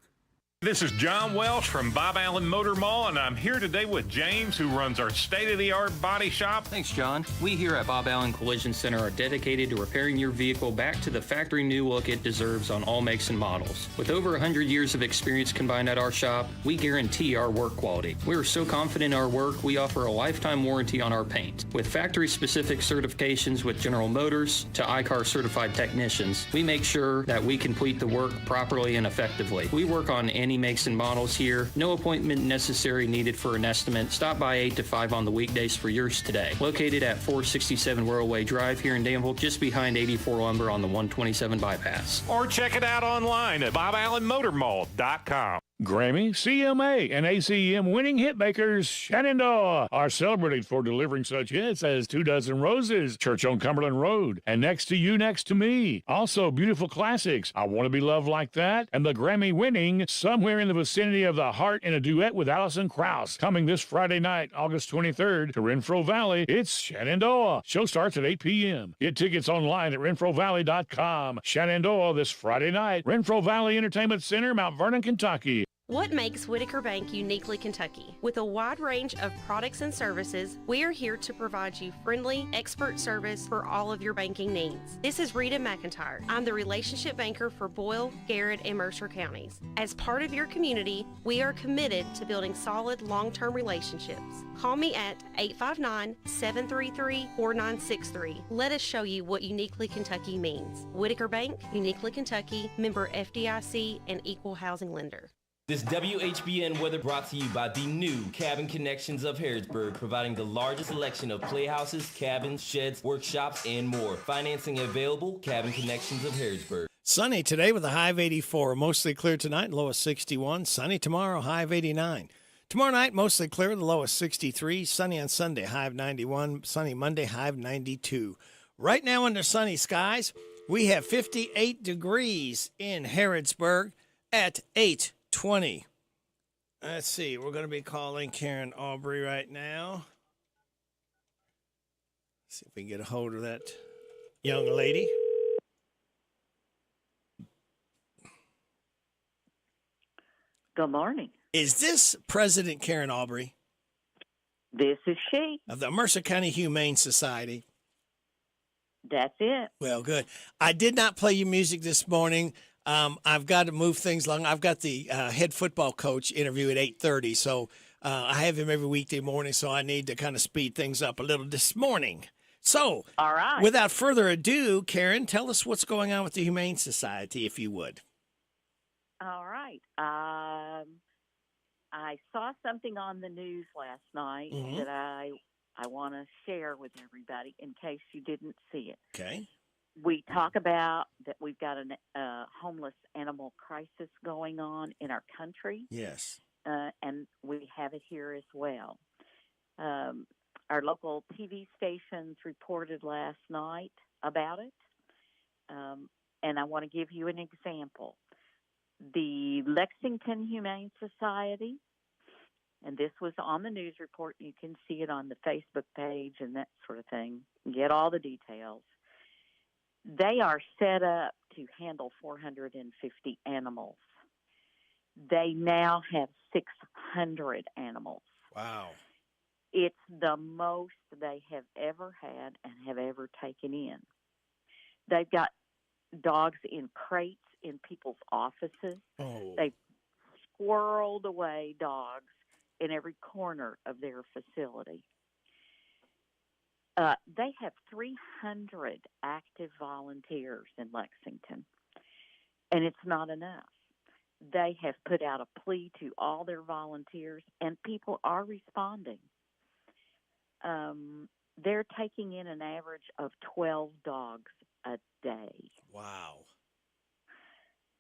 Speaker 21: This is John Welsh from Bob Allen Motor Mall, and I'm here today with James, who runs our state-of-the-art body shop.
Speaker 22: Thanks, John. We here at Bob Allen Collision Center are dedicated to repairing your vehicle back to the factory new look it deserves on all makes and models. With over 100 years of experience combined at our shop, we guarantee our work quality. We are so confident in our work, we offer a lifetime warranty on our paint. With factory-specific certifications with General Motors to ICAR certified technicians, we make sure that we complete the work properly and effectively. We work on any makes and models here. No appointment necessary needed for an estimate. Stop by 8 to 5 on the weekdays for yours today. Located at 467 Whirlway Drive here in Danville, just behind 84 Lumber on the 127 bypass.
Speaker 21: Or check it out online at BobAllenMotorMall.com.
Speaker 26: Grammy, CMA, and ACM winning hitmakers Shenandoah are celebrated for delivering such hits as 2 Dozen Roses, Church on Cumberland Road, and Next to You, Next to Me. Also, beautiful classics, I Want to Be Loved Like That, and the Grammy-winning Somewhere in the Vicinity of the Heart in a duet with Alison Krauss. Coming this Friday night, August 23rd, to Renfro Valley, it's Shenandoah. Show starts at 8 p.m. Get tickets online at renfrovalley.com. Shenandoah this Friday night, Renfro Valley Entertainment Center, Mount Vernon, Kentucky.
Speaker 3: What makes Whitaker Bank uniquely Kentucky? With a wide range of products and services, we are here to provide you friendly, expert service for all of your banking needs. This is Rita McIntyre. I'm the relationship banker for Boyle, Garrett, and Mercer counties. As part of your community, we are committed to building solid, long-term relationships. Call me at 859-733-4963. Let us show you what uniquely Kentucky means. Whitaker Bank, uniquely Kentucky, member FDIC, and equal housing lender.
Speaker 12: This WHBN weather brought to you by the new Cabin Connections of Harrodsburg, providing the largest selection of playhouses, cabins, sheds, workshops, and more. Financing available, Cabin Connections of Harrodsburg.
Speaker 4: Sunny today with a high of 84. Mostly clear tonight, low of 61. Sunny tomorrow, high of 89. Tomorrow night, mostly clear, the low of 63. Sunny on Sunday, high of 91. Sunny Monday, high of 92. Right now under sunny skies, we have 58 degrees in Harrodsburg at 8:20. Let's see. We're going to be calling Karen Aubrey right now. See if we can get a hold of that young lady.
Speaker 13: Good morning.
Speaker 4: Is this President Karen Aubrey?
Speaker 13: This is she.
Speaker 4: Of the Mercer County Humane Society.
Speaker 13: That's it.
Speaker 4: Well, good. I did not play you music this morning. I've got to move things along. I've got the head football coach interview at 8:30, so I have him every weekday morning, so I need to kind of speed things up a little this morning. So,
Speaker 13: all right.
Speaker 4: Without further ado, Karen, tell us what's going on with the Humane Society, if you would.
Speaker 13: All right. I saw something on the news last night that I want to share with everybody in case you didn't see it.
Speaker 4: Okay.
Speaker 13: We talk about that we've got a homeless animal crisis going on in our country.
Speaker 4: Yes.
Speaker 13: And we have it here as well. Our local TV stations reported last night about it. And I want to give you an example. The Lexington Humane Society, and this was on the news report. You can see it on the Facebook page and that sort of thing. Get all the details. They are set up to handle 450 animals. They now have 600 animals.
Speaker 4: Wow.
Speaker 13: It's the most they have ever had and have ever taken in. They've got dogs in crates in people's offices.
Speaker 4: Oh.
Speaker 13: They've squirreled away dogs in every corner of their facility. They have 300 active volunteers in Lexington, and it's not enough. They have put out a plea to all their volunteers, and people are responding. They're taking in an average of 12 dogs a day.
Speaker 4: Wow.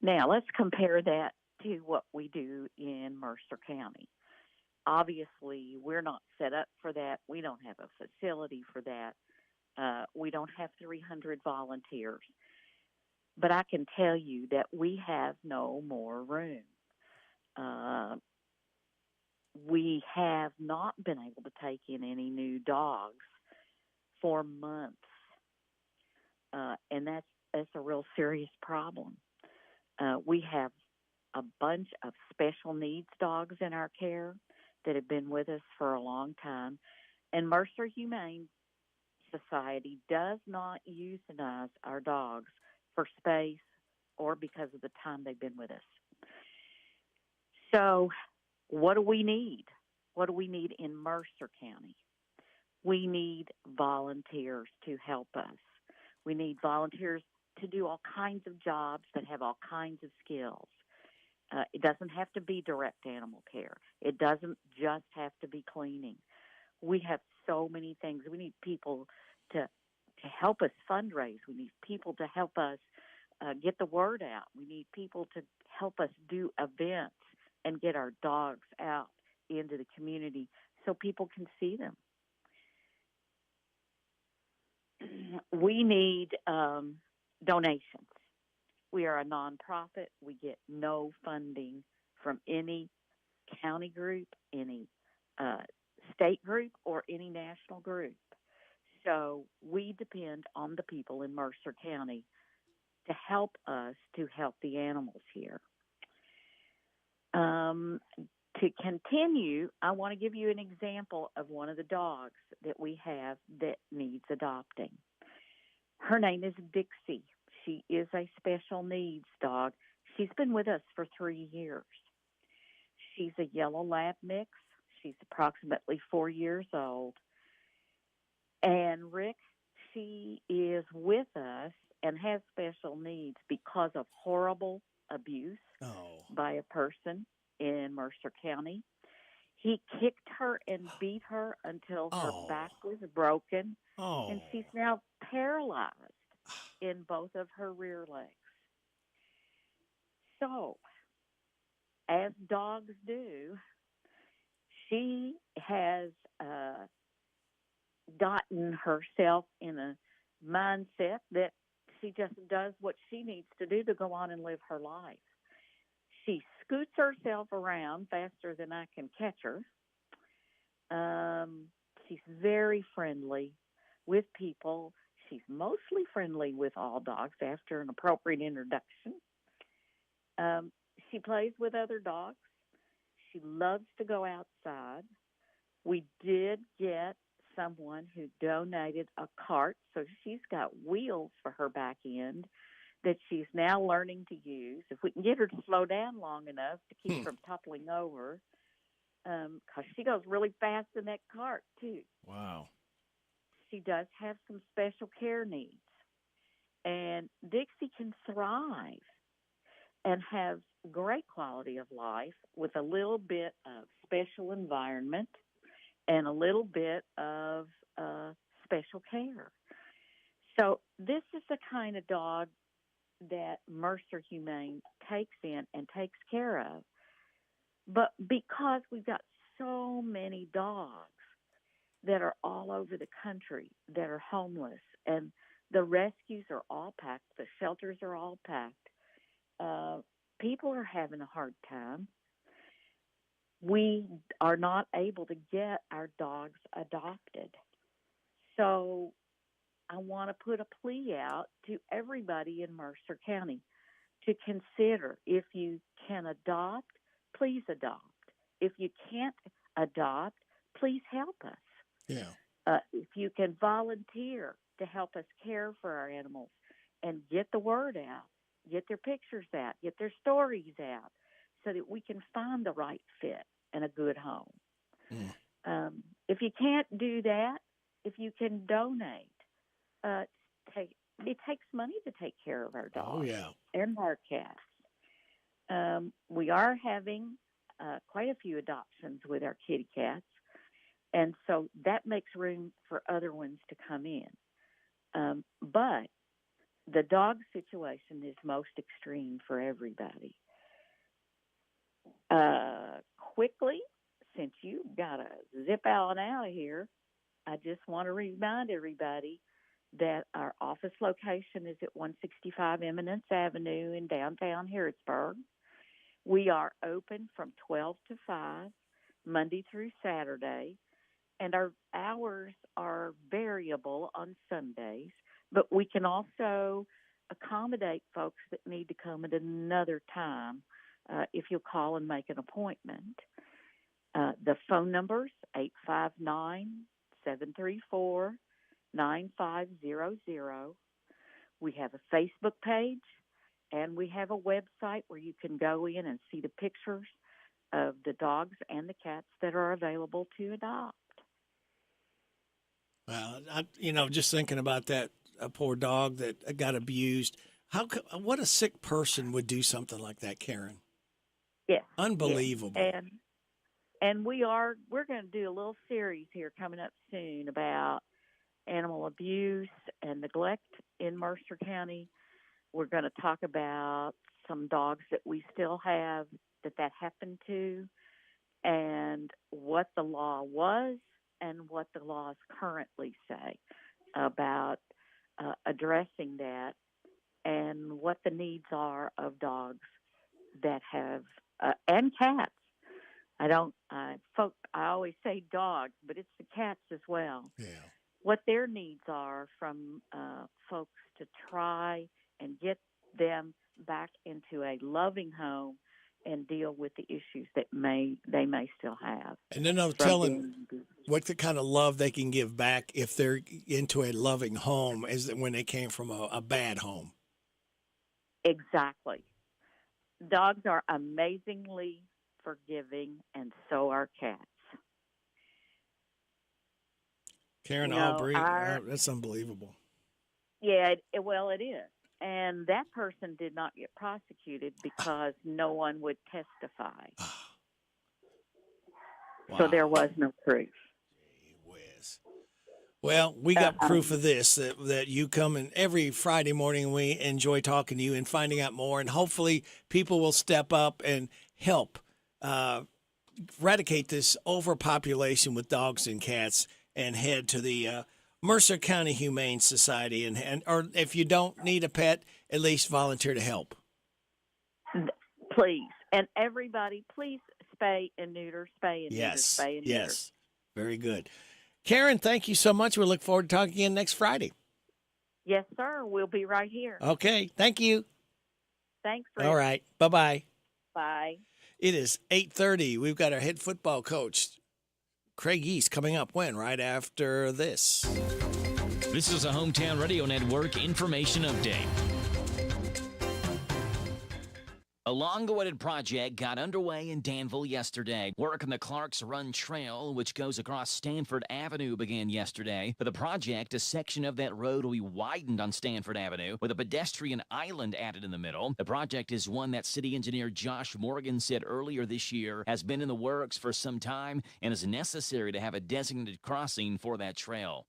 Speaker 13: Now, let's compare that to what we do in Mercer County. Obviously, we're not set up for that. We don't have a facility for that. We don't have 300 volunteers. But I can tell you that we have no more room. We have not been able to take in any new dogs for months. And that's a real serious problem. We have a bunch of special needs dogs in our care that have been with us for a long time. And Mercer Humane Society does not euthanize our dogs for space or because of the time they've been with us. So what do we need? What do we need in Mercer County? We need volunteers to help us. We need volunteers to do all kinds of jobs that have all kinds of skills. It doesn't have to be direct animal care. It doesn't just have to be cleaning. We have so many things. We need people to help us fundraise. We need people to help us get the word out. We need people to help us do events and get our dogs out into the community so people can see them. We need donations. We are a nonprofit. We get no funding from any county group, any state group, or any national group. So we depend on the people in Mercer County to help us to help the animals here. To continue, I want to give you an example of one of the dogs that we have that needs adopting. Her name is Dixie. She is a special needs dog. She's been with us for 3 years. She's a yellow lab mix. She's approximately 4 years old. And Rick, she is with us and has special needs because of horrible abuse by a person in Mercer County. He kicked her and beat her until her back was broken, and she's now paralyzed in both of her rear legs. So, as dogs do, she has gotten herself in a mindset that she just does what she needs to do to go on and live her life. She scoots herself around faster than I can catch her. She's very friendly with people. She's mostly friendly with all dogs after an appropriate introduction. She plays with other dogs. She loves to go outside. We did get someone who donated a cart, so she's got wheels for her back end that she's now learning to use. If we can get her to slow down long enough to keep from toppling over, because she goes really fast in that cart, too.
Speaker 4: Wow.
Speaker 13: She does have some special care needs. And Dixie can thrive and have great quality of life with a little bit of special environment and a little bit of special care. So this is the kind of dog that Mercer Humane takes in and takes care of. But because we've got so many dogs that are all over the country that are homeless, and the rescues are all packed, the shelters are all packed, people are having a hard time. We are not able to get our dogs adopted. So I want to put a plea out to everybody in Mercer County to consider, if you can adopt, please adopt. If you can't adopt, please help us.
Speaker 4: Yeah.
Speaker 13: If you can volunteer to help us care for our animals and get the word out, get their pictures out, get their stories out, so that we can find the right fit and a good home. If you can't do that, if you can donate, it takes money to take care of our dogs and our cats. We are having quite a few adoptions with our kitty cats, and so that makes room for other ones to come in. But the dog situation is most extreme for everybody. Quickly, since you got to zip out and out of here, I just want to remind everybody that our office location is at 165 Eminence Avenue in downtown Harrodsburg. We are open from 12 to 5, Monday through Saturday, and our hours are variable on Sundays, but we can also accommodate folks that need to come at another time if you'll call and make an appointment. The phone number's 859-734-9500. We have a Facebook page, and we have a website where you can go in and see the pictures of the dogs and the cats that are available to adopt.
Speaker 4: Well, just thinking about that, a poor dog that got abused. What a sick person would do something like that, Karen?
Speaker 13: Yes.
Speaker 4: Unbelievable.
Speaker 13: Yes. And we're going to do a little series here coming up soon about animal abuse and neglect in Mercer County. We're going to talk about some dogs that we still have that happened to, and what the law was and what the laws currently say about addressing that, and what the needs are of dogs that have and cats. I always say dogs, but it's the cats as well.
Speaker 4: Yeah.
Speaker 13: What their needs are from folks to try and get them back into a loving home and deal with the issues that they may still have.
Speaker 4: And then I'm telling what the kind of love they can give back if they're into a loving home is that when they came from a bad home.
Speaker 13: Exactly. Dogs are amazingly forgiving, and so are cats.
Speaker 4: Karen Aubrey, that's unbelievable.
Speaker 13: Yeah, it is. And that person did not get prosecuted because no one would testify.
Speaker 4: Wow.
Speaker 13: So there was no proof.
Speaker 4: Well, we got proof of this, that you come in every Friday morning and we enjoy talking to you and finding out more. And hopefully people will step up and help eradicate this overpopulation with dogs and cats and head to the Mercer County Humane Society. Or if you don't need a pet, at least volunteer to help.
Speaker 13: Please. And everybody, please spay and neuter, spay and neuter,
Speaker 4: Yes,
Speaker 13: spay and neuter.
Speaker 4: yes. Very good. Karen, thank you so much. We look forward to talking again next Friday.
Speaker 13: Yes, sir. We'll be right here.
Speaker 4: Okay. Thank you.
Speaker 13: Thanks, Rick.
Speaker 4: All right. Bye-bye.
Speaker 13: Bye.
Speaker 4: It is 8:30. We've got our head football coach, Craig East, coming up right after this.
Speaker 1: This is a Hometown Radio Network information update. A long-awaited project got underway in Danville yesterday. Work on the Clark's Run Trail, which goes across Stanford Avenue, began yesterday. For the project, a section of that road will be widened on Stanford Avenue with a pedestrian island added in the middle. The project is one that city engineer Josh Morgan said earlier this year has been in the works for some time and is necessary to have a designated crossing for that trail.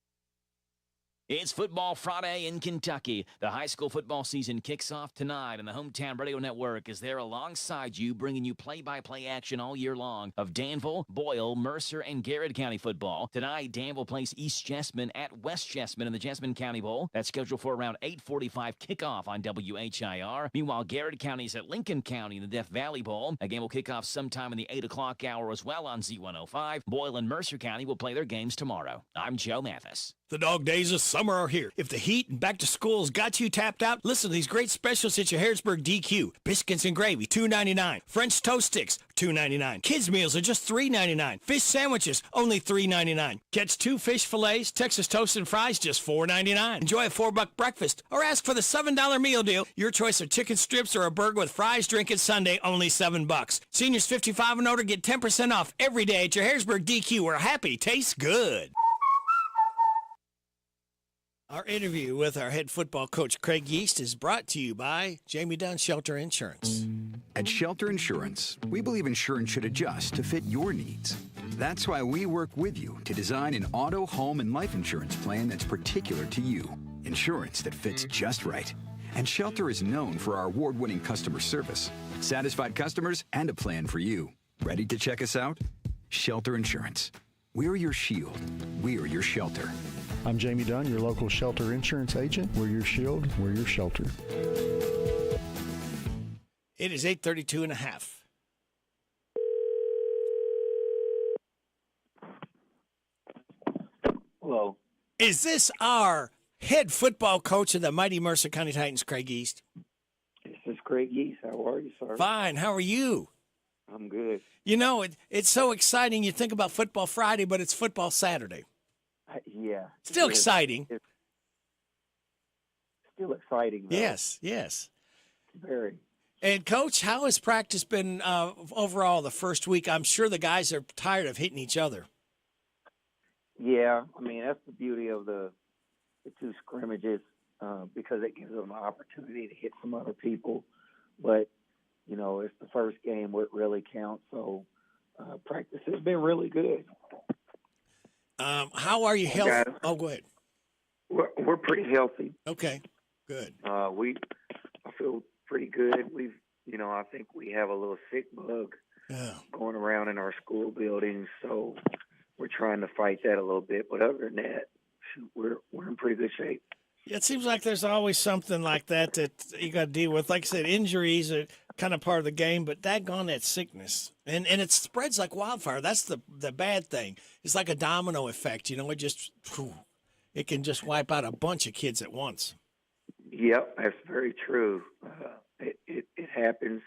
Speaker 1: It's Football Friday in Kentucky. The high school football season kicks off tonight, and the Hometown Radio Network is there alongside you, bringing you play-by-play action all year long of Danville, Boyle, Mercer, and Garrett County football. Tonight, Danville plays East Jessamine at West Jessamine in the Jessamine County Bowl. That's scheduled for around 8:45 kickoff on WHIR. Meanwhile, Garrett County is at Lincoln County in the Death Valley Bowl. A game will kick off sometime in the 8 o'clock hour as well on Z105. Boyle and Mercer County will play their games tomorrow. I'm Joe Mathis.
Speaker 6: The dog days of summer are here. If the heat and back to school's got you tapped out, listen to these great specials at your Harrisburg DQ. Biscuits and gravy, $2.99. French toast sticks, $2.99. Kids meals are just $3.99. Fish sandwiches, only $3.99. Catch 2 fish fillets, Texas toast and fries, just $4.99. Enjoy a $4 breakfast or ask for the $7 meal deal. Your choice of chicken strips or a burger with fries, drink, and sundae, only $7. Seniors 55 and older get 10% off every day at your Harrisburg DQ, where happy tastes good.
Speaker 4: Our interview with our head football coach, Craig Yeast, is brought to you by Jamie Dunn Shelter Insurance.
Speaker 2: At Shelter Insurance, we believe insurance should adjust to fit your needs. That's why we work with you to design an auto, home, and life insurance plan that's particular to you. Insurance that fits just right. And Shelter is known for our award-winning customer service, satisfied customers, and a plan for you. Ready to check us out? Shelter Insurance. We're your shield. We're your shelter.
Speaker 16: I'm Jamie Dunn, your local shelter insurance agent. We're your shield. We're your shelter.
Speaker 4: It is 8:32 and a half.
Speaker 23: Hello.
Speaker 4: Is this our head football coach of the mighty Mercer County Titans, Craig East?
Speaker 23: This is Craig East. How are you, sir?
Speaker 4: Fine. How are you?
Speaker 23: I'm good.
Speaker 4: You know, it's so exciting. You think about Football Friday, but it's Football Saturday.
Speaker 23: Yeah.
Speaker 4: Still exciting.
Speaker 23: It's still exciting, though.
Speaker 4: Yes.
Speaker 23: Very.
Speaker 4: And, Coach, how has practice been overall the first week? I'm sure the guys are tired of hitting each other.
Speaker 23: Yeah, I mean, that's the beauty of the 2 scrimmages because it gives them an opportunity to hit some other people. But, you know, it's the first game where it really counts. So practice has been really good.
Speaker 4: How are you healthy? Oh, go ahead.
Speaker 23: We're pretty healthy.
Speaker 4: Okay, good.
Speaker 23: I feel pretty good. I think we have a little sick bug going around in our school buildings, so we're trying to fight that a little bit. But other than that, we're in pretty good shape.
Speaker 4: Yeah, it seems like there's always something like that you got to deal with. Like I said, injuries are kind of part of the game, but daggone that sickness. And it spreads like wildfire. That's the bad thing. It's like a domino effect. You know, it can just wipe out a bunch of kids at once. Yep,
Speaker 23: that's very true. It happens,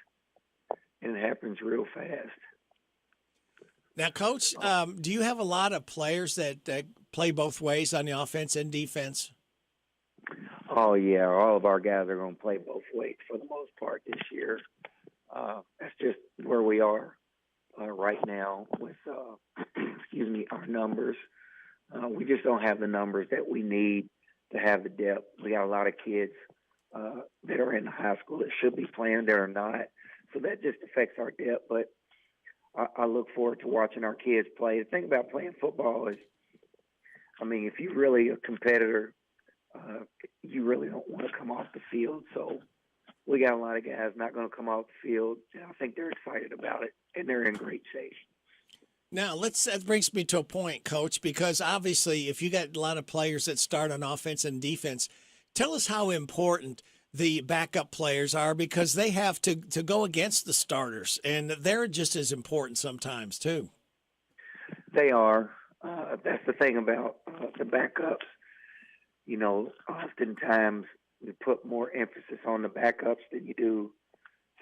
Speaker 23: and it happens real fast.
Speaker 4: Now, Coach, do you have a lot of players that play both ways on the offense and defense?
Speaker 23: Oh, yeah. All of our guys are going to play both ways for the most part this year. That's just where we are right now with, our numbers. We just don't have the numbers that we need to have the depth. We got a lot of kids that are in high school that should be playing that are not. So that just affects our depth. But I look forward to watching our kids play. The thing about playing football is, if you're really a competitor, you really don't want to come off the field. So we got a lot of guys not going to come off the field. I think they're excited about it, and they're in great shape.
Speaker 4: Now, that brings me to a point, Coach, because obviously if you got a lot of players that start on offense and defense, tell us how important the backup players are, because they have to go against the starters, and they're just as important sometimes too.
Speaker 23: They are. That's the thing about the backups. Oftentimes you put more emphasis on the backups than you do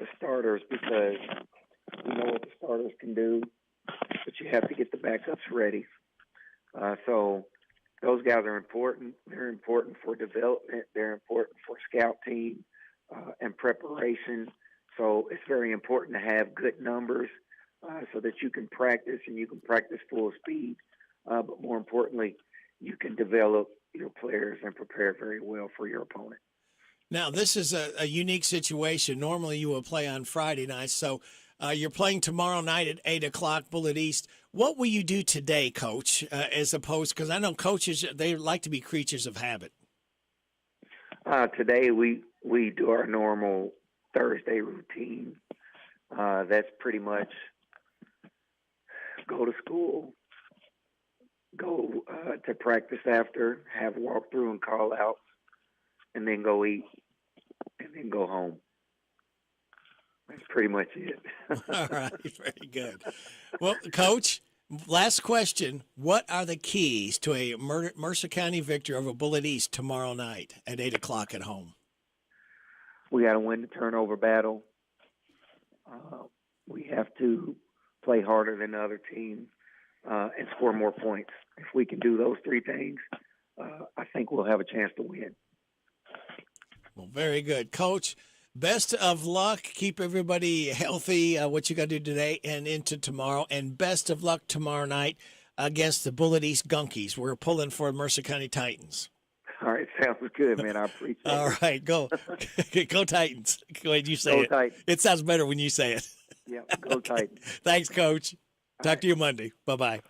Speaker 23: the starters, because you know what the starters can do, but you have to get the backups ready. So those guys are important. They're important for development. They're important for scout team and preparation. So it's very important to have good numbers so that you can practice, and you can practice full speed. But more importantly, you can develop your players and prepare very well for your opponent.
Speaker 4: Now, this is a unique situation. Normally you will play on Friday nights, so you're playing tomorrow night at 8 o'clock, Bullitt East. What will you do today, Coach, as opposed, because I know coaches, they like to be creatures of habit.
Speaker 23: Today we do our normal Thursday routine. That's pretty much go to school, go to practice after, have walkthrough and call out, and then go eat, and then go home. That's pretty much it.
Speaker 4: All right, very good. Well, Coach, last question. What are the keys to a Mercer County victory over Bullitt East tomorrow night at 8 o'clock at home?
Speaker 23: We got to win the turnover battle. We have to play harder than the other team and score more points. If we can do those three things, I think we'll have a chance to win.
Speaker 4: Well, very good. Coach, best of luck. Keep everybody healthy, what you got to do today and into tomorrow. And best of luck tomorrow night against the Bullitt East Gunkies. We're pulling for Mercer County Titans.
Speaker 23: All right, sounds good, man. I appreciate it.
Speaker 4: All right, go. Go Titans. Go ahead, you say
Speaker 23: Go
Speaker 4: it.
Speaker 23: Titans.
Speaker 4: It sounds better when you say it.
Speaker 23: Yeah, go Titans.
Speaker 4: Thanks, Coach. Talk to you Monday. Bye-bye.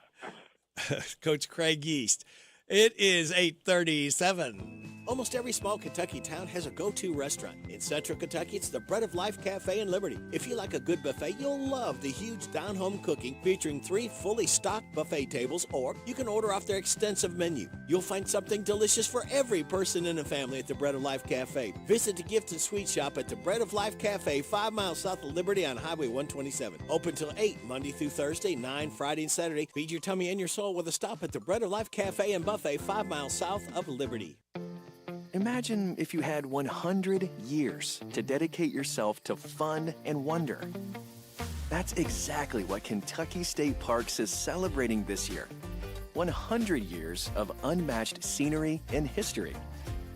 Speaker 4: Coach Craig Yeast. It is 8:37. Almost every small Kentucky town has a go-to restaurant. In Central Kentucky, it's the Bread of Life Cafe in Liberty. If you like a good buffet, you'll love the huge down-home cooking featuring 3 fully stocked buffet tables, or you can order off their extensive menu. You'll find something delicious for every person in the family at the Bread of Life Cafe. Visit the gift and sweet shop at the Bread of Life Cafe, 5 miles south of Liberty on Highway 127. Open till 8, Monday through Thursday, 9 Friday and Saturday. Feed your tummy and your soul with a stop at the Bread of Life Cafe and Buffet, 5 miles south of Liberty.
Speaker 7: Imagine if you had 100 years to dedicate yourself to fun and wonder. That's exactly what Kentucky State Parks is celebrating this year. 100 years of unmatched scenery and history,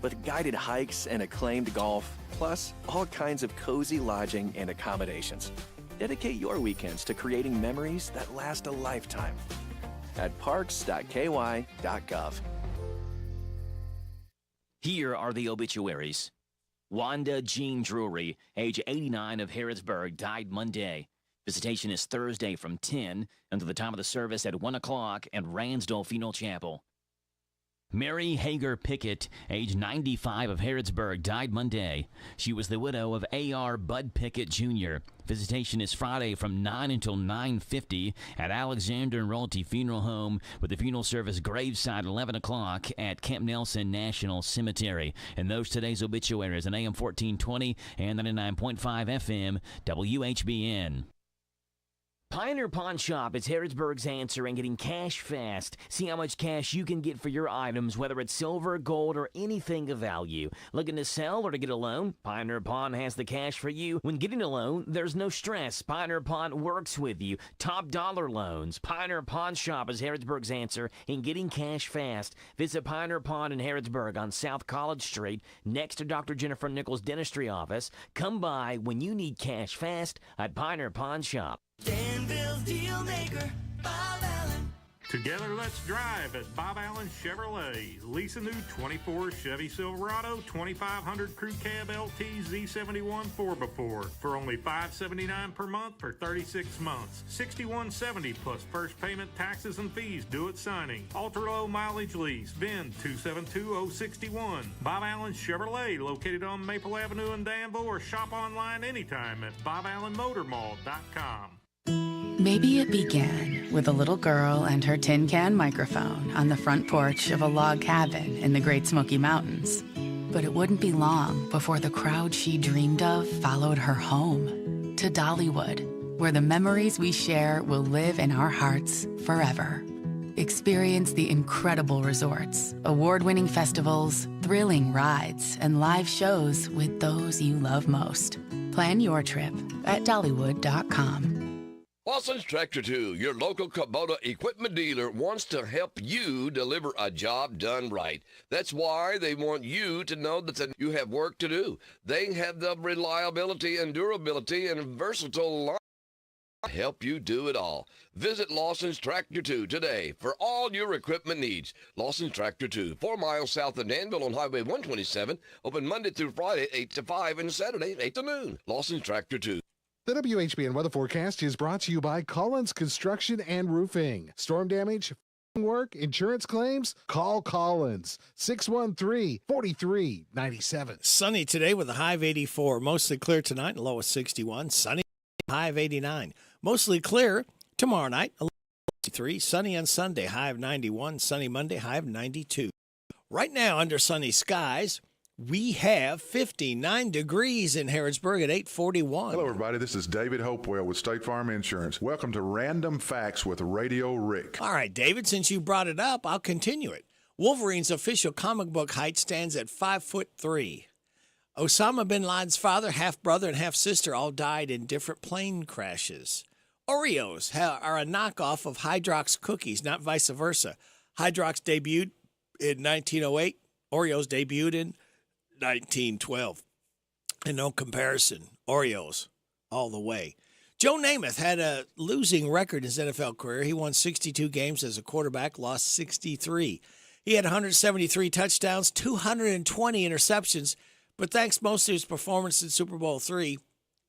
Speaker 7: with guided hikes and acclaimed golf, plus all kinds of cozy lodging and accommodations. Dedicate your weekends to creating memories that last a lifetime at parks.ky.gov.
Speaker 1: Here are the obituaries. Wanda Jean Drury, age 89 of Harrodsburg, died Monday. Visitation is Thursday from 10 until the time of the service at 1 o'clock at Ransdell Funeral Chapel. Mary Hager Pickett, age 95 of Harrodsburg, died Monday. She was the widow of A.R. Bud Pickett, Jr. Visitation is Friday from 9 until 9:50 at Alexander and Royalty Funeral Home, with the funeral service graveside 11 o'clock at Camp Nelson National Cemetery. And those today's obituaries on AM 1420 and 99.5 FM WHBN. Pioneer Pawn Shop is Harrodsburg's answer in getting cash fast. See how much cash you can get for your items, whether it's silver, gold, or anything of value. Looking to sell or to get a loan? Pioneer Pawn has the cash for you. When getting a loan, there's no stress. Pioneer Pawn works with you. Top dollar loans. Pioneer Pawn Shop is Harrodsburg's answer in getting cash fast. Visit Pioneer Pawn in Harrodsburg on South College Street, next to Dr. Jennifer Nichols' dentistry office. Come by when you need cash fast at Pioneer Pawn Shop.
Speaker 5: Danville's deal maker, Bob Allen.
Speaker 21: Together, let's drive at Bob Allen Chevrolet. Lease a new 24 Chevy Silverado 2500 Crew Cab LT Z71 4x4 for only $579 per month for 36 months. $6170 plus first payment, taxes, and fees due at signing. Ultra-low mileage lease. VIN 272061. Bob Allen Chevrolet, located on Maple Avenue in Danville, or shop online anytime at BobAllenMotorMall.com.
Speaker 8: Maybe it began with a little girl and her tin can microphone on the front porch of a log cabin in the Great Smoky Mountains. But it wouldn't be long before the crowd she dreamed of followed her home to Dollywood, where the memories we share will live in our hearts forever. Experience the incredible resorts, award-winning festivals, thrilling rides, and live shows with those you love most. Plan your trip at Dollywood.com.
Speaker 9: Lawson's Tractor 2, your local Kubota equipment dealer, wants to help you deliver a job done right. That's why they want you to know that you have work to do. They have the reliability and durability and versatile line to help you do it all. Visit Lawson's Tractor 2 today for all your equipment needs. Lawson's Tractor 2, 4 miles south of Danville on Highway 127, open Monday through Friday, 8 to 5, and Saturday, 8 to noon. Lawson's Tractor 2.
Speaker 10: The WHBN weather forecast is brought to you by Collins Construction and Roofing. Storm damage, work, insurance claims? Call Collins. 613-4397.
Speaker 4: Sunny today with a high of 84. Mostly clear tonight and low of 61. Sunny, high of 89. Mostly clear tomorrow night, 63. Sunny on Sunday, high of 91. Sunny Monday, high of 92. Right now, under sunny skies, we have 59 degrees in Harrodsburg at 8:41.
Speaker 24: Hello, everybody. This is David Hopewell with State Farm Insurance. Welcome to Random Facts with Radio Rick.
Speaker 4: All right, David, since you brought it up, I'll continue it. Wolverine's official comic book height stands at 5'3". Osama bin Laden's father, half-brother, and half-sister all died in different plane crashes. Oreos are a knockoff of Hydrox cookies, not vice versa. Hydrox debuted in 1908. Oreos debuted in 1912. And no comparison. Oreos all the way. Joe Namath had a losing record in his NFL career. He won 62 games as a quarterback, lost 63. He had 173 touchdowns, 220 interceptions, but thanks most to his performance in Super Bowl III,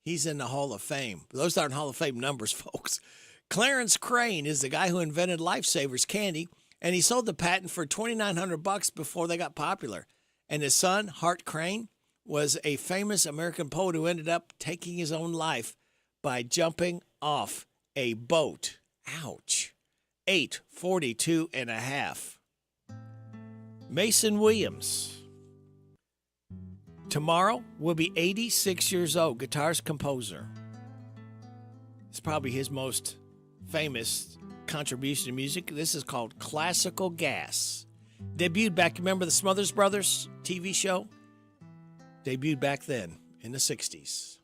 Speaker 4: he's in the Hall of Fame. Those aren't Hall of Fame numbers, folks. Clarence Crane is the guy who invented Lifesavers candy, and he sold the patent for $2,900 before they got popular. And his son, Hart Crane, was a famous American poet who ended up taking his own life by jumping off a boat. Ouch. 8:42 and a half. Mason Williams. Tomorrow will be 86 years old, guitarist, composer. It's probably his most famous contribution to music. This is called Classical Gas. Debuted back, remember the Smothers Brothers TV show? Debuted back then in the 60s.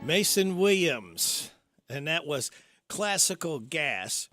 Speaker 4: Mason Williams. And that was Classical Gas,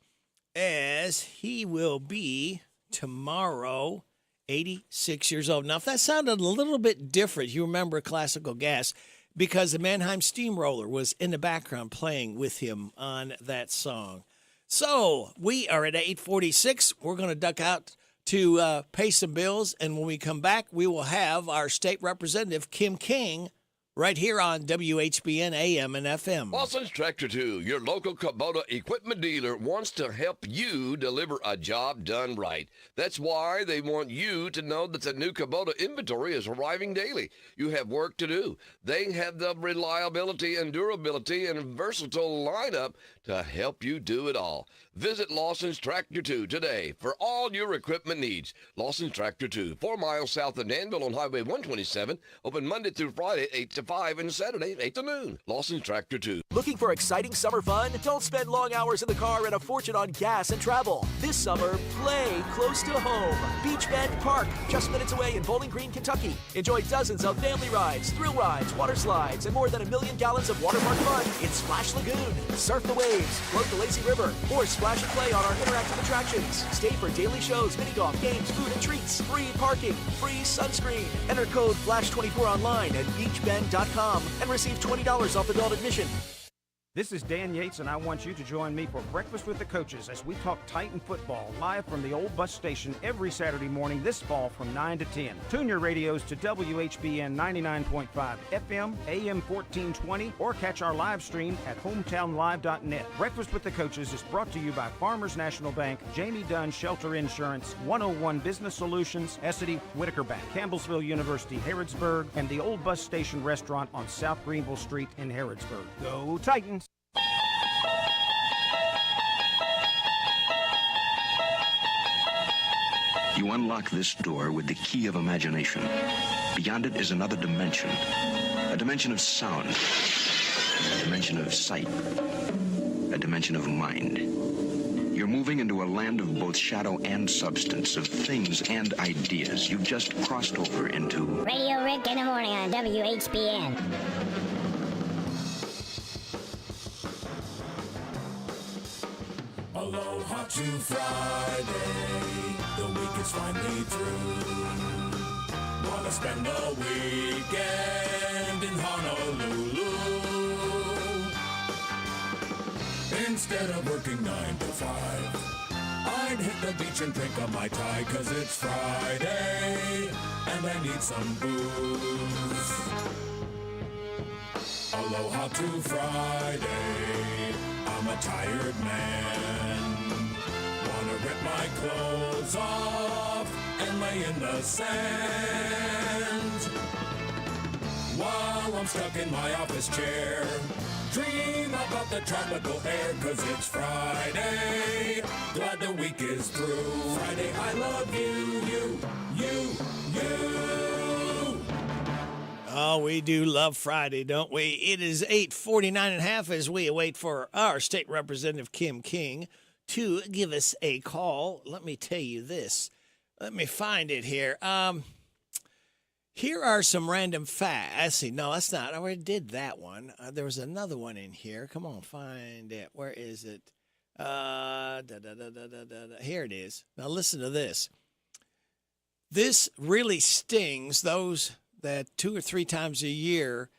Speaker 4: as he will be tomorrow 86 years old. Now, if that sounded a little bit different, you remember Classical Gas because the Mannheim Steamroller was in the background playing with him on that song. So we are at 8:46. We're going to duck out to pay some bills, and when we come back, we will have our state representative, Kim King, right here on WHBN AM and FM.
Speaker 9: Lawson's Tractor 2, your local Kubota equipment dealer, wants to help you deliver a job done right. That's why they want you to know that the new Kubota inventory is arriving daily. You have work to do. They have the reliability and durability and versatile lineup to help you do it all. Visit Lawson's Tractor 2 today for all your equipment needs. Lawson's Tractor 2, 4 miles south of Danville on Highway 127, open Monday through Friday, 8 to 5, and Saturday, 8 to noon. Lawson's Tractor 2.
Speaker 11: Looking for exciting summer fun? Don't spend long hours in the car and a fortune on gas and travel. This summer, play close to home. Beach Bend Park, just minutes away in Bowling Green, Kentucky. Enjoy dozens of family rides, thrill rides, water slides, and more than 1 million gallons of water park fun in Splash Lagoon. Surf the waves, float the lazy river, or splash and play on our interactive attractions. Stay for daily shows, mini golf, games, food, and treats. Free parking, free sunscreen. Enter code FLASH24 online at beachbend.com and receive $20 off adult admission.
Speaker 14: This is Dan Yates, and I want you to join me for Breakfast with the Coaches as we talk Titan football live from the old bus station every Saturday morning this fall from 9 to 10. Tune your radios to WHBN 99.5 FM, AM 1420, or catch our live stream at hometownlive.net. Breakfast with the Coaches is brought to you by Farmers National Bank, Jamie Dunn Shelter Insurance, 101 Business Solutions, Essity, Whitaker Bank, Campbellsville University, Harrodsburg, and the old bus station restaurant on South Greenville Street in Harrodsburg. Go Titans!
Speaker 15: You unlock this door with the key of imagination. Beyond it is another dimension. A dimension of sound. A dimension of sight. A dimension of mind. You're moving into a land of both shadow and substance, of things and ideas. You've just crossed over into...
Speaker 17: Radio Rick in the morning on WHBN.
Speaker 5: Aloha to Friday, the week is finally through. Wanna spend the weekend in Honolulu. Instead of working 9 to 5, I'd hit the beach and drink a Mai Tai, 'cause it's Friday, and I need some booze. Aloha to Friday, I'm a tired man. Wanna rip my clothes off and lay in the sand. While I'm stuck in my office chair, dream about the tropical air, 'cause it's Friday. Glad the week is through. Friday, I love you, you.
Speaker 4: Oh, we do love Friday, don't we? It is 8:49.5 as we await for our state representative, Kim King, to give us a call. Let me tell you this. Let me find it here. Here are some random facts. See, no, that's not. I already did that one. There was another one in here. Come on, find it. Where is it? Here it is. Now listen to this. This really stings those that 2 or 3 times a year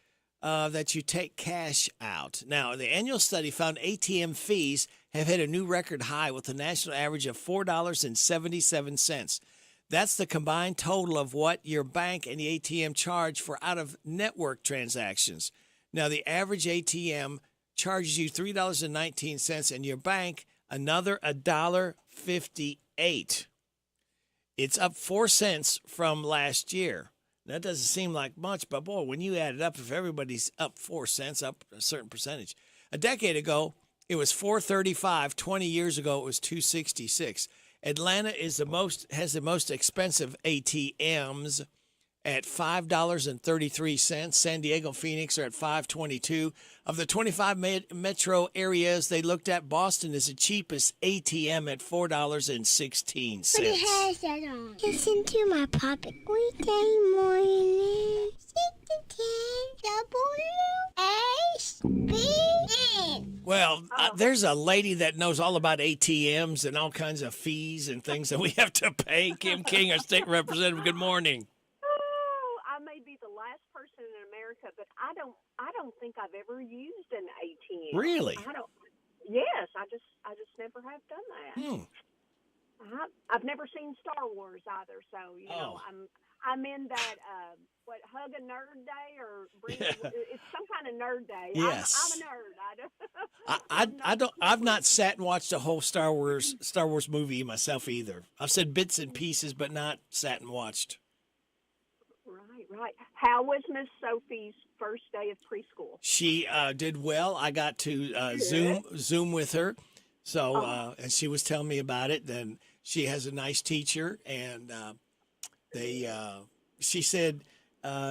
Speaker 4: that you take cash out. Now, the annual study found ATM fees have hit a new record high with a national average of $4.77. That's the combined total of what your bank and the ATM charge for out-of-network transactions. Now, the average ATM charges you $3.19 and your bank another $1.58. It's up 4 cents from last year. That doesn't seem like much, but boy, when you add it up, if everybody's up 4 cents, up a certain percentage. A decade ago, it was $4.35. 20 years ago, it was $2.66. Atlanta has the most expensive ATMs at $5.33. San Diego, Phoenix are at $5.22. Of the 25 metro areas they looked at, Boston is the cheapest ATM at $4.16.
Speaker 17: What has that on? Listen to my Poppet weekday morning. 6 to 10 WH.
Speaker 6: Well, there's a lady that knows all about ATMs and all kinds of fees and things that we have to pay. Kim King, our state representative. Good morning.
Speaker 18: Oh, I may be the last person in America, but I don't think I've ever used an ATM.
Speaker 6: Really?
Speaker 18: Yes, I just never have done that. I've never seen Star Wars either, so I'm in that hug a nerd day or it's some kind of nerd day.
Speaker 6: Yes.
Speaker 18: I'm a nerd.
Speaker 6: I've not sat and watched a whole Star Wars movie myself either. I've said bits and pieces, but not sat and watched.
Speaker 18: Right. How was Miss Sophie's first day of preschool?
Speaker 6: She did well. I got to Zoom with her, so and she was telling me about it. Then she has a nice teacher, and she said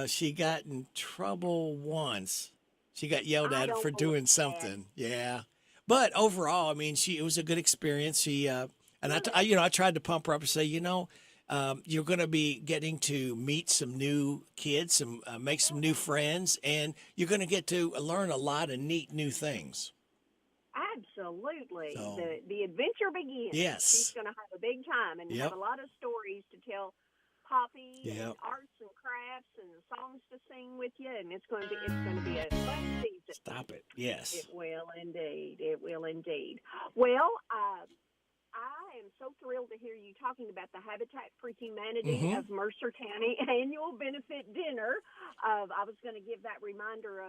Speaker 6: she got in trouble once. She got yelled at for doing something. Yeah, but overall, I mean, it was a good experience. She and I tried to pump her up and say, you're going to be getting to meet some new kids, make some new friends, and you're going to get to learn a lot of neat new things.
Speaker 18: Absolutely. So, the adventure begins.
Speaker 6: Yes.
Speaker 18: She's going to have a big time and have a lot of stories to tell Poppy and arts and crafts and songs to sing with you, and it's going to be a fun season.
Speaker 6: Stop it. Yes.
Speaker 18: It will indeed. It will indeed. Well, I am so thrilled to hear you talking about the Habitat for Humanity of Mercer County annual benefit dinner. I was going to give that reminder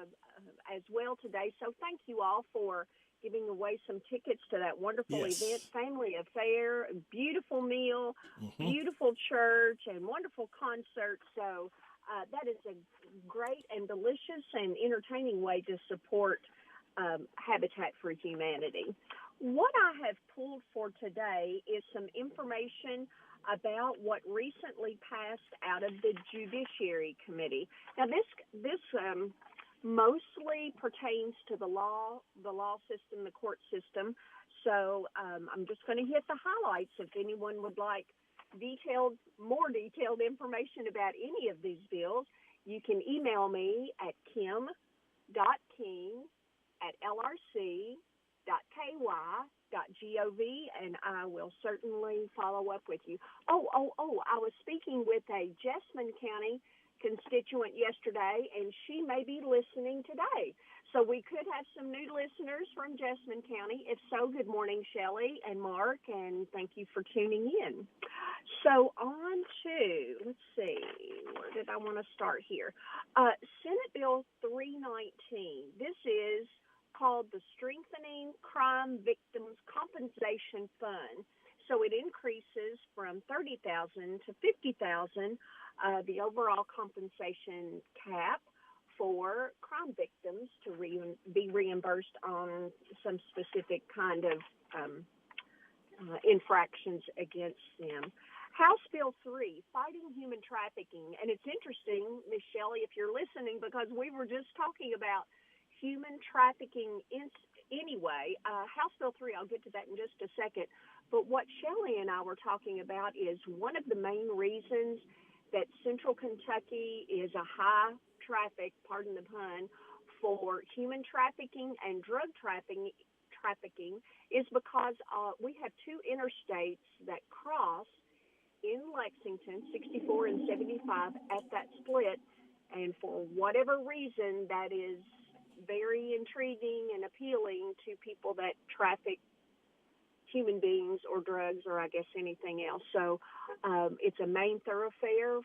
Speaker 18: as well today. So thank you all for giving away some tickets to that wonderful event, family affair, beautiful meal, beautiful church, and wonderful concert. So that is a great and delicious and entertaining way to support Habitat for Humanity. What I have pulled for today is some information about what recently passed out of the Judiciary Committee. Now, this mostly pertains to the law system, the court system. So I'm just going to hit the highlights. If anyone would like more detailed information about any of these bills, you can email me at kim.king@lrc.ky.gov, and I will certainly follow up with you. I was speaking with a Jessamine County constituent yesterday, and she may be listening today. So we could have some new listeners from Jessamine County. If so, good morning, Shelley and Mark, and thank you for tuning in. So on to, let's see, where did I want to start here? Senate Bill 319. This is called the Strengthening Crime Victims Compensation Fund. So it increases from $30,000 to $50,000, the overall compensation cap for crime victims to be reimbursed on some specific kind of infractions against them. House Bill 3, Fighting Human Trafficking. And it's interesting, Ms. Shelley, if you're listening, because we were just talking about human trafficking anyway. House Bill 3, I'll get to that in just a second. But what Shelley and I were talking about is one of the main reasons that Central Kentucky is a high traffic, pardon the pun, for human trafficking and drug trafficking is because we have two interstates that cross in Lexington, 64 and 75, at that split. And for whatever reason, that is very intriguing and appealing to people that traffic human beings or drugs or I guess anything else. So it's a main thoroughfare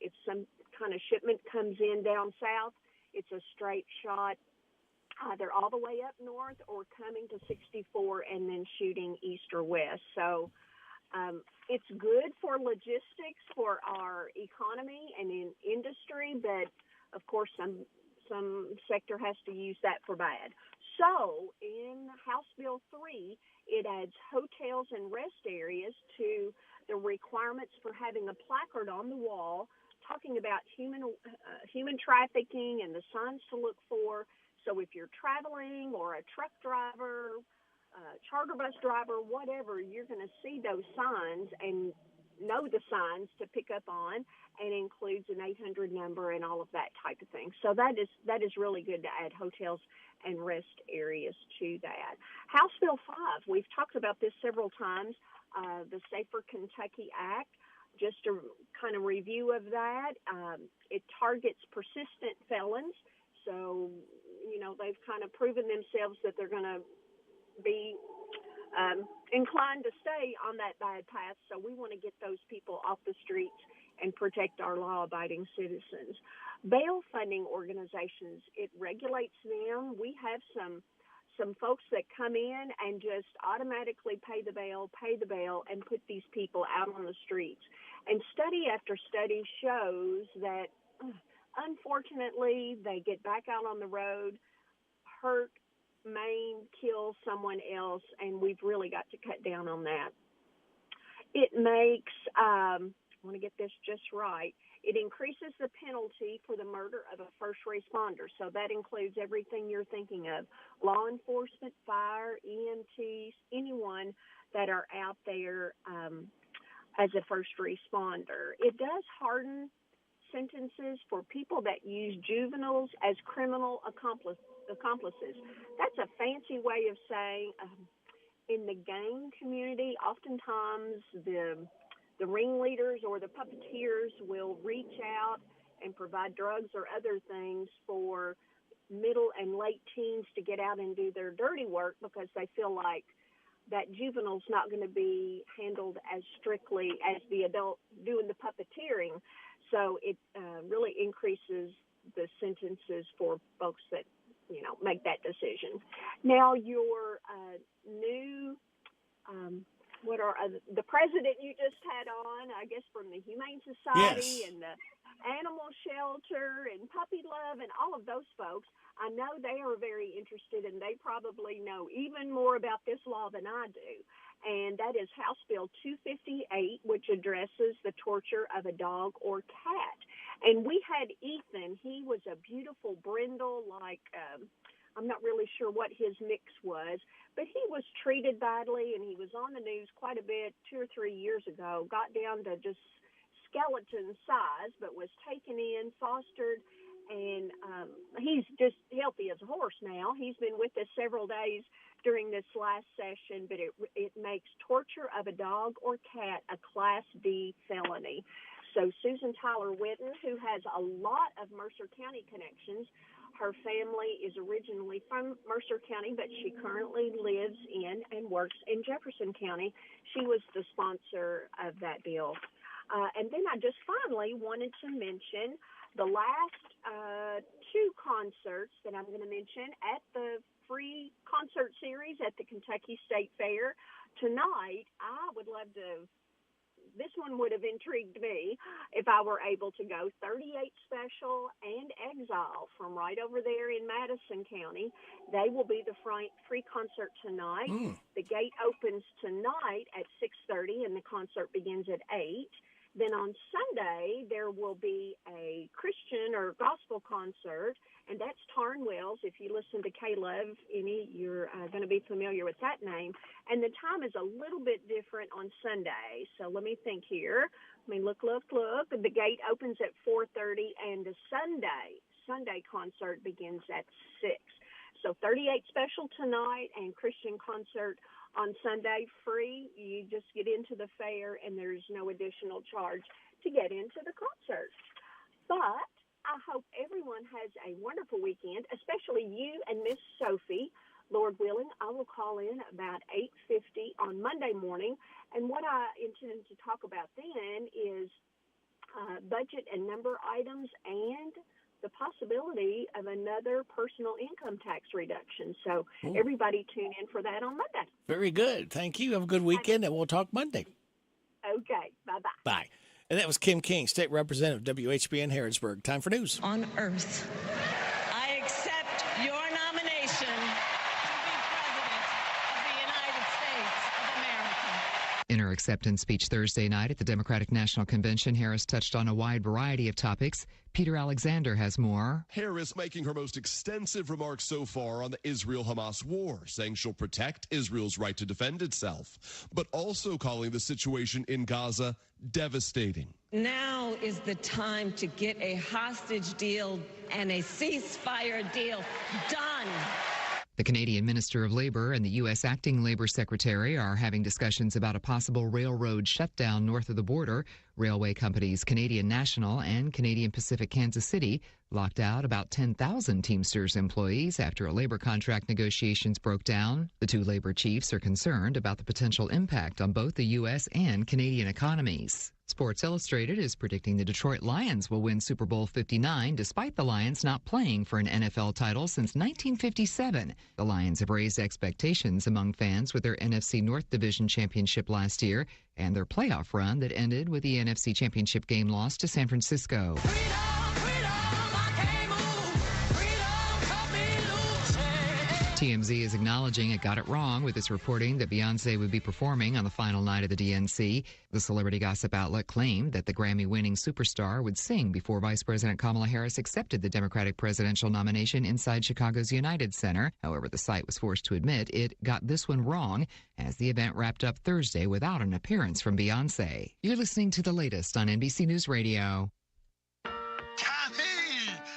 Speaker 18: if some kind of shipment comes in down south, it's a straight shot either all the way up north or coming to 64 and then shooting east or west. So it's good for logistics for our economy and in industry, but of course some sector has to use that for bad. So in House Bill 3, it adds hotels and rest areas to the requirements for having a placard on the wall talking about human trafficking and the signs to look for. So if you're traveling or a truck driver, charter bus driver, whatever, you're going to see those signs, and know the signs to pick up on, and includes an 800 number and all of that type of thing. So that is really good to add hotels and rest areas to that. House Bill 5, we've talked about this several times, the Safer Kentucky Act. Just a kind of review of that. It targets persistent felons. So, they've kind of proven themselves that they're going to be inclined to stay on that bad path. So we want to get those people off the streets and protect our law-abiding citizens. Bail funding organizations, it regulates them. We have some folks that come in and just automatically pay the bail, and put these people out on the streets. And study after study shows that, unfortunately, they get back out on the road, hurt, maim, kill someone else, and we've really got to cut down on that. It makes, I want to get this just right, it increases the penalty for the murder of a first responder. So that includes everything you're thinking of, law enforcement, fire, EMTs, anyone that are out there as a first responder. It does harden sentences for people that use juveniles as criminal accomplices. That's a fancy way of saying in the gang community, oftentimes the ringleaders or the puppeteers will reach out and provide drugs or other things for middle and late teens to get out and do their dirty work because they feel like that juvenile's not going to be handled as strictly as the adult doing the puppeteering. So it really increases the sentences for folks that, make that decision. Now, your new the president you just had on, I guess, from the Humane Society, yes, and the animal shelter and puppy love and all of those folks, I know they are very interested, and they probably know even more about this law than I do. And that is House Bill 258, which addresses the torture of a dog or cat. And we had Ethan. He was a beautiful brindle, I'm not really sure what his mix was, but he was treated badly, and he was on the news quite a bit 2 or 3 years ago, got down to just skeleton size, but was taken in, fostered, and he's just healthy as a horse now. He's been with us several days during this last session, but it makes torture of a dog or cat a Class D felony. So Susan Tyler Whitten, who has a lot of Mercer County connections, her family is originally from Mercer County, but she currently lives in and works in Jefferson County. She was the sponsor of that bill. And then I just finally wanted to mention the last 2 concerts that I'm going to mention at the free concert series at the Kentucky State Fair. Tonight, I would love to, this one would have intrigued me if I were able to go. 38 Special and Exile from right over there in Madison County. They will be the free concert tonight. The gate opens tonight at 6:30 and the concert begins at 8. Then on Sunday, there will be a Christian or gospel concert, and that's Tarn Wells. If you listen to K-Love you're going to be familiar with that name. And the time is a little bit different on Sunday. So let me think here. Look. The gate opens at 4:30, and the Sunday concert begins at 6. So 38 Special tonight and Christian concert on Sunday, free. You just get into the fair, and there's no additional charge to get into the concert. But I hope everyone has a wonderful weekend, especially you and Miss Sophie. Lord willing, I will call in about 8:50 on Monday morning, and what I intend to talk about then is budget and number items and the possibility of another personal income tax reduction. So everybody tune in for that on Monday.
Speaker 6: Very good. Thank you. Have a good weekend, and we'll talk Monday.
Speaker 18: Okay. Bye-bye.
Speaker 6: Bye. And that was Kim King, State Representative, WHBN Harrodsburg. Time for news.
Speaker 3: On Earth. I accept your nomination to be President of the United States of America.
Speaker 12: her acceptance speech Thursday night at the Democratic National Convention, Harris touched on a wide variety of topics. Peter Alexander has more.
Speaker 19: Harris making her most extensive remarks so far on the Israel-Hamas war, saying she'll protect Israel's right to defend itself, but also calling the situation in Gaza devastating.
Speaker 3: Now is the time to get a hostage deal and a ceasefire deal done.
Speaker 12: The Canadian Minister of Labour and the U.S. Acting Labour Secretary are having discussions about a possible railroad shutdown north of the border. Railway companies Canadian National and Canadian Pacific Kansas City locked out about 10,000 Teamsters employees after a labor contract negotiations broke down. The two labor chiefs are concerned about the potential impact on both the U.S. and Canadian economies. Sports Illustrated is predicting the Detroit Lions will win Super Bowl 59 despite the Lions not playing for an NFL title since 1957. The Lions have raised expectations among fans with their NFC North Division championship last year and their playoff run that ended with the NFC Championship game loss to San Francisco. TMZ is acknowledging it got it wrong with its reporting that Beyoncé would be performing on the final night of the DNC. The celebrity gossip outlet claimed that the Grammy-winning superstar would sing before Vice President Kamala Harris accepted the Democratic presidential nomination inside Chicago's United Center. However, the site was forced to admit it got this one wrong as the event wrapped up Thursday without an appearance from Beyoncé. You're listening to the latest on NBC News Radio.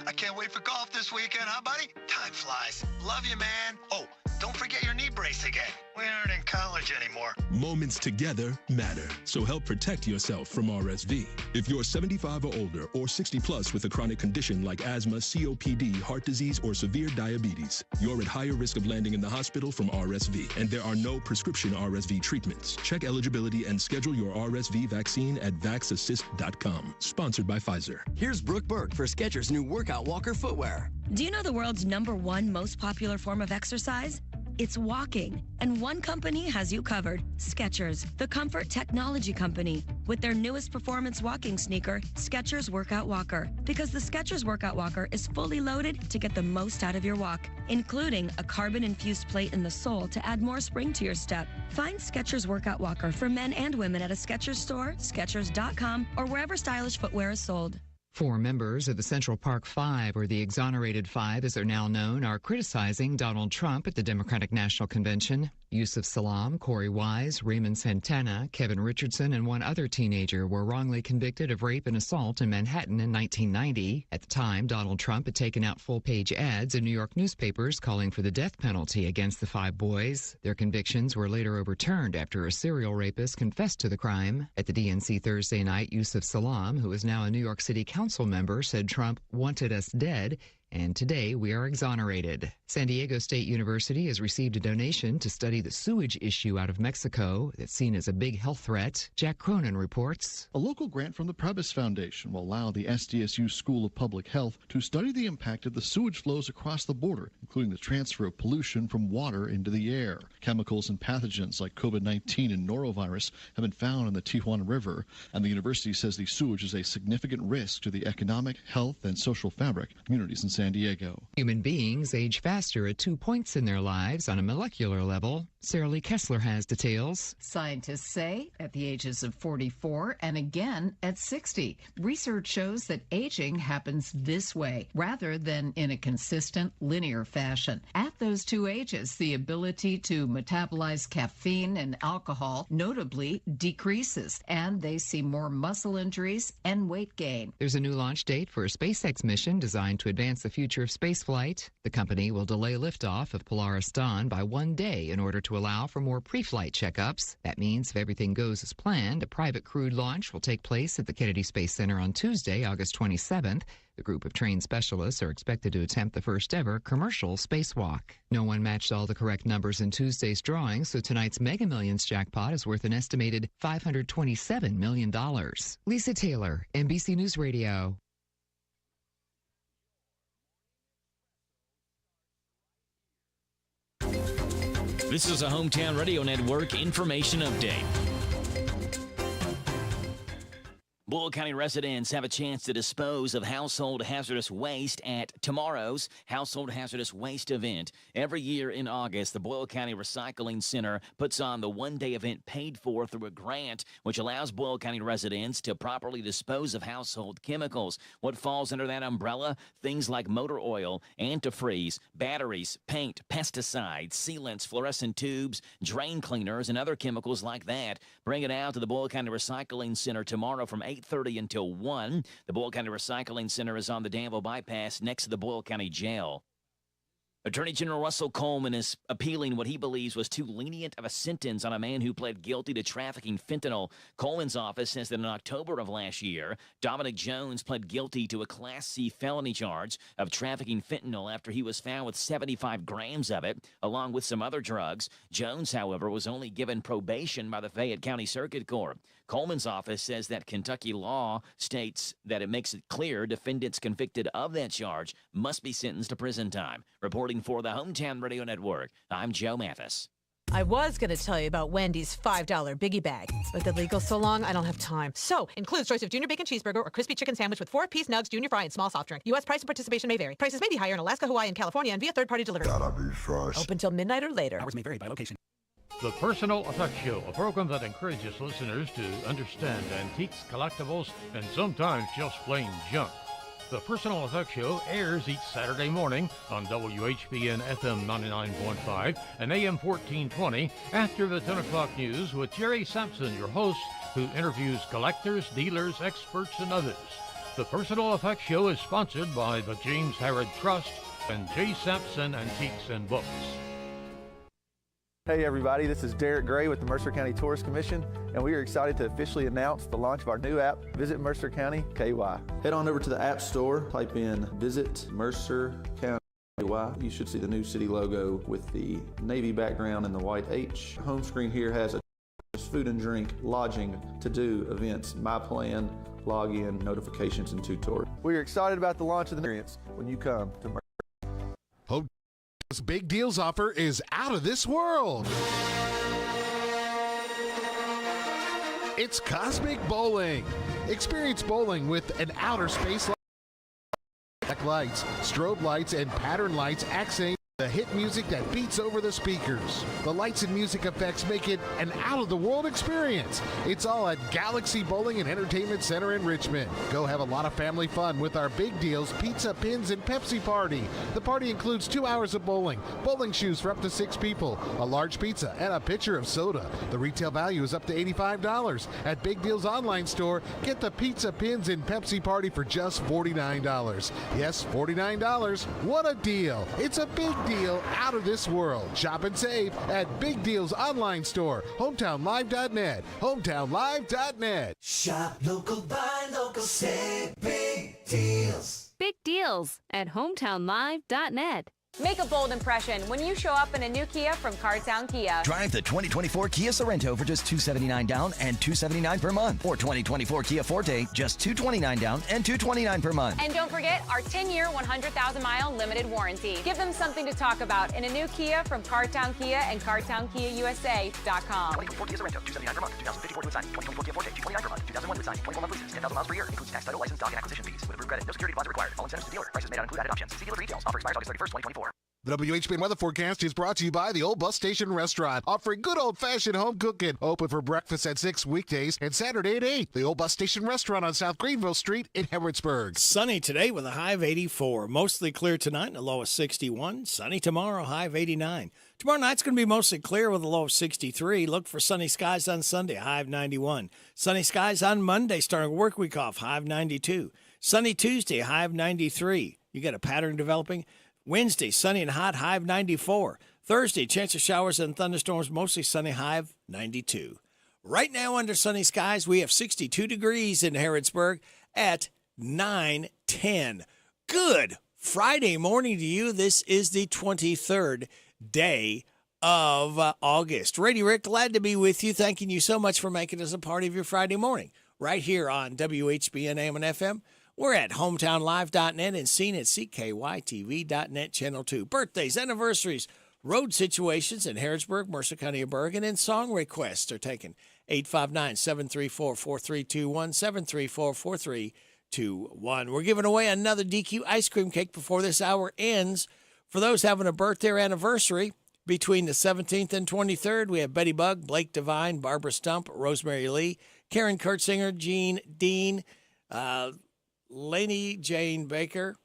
Speaker 20: I can't wait for golf this weekend, huh, buddy? Time flies. Love you, man. Oh, don't forget your knee brace again. We aren't in college anymore.
Speaker 22: Moments together matter, so help protect yourself from RSV. If you're 75 or older or 60 plus with a chronic condition like asthma, COPD, heart disease, or severe diabetes, you're at higher risk of landing in the hospital from RSV, and there are no prescription RSV treatments. Check eligibility and schedule your RSV vaccine at vaxassist.com. Sponsored by Pfizer.
Speaker 25: Here's Brooke Burke for Skechers' new Workout Walker footwear.
Speaker 26: Do you know the world's #1 most popular form of exercise? It's walking, and one company has you covered, Skechers, the comfort technology company, with their newest performance walking sneaker, Skechers Workout Walker, because the Skechers Workout Walker is fully loaded to get the most out of your walk, including a carbon-infused plate in the sole to add more spring to your step. Find Skechers Workout Walker for men and women at a Skechers store, Skechers.com, or wherever stylish footwear is sold.
Speaker 12: 4 members of the Central Park Five, or the Exonerated Five as they're now known, are criticizing Donald Trump at the Democratic National Convention. Yusuf Salaam, Corey Wise, Raymond Santana, Kevin Richardson, and one other teenager were wrongly convicted of rape and assault in Manhattan in 1990. At the time, Donald Trump had taken out full-page ads in New York newspapers calling for the death penalty against the 5 boys. Their convictions were later overturned after a serial rapist confessed to the crime. At the DNC Thursday night, Yusuf Salaam, who is now a New York City Council member, said Trump wanted us dead, and today we are exonerated. San Diego State University has received a donation to study the sewage issue out of Mexico that's seen as a big health threat. Jack Cronin reports.
Speaker 27: A local grant from the Prebys Foundation will allow the SDSU School of Public Health to study the impact of the sewage flows across the border, including the transfer of pollution from water into the air. Chemicals and pathogens like COVID-19 and norovirus have been found in the Tijuana River, and the university says the sewage is a significant risk to the economic, health, and social fabric of communities in San Diego.
Speaker 12: Human beings age faster at 2 points in their lives on a molecular level. Sarah Lee Kessler has details.
Speaker 28: Scientists say at the ages of 44 and again at 60. Research shows that aging happens this way rather than in a consistent linear fashion. At those 2 ages, the ability to metabolize caffeine and alcohol notably decreases, and they see more muscle injuries and weight gain.
Speaker 12: There's a new launch date for a SpaceX mission designed to advance the future of spaceflight. The company will delay liftoff of Polaris Dawn by 1 day in order to allow for more pre-flight checkups. That means if everything goes as planned, a private crewed launch will take place at the Kennedy Space Center on Tuesday, August 27th. The group of trained specialists are expected to attempt the first ever commercial spacewalk. No one matched all the correct numbers in Tuesday's drawing, so tonight's Mega Millions jackpot is worth an estimated $527 million. Lisa Taylor, NBC News Radio.
Speaker 1: This is a Hometown Radio Network information update. Boyle County residents have a chance to dispose of household hazardous waste at tomorrow's Household Hazardous Waste event. Every year in August, the Boyle County Recycling Center puts on the one-day event paid for through a grant, which allows Boyle County residents to properly dispose of household chemicals. What falls under that umbrella? Things like motor oil, antifreeze, batteries, paint, pesticides, sealants, fluorescent tubes, drain cleaners, and other chemicals like that. Bring it out to the Boyle County Recycling Center tomorrow from 8:30 until 1. The Boyle County Recycling Center is on the Danville Bypass next to the Boyle County Jail. Attorney General Russell Coleman is appealing what he believes was too lenient of a sentence on a man who pled guilty to trafficking fentanyl. Coleman's office says that in October of last year, Dominic Jones pled guilty to a Class C felony charge of trafficking fentanyl after he was found with 75 grams of it, along with some other drugs. Jones, however, was only given probation by the Fayette County Circuit Court. Coleman's office says that Kentucky law states that it makes it clear defendants convicted of that charge must be sentenced to prison time. Reporting for the Hometown Radio Network, I'm Joe Mathis.
Speaker 2: I was going to tell you about Wendy's $5 biggie bag, but the legal's so long, I don't have time. So, includes choice of junior bacon cheeseburger or crispy chicken sandwich with 4-piece nugs, junior fry, and small soft drink. U.S. price and participation may vary. Prices may be higher in Alaska, Hawaii, and California, and via third-party delivery.
Speaker 7: Gotta be fresh.
Speaker 2: Open till midnight or later.
Speaker 8: Hours may vary by location.
Speaker 10: The Personal Effects Show, a program that encourages listeners to understand antiques, collectibles, and sometimes just plain junk. The Personal Effects Show airs each Saturday morning on WHBN FM 99.5 and AM 1420 after the 10 o'clock news with Jerry Sampson, your host, who interviews collectors, dealers, experts, and others. The Personal Effects Show is sponsored by the James Harrod Trust and J. Sampson Antiques and Books.
Speaker 13: Hey everybody, this is Derek Gray with the Mercer County Tourist Commission, and we are excited to officially announce the launch of our new app, Visit Mercer County KY. Head on over to the App Store, type in Visit Mercer County KY. You should see the new city logo with the navy background and the white H. Home screen here has a food and drink, lodging, to-do, events, my plan, login, notifications, and tutorials. We are excited about the launch of the experience when you come to Mercer.
Speaker 16: This big deals offer is out of this world. It's Cosmic Bowling. Experience bowling with an outer space lights, strobe lights, and pattern lights accent the hit music that beats over the speakers. The lights and music effects make it an out-of-the-world experience. It's all at Galaxy Bowling and Entertainment Center in Richmond. Go have a lot of family fun with our big deals, pizza, pins, and Pepsi party. The party includes 2 hours of bowling shoes for up to 6 people, a large pizza, and a pitcher of soda. The retail value is up to $85. At Big Deals online store, get the pizza, pins, and Pepsi party for just $49. Yes, $49. What a deal. It's a big deal out of this world. Shop and save at Big Deals online store, hometownlive.net, hometownlive.net.
Speaker 21: Shop local, buy local, save big deals.
Speaker 23: Big deals at hometownlive.net.
Speaker 29: Make a bold impression when you show up in a new Kia from Cardtown Kia.
Speaker 30: Drive the 2024 Kia Sorento for just $279 down and $279 per month. Or 2024 Kia Forte, just $229 down and $229 per month.
Speaker 29: And don't forget our 10-year, 100,000-mile limited warranty. Give them something to talk about in a new Kia from Cardtown Kia and CardtownKiaUSA.com.
Speaker 30: 2024 Kia Sorento, $279 per month, 2054 with signing. 2024 Kia Forte, $229 per month, 2001 with signing. 24 month leases, 10,000 miles per year. Includes tax, title, license, doc, and acquisition fees. With approved credit, no security deposit required. All incentives to dealer. Prices may not include added options. See dealer for details. Offer expires August 31st, 2024.
Speaker 16: The WHBN weather forecast is brought to you by the Old Bus Station Restaurant, offering good old-fashioned home cooking. Open for breakfast at 6 weekdays and Saturday at 8. The Old Bus Station Restaurant on South Greenville Street in Harrodsburg.
Speaker 6: Sunny today with a high of 84. Mostly clear tonight and a low of 61. Sunny tomorrow, high of 89. Tomorrow night's going to be mostly clear with a low of 63. Look for sunny skies on Sunday, high of 91. Sunny skies on Monday, starting work week off, high of 92. Sunny Tuesday, high of 93. You got a pattern developing. Wednesday, sunny and hot, high of 94. Thursday, chance of showers and thunderstorms, mostly sunny, high of 92. Right now, under sunny skies, we have 62 degrees in Harrodsburg at 9:10. Good Friday morning to you. This is the 23rd day of August. Brady Rick, glad to be with you. Thanking you so much for making us a part of your Friday morning. Right here on WHBN AM and FM. We're at hometownlive.net and seen at CKYTV.net Channel 2. Birthdays, anniversaries, Road situations in Harrisburg, Mercer County, and Bergen, and song requests are taken. 859-734-4321, 734-4321. We're giving away another DQ ice cream cake before this hour ends. For those having a birthday or anniversary, between the 17th and 23rd, we have Betty Bug, Blake Devine, Barbara Stump, Rosemary Lee, Karen Kurtzinger, Jean Dean, Larry Jane Baker,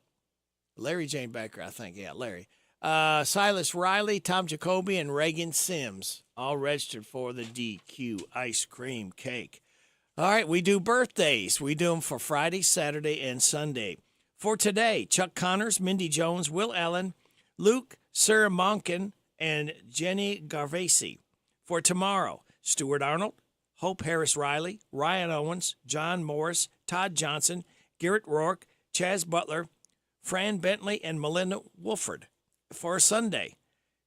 Speaker 6: I think. Yeah, Larry. Silas Riley, Tom Jacoby, and Reagan Sims, all registered for the DQ ice cream cake. All right, we do birthdays. We do them for Friday, Saturday, and Sunday. For today, Chuck Connors, Mindy Jones, Will Allen, Luke Sir Monken, and Jenny Garvasi. For tomorrow, Stuart Arnold, Hope Harris Riley, Ryan Owens, John Morris, Todd Johnson, Garrett Rourke, Chaz Butler, Fran Bentley, and Melinda Wolford. For Sunday,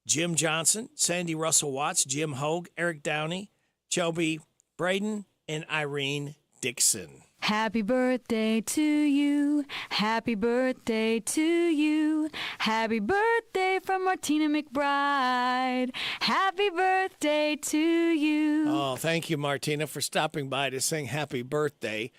Speaker 6: Jim Johnson, Sandy Russell Watts, Jim Hogue, Eric Downey, Shelby Braden, and Irene Dixon.
Speaker 4: Happy birthday to you. Happy birthday to you. Happy birthday from Martina McBride. Happy birthday to you.
Speaker 6: Oh, thank you, Martina, for stopping by to sing happy birthday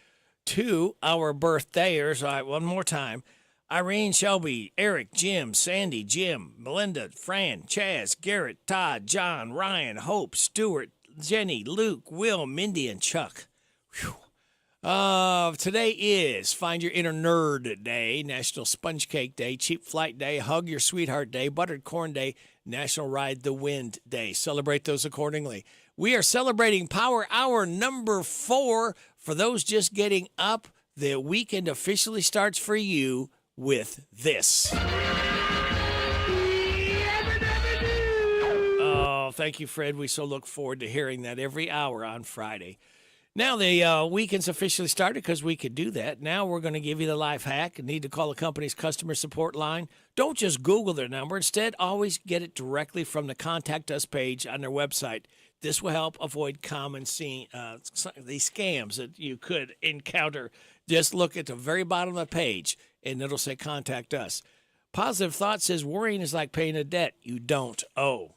Speaker 6: to our birthdayers. All right, one more time. Irene, Shelby, Eric, Jim, Sandy, Jim, Melinda, Fran, Chaz, Garrett, Todd, John, Ryan, Hope, Stuart, Jenny, Luke, Will, Mindy, and Chuck. Whew. Today is Find Your Inner Nerd Day, National Sponge Cake Day, Cheap Flight Day, Hug Your Sweetheart Day, Buttered Corn Day, National Ride the Wind Day. Celebrate those accordingly. We are celebrating Power Hour number 4. For those just getting up, the weekend officially starts for you with this. Oh, thank you, Fred. We so look forward to hearing that every hour on Friday. Now the weekend's officially started because we could do that. Now we're going to give you the life hack. Need to call the company's customer support line. Don't just Google their number. Instead, always get it directly from the Contact Us page on their website. This will help avoid these scams that you could encounter. Just look at the very bottom of the page, and it'll say Contact Us. Positive Thought says worrying is like paying a debt you don't owe.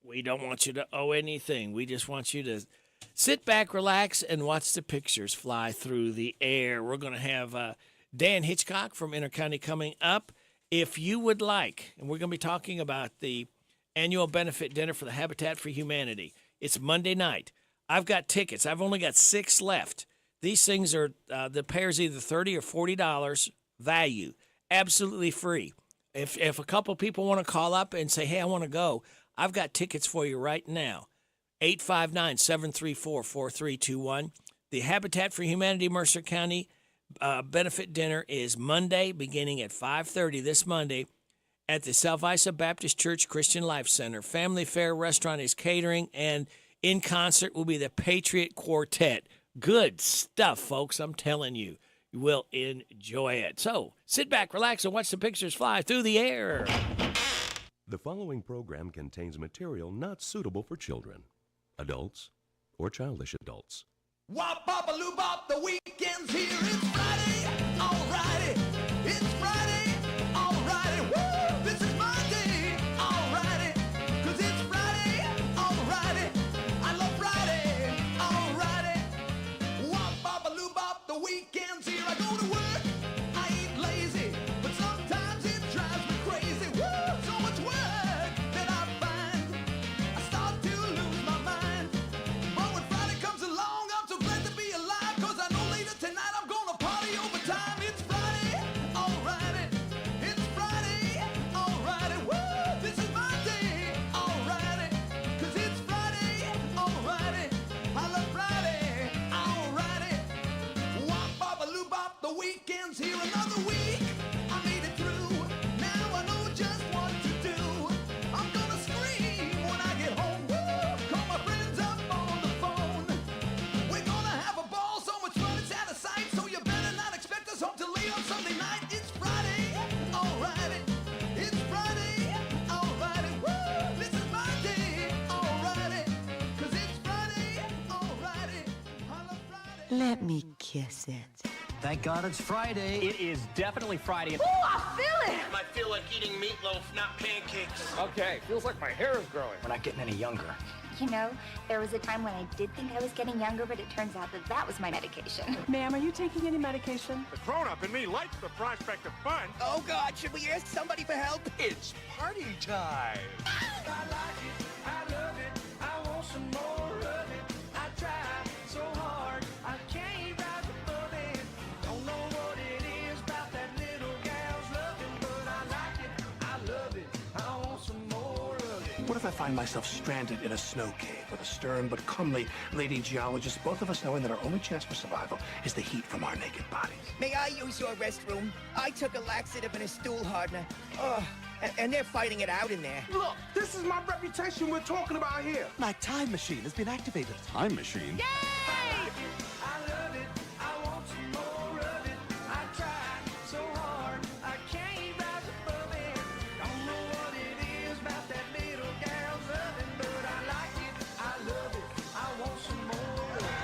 Speaker 6: We don't want you to owe anything. We just want you to sit back, relax, and watch the pictures fly through the air. We're going to have Dan Hitchcock from Intercounty coming up. If you would like, and we're going to be talking about the annual benefit dinner for the Habitat for Humanity. It's Monday night. I've got tickets. I've only got 6 left. These things are, the pair's either $30 or $40 value, absolutely free. If a couple people want to call up and say, hey, I want to go, I've got tickets for you right now. 859-734-4321. The Habitat for Humanity Mercer County benefit dinner is Monday, beginning at 5:30 this Monday at the South Isa Baptist Church Christian Life Center. Family Fare Restaurant is catering, and in concert will be the Patriot Quartet. Good stuff, folks. I'm telling you. You will enjoy it. So sit back, relax, and watch the pictures fly through the air.
Speaker 5: The following program contains material not suitable for children, adults, or childish adults.
Speaker 21: Wop, bop, a loo, bop, the weekend's here. It's Friday, alrighty. It's Friday, alrighty. Woo! This is my day, alrighty. 'Cause it's Friday, alrighty. I love Friday, alrighty. Wop, bop, a loo, bop, the weekend's here. I go to work, I ain't lazy, but sometimes it drives me crazy. Woo! So much work that I find, I start to lose my mind. But when Friday comes along, I'm so glad to be alive, 'cause I know later tonight I'm gonna party overtime. It's Friday, alrighty. It's Friday, alrighty. Woo! This is my day, alrighty. 'Cause it's Friday, alrighty. I love Friday, alrighty. Wop, bop, a loo, bop, the weekend's here. Another week, I made it through. Now I know just what to do. I'm gonna scream when I get home. Woo! Call my friends up on the phone. We're gonna have a ball, so much fun it's out of sight. So you better not expect us home till late on Sunday night. It's Friday, alrighty. It's Friday, alrighty. Woo! This is my day, alrighty. 'Cause it's Friday, alrighty. I love Friday.
Speaker 7: Let me kiss it. Thank God it's Friday.
Speaker 8: It is definitely Friday.
Speaker 9: Ooh, I feel it!
Speaker 6: I feel like eating meatloaf, not pancakes.
Speaker 8: Okay, feels like my hair is growing.
Speaker 6: We're not getting any younger.
Speaker 11: You know, there was a time when I did think I was getting younger, but it turns out that was my medication.
Speaker 9: Ma'am, are you taking any medication?
Speaker 10: The grown-up in me likes the prospect of fun.
Speaker 21: Oh, God, should we ask somebody for help? It's party time. I like it, I love it, I want some more of it. I try so hard, I can't rise above it. Don't know what it is about that little gal's loving, but I like it, I love it, I want some more of it.
Speaker 6: What if I find myself stranded in a snow cave with a stern but comely lady geologist, both of us knowing that our only chance for survival is the heat from our naked bodies?
Speaker 21: May I use your restroom? I took a laxative and a stool hardener. And they're fighting it out in there. Look, this is my reputation we're talking about here.
Speaker 7: My time machine has been activated. Time machine?
Speaker 21: Yay! I love it, I want some more of it. I try so hard, I can't rise above it. Don't know what it is about that little gal's loving, but I like it, I love it, I want some more of it.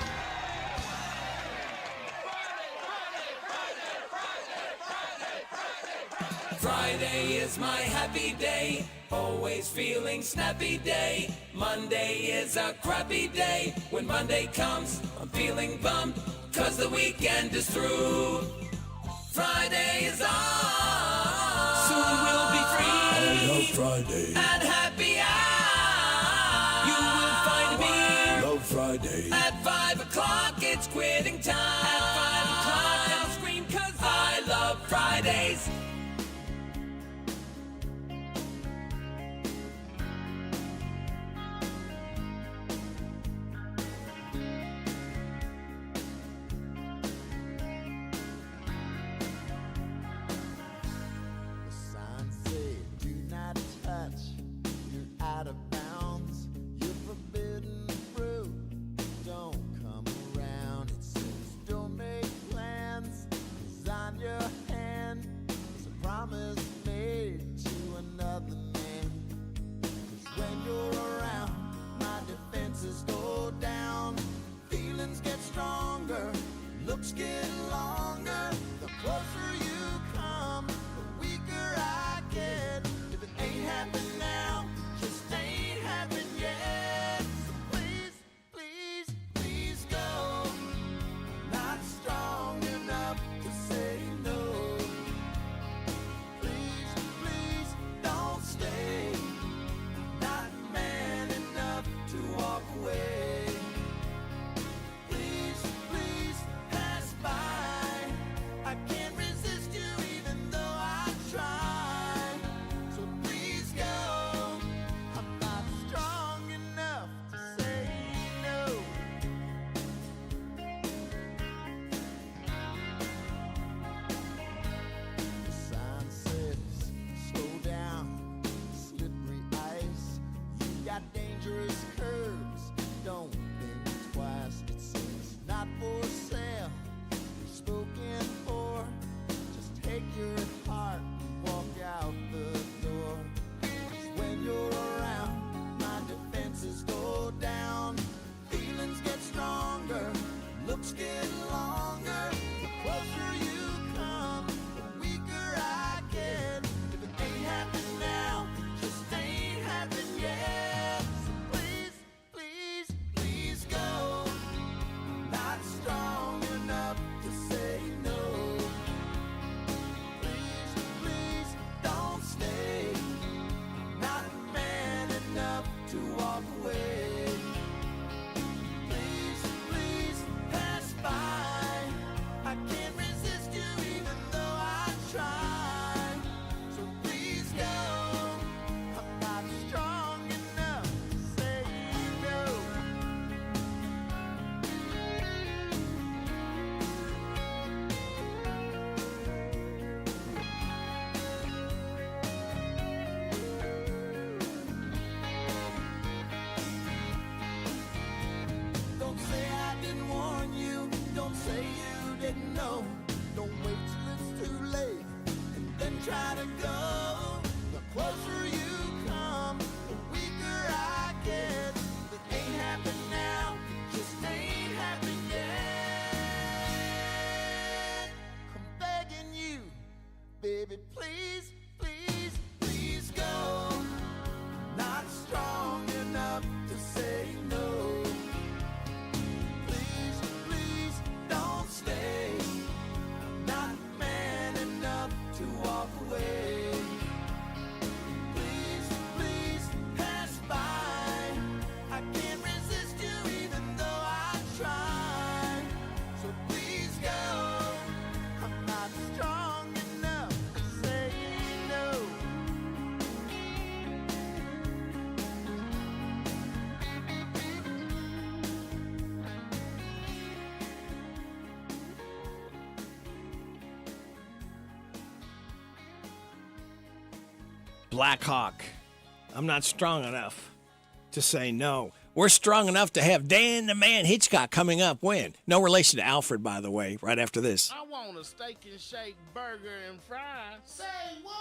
Speaker 21: Friday is my happy day, always feeling snappy day. Monday is a crappy day. When Monday comes, I'm feeling bummed, 'cause the weekend is through. Friday is on, soon we'll be free.
Speaker 22: I love Friday.
Speaker 21: And happy hour, you will find me.
Speaker 22: Love Friday.
Speaker 21: At 5 o'clock, it's quitting time. At 5 o'clock, I'll scream 'cause I love Fridays.
Speaker 6: Black Hawk. I'm not strong enough to say no. We're strong enough to have Dan the Man Hitchcock coming up when? No relation to Alfred, by the way, right after this.
Speaker 3: I want a steak and shake burger and fries. Say what?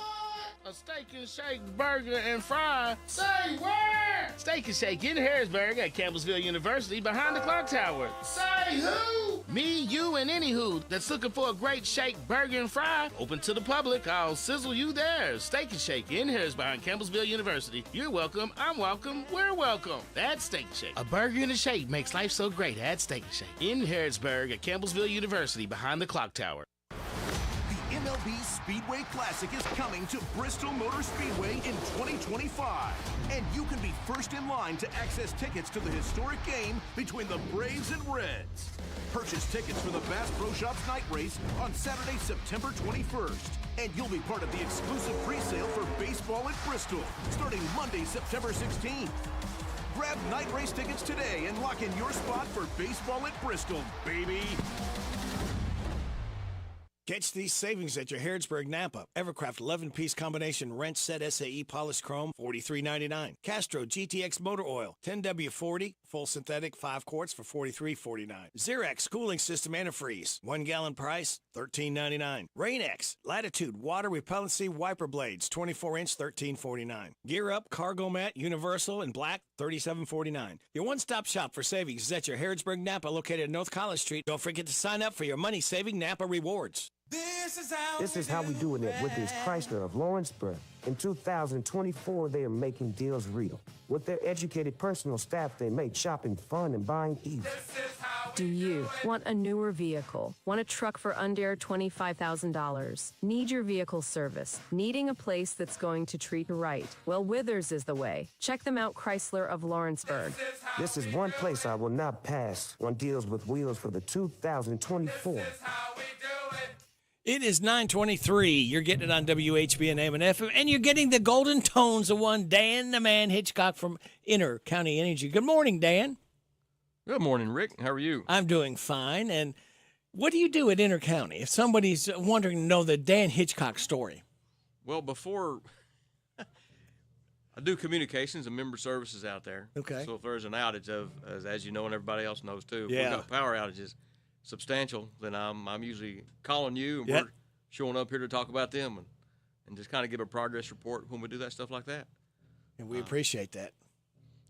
Speaker 3: A steak and shake burger and fries. Say where? Steak and Shake in Harrisburg at Campbellsville University behind the clock tower. Say who? Me, you, and any who that's looking for a great shake burger and fry. Open to the public. I'll sizzle you there. Steak and Shake in Harrisburg behind Campbellsville University. You're welcome. I'm welcome. We're welcome. That's Steak and Shake. A burger and a shake makes life so great at Steak and Shake in Harrisburg at Campbellsville University behind the clock tower.
Speaker 14: The MLB Speedway Classic is coming to Bristol Motor Speedway in 2025. And you can be first in line to access tickets to the historic game between the Braves and Reds. Purchase tickets for the Bass Pro Shops night race on Saturday, September 21st. And you'll be part of the exclusive pre-sale for baseball at Bristol, starting Monday, September 16th. Grab night race tickets today and lock in your spot for baseball at Bristol, baby.
Speaker 6: Catch these savings at your Harrodsburg Napa. Evercraft 11-piece combination wrench set SAE polished chrome, $43.99. Castro GTX motor oil, 10W40, full synthetic, 5 quarts for $43.49. Xerox cooling system antifreeze, 1 gallon price, $13.99. Rain-X Latitude water repellency wiper blades, 24-inch, $13.49. Gear Up cargo mat, universal and black, $37.49. Your one-stop shop for savings is at your Harrodsburg Napa, located at North College Street. Don't forget to sign up for your money-saving Napa rewards.
Speaker 15: This is how we doing it with this Chrysler of Lawrenceburg. In 2024, they are making deals real. With their educated personal staff, they make shopping fun and buying easy.
Speaker 17: Do you want a newer vehicle? Want a truck for under $25,000? Need your vehicle service? Needing a place that's going to treat you right? Well, Withers is the way. Check them out, Chrysler of Lawrenceburg.
Speaker 15: This is one place I will not pass on deals with wheels for the 2024.
Speaker 6: It is 9:23. You're getting it on WHBN AM and FM, and you're getting the golden tones of one Dan the Man Hitchcock from Inner County Energy. Good morning, Dan.
Speaker 18: Good morning, Rick. How are you?
Speaker 6: I'm doing fine. And what do you do at Inner County? If somebody's wondering to know the Dan Hitchcock story.
Speaker 18: Well, before I do communications and member services out there.
Speaker 6: Okay.
Speaker 18: So if there's an outage as you know, and everybody else knows too, if
Speaker 6: Yeah.
Speaker 18: we've got power outages substantial, then I'm usually calling you, and
Speaker 6: Yep.
Speaker 18: we're showing up here to talk about them and just kind of give a progress report when we do that stuff like that.
Speaker 6: And we appreciate that.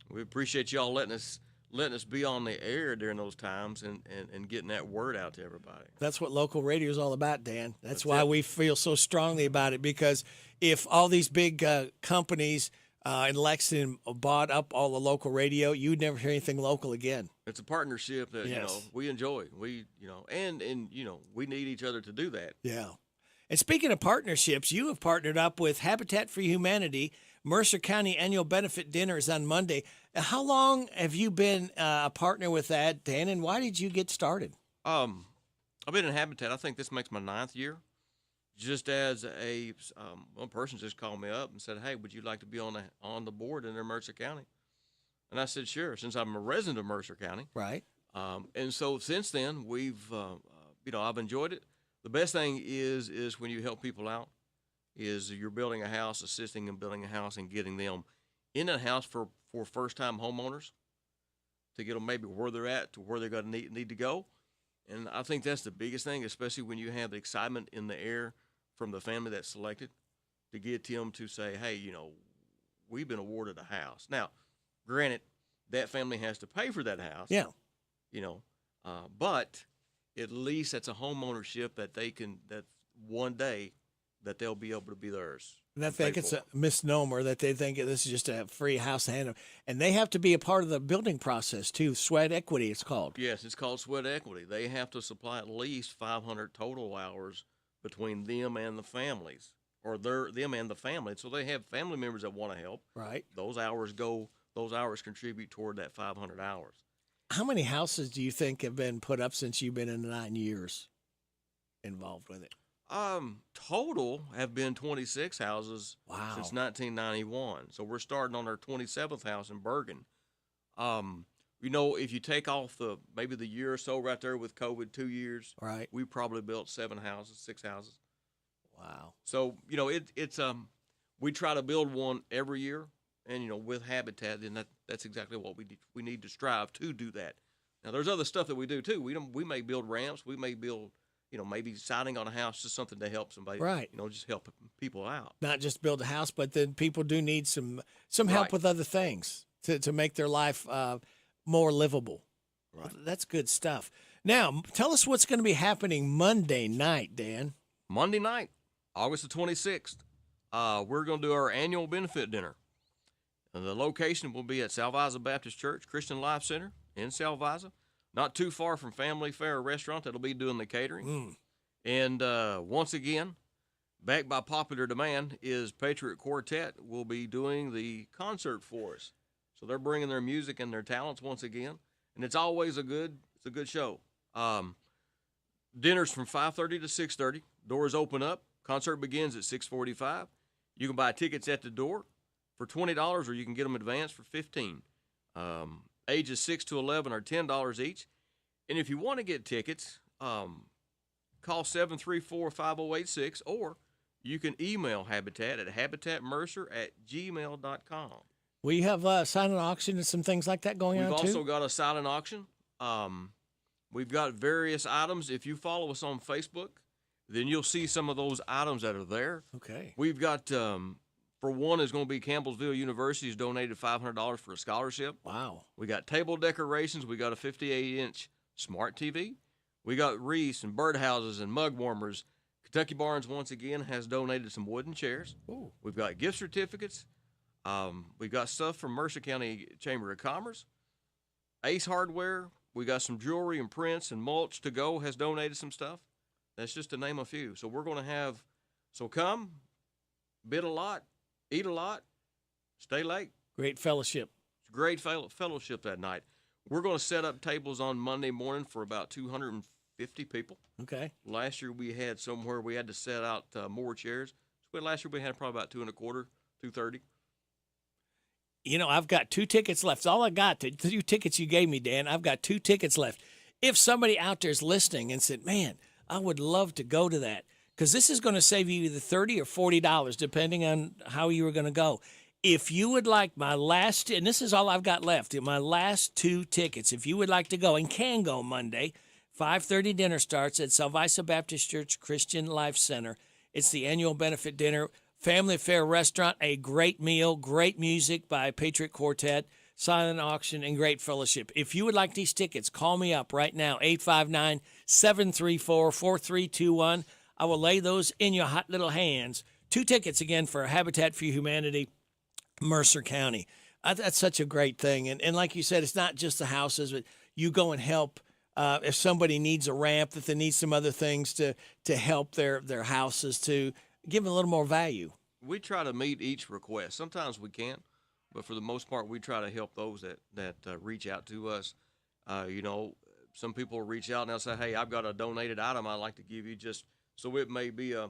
Speaker 18: We appreciate y'all letting us be on the air during those times and getting that word out to everybody.
Speaker 6: That's what local radio is all about, Dan. That's why
Speaker 18: it.
Speaker 6: we feel so strongly about it, because if all these big companies in Lexington bought up all the local radio, you'd never hear anything local again.
Speaker 18: It's a partnership that,
Speaker 6: Yes.
Speaker 18: we enjoy. We, and we need each other to do that.
Speaker 6: Yeah. And speaking of partnerships, you have partnered up with Habitat for Humanity. Mercer County Annual Benefit Dinner is on Monday. How long have you been a partner with that, Dan, and why did you get started?
Speaker 18: I've been in Habitat. I think this makes my 9th year. Just as one person just called me up and said, "Hey, would you like to be on the board in Mercer County?" And I said, "Sure," since I'm a resident of Mercer County.
Speaker 6: Right.
Speaker 18: And so since then, we've, I've enjoyed it. The best thing is when you help people out, is you're building a house, assisting in building a house, and getting them in a house for first-time homeowners to get them maybe where they're at to where they're going to need to go. And I think that's the biggest thing, especially when you have the excitement in the air from the family that's selected, to get them to say, "Hey, we've been awarded a house." Now, granted, that family has to pay for that house.
Speaker 6: Yeah.
Speaker 18: But at least that's a home ownership that that one day that they'll be able to be theirs.
Speaker 6: And I think it's a misnomer that they think this is just a free house to hand. And they have to be a part of the building process, too. Sweat equity, it's called.
Speaker 18: Yes, it's called sweat equity. They have to supply at least 500 total hours between them and the families, or them and the family. So they have family members that want to help.
Speaker 6: Right.
Speaker 18: Those hours contribute toward that 500 hours.
Speaker 6: How many houses do you think have been put up since you've been in 9 years involved with it?
Speaker 18: Total have been 26 houses
Speaker 6: Wow.
Speaker 18: since 1991. So we're starting on our 27th house in Bergen. If you take off maybe the year or so right there with COVID, 2 years,
Speaker 6: right,
Speaker 18: we probably built 6 houses.
Speaker 6: Wow.
Speaker 18: So, we try to build one every year, and with Habitat, then that's exactly what we need to strive to do that. Now, there's other stuff that we do too. We may build ramps, we may build, maybe siding on a house, just something to help somebody,
Speaker 6: right?
Speaker 18: Just help people out.
Speaker 6: Not just build a house, but then people do need some help with other things to make their life more livable. Right. Well, that's good stuff. Now, tell us what's going to be happening Monday night, Dan.
Speaker 18: Monday night, August the 26th. We're going to do our annual benefit dinner. And the location will be at Salviza Baptist Church Christian Life Center in Salviza, not too far from Family Fare Restaurant that'll be doing the catering. And once again, backed by popular demand, is Patriot Quartet will be doing the concert for us. So they're bringing their music and their talents once again, and it's always a good show. Dinner's from 5:30 to 6:30. Doors open up. Concert begins at 6:45. You can buy tickets at the door for $20, or you can get them advanced for $15. Ages 6 to 11 are $10 each. And if you want to get tickets, call 734-5086, or you can email Habitat at habitatmercer@gmail.com.
Speaker 6: We have a silent auction and some things like that going on, too?
Speaker 18: We've also got a silent auction. We've got various items. If you follow us on Facebook, then you'll see some of those items that are there.
Speaker 6: Okay.
Speaker 18: We've got, for one, is going to be Campbellsville University's donated $500 for a scholarship.
Speaker 6: Wow.
Speaker 18: We got table decorations. We got a 58-inch smart TV. We got wreaths and birdhouses and mug warmers. Kentucky Barnes, once again, has donated some wooden chairs.
Speaker 6: Ooh.
Speaker 18: We've got gift certificates. We've got stuff from Mercer County Chamber of Commerce. Ace Hardware. We got some jewelry and prints, and Mulch to Go has donated some stuff. That's just to name a few. So we're going to have, so come, bid a lot, eat a lot, stay late.
Speaker 6: Great fellowship.
Speaker 18: Great fellowship that night. We're going to set up tables on Monday morning for about 250 people.
Speaker 6: Okay.
Speaker 18: Last year we had somewhere we had to set out more chairs. So last year we had probably about 225, 230.
Speaker 6: I've got 2 tickets left. All I got, the 2 tickets you gave me, Dan, I've got 2 tickets left. If somebody out there is listening and said, man, I would love to go to that, because this is going to save you either $30 or $40, depending on how you were going to go. If you would like my last, and this is all I've got left, my last 2 tickets, if you would like to go and can go Monday, 5:30 dinner starts at Salviza Baptist Church Christian Life Center. It's the annual benefit dinner. Family Fare Restaurant, a great meal, great music by Patriot Quartet, silent auction, and great fellowship. If you would like these tickets, call me up right now, 859-734-4321. I will lay those in your hot little hands. 2 tickets, again, for Habitat for Humanity, Mercer County. That's such a great thing. And like you said, it's not just the houses, but you go and help. If somebody needs a ramp, if they need some other things to help their houses, to give them a little more value.
Speaker 18: We try to meet each request. Sometimes we can't, but for the most part, we try to help those that reach out to us. Some people reach out and they'll say, hey, I've got a donated item I'd like to give you, just so it may be a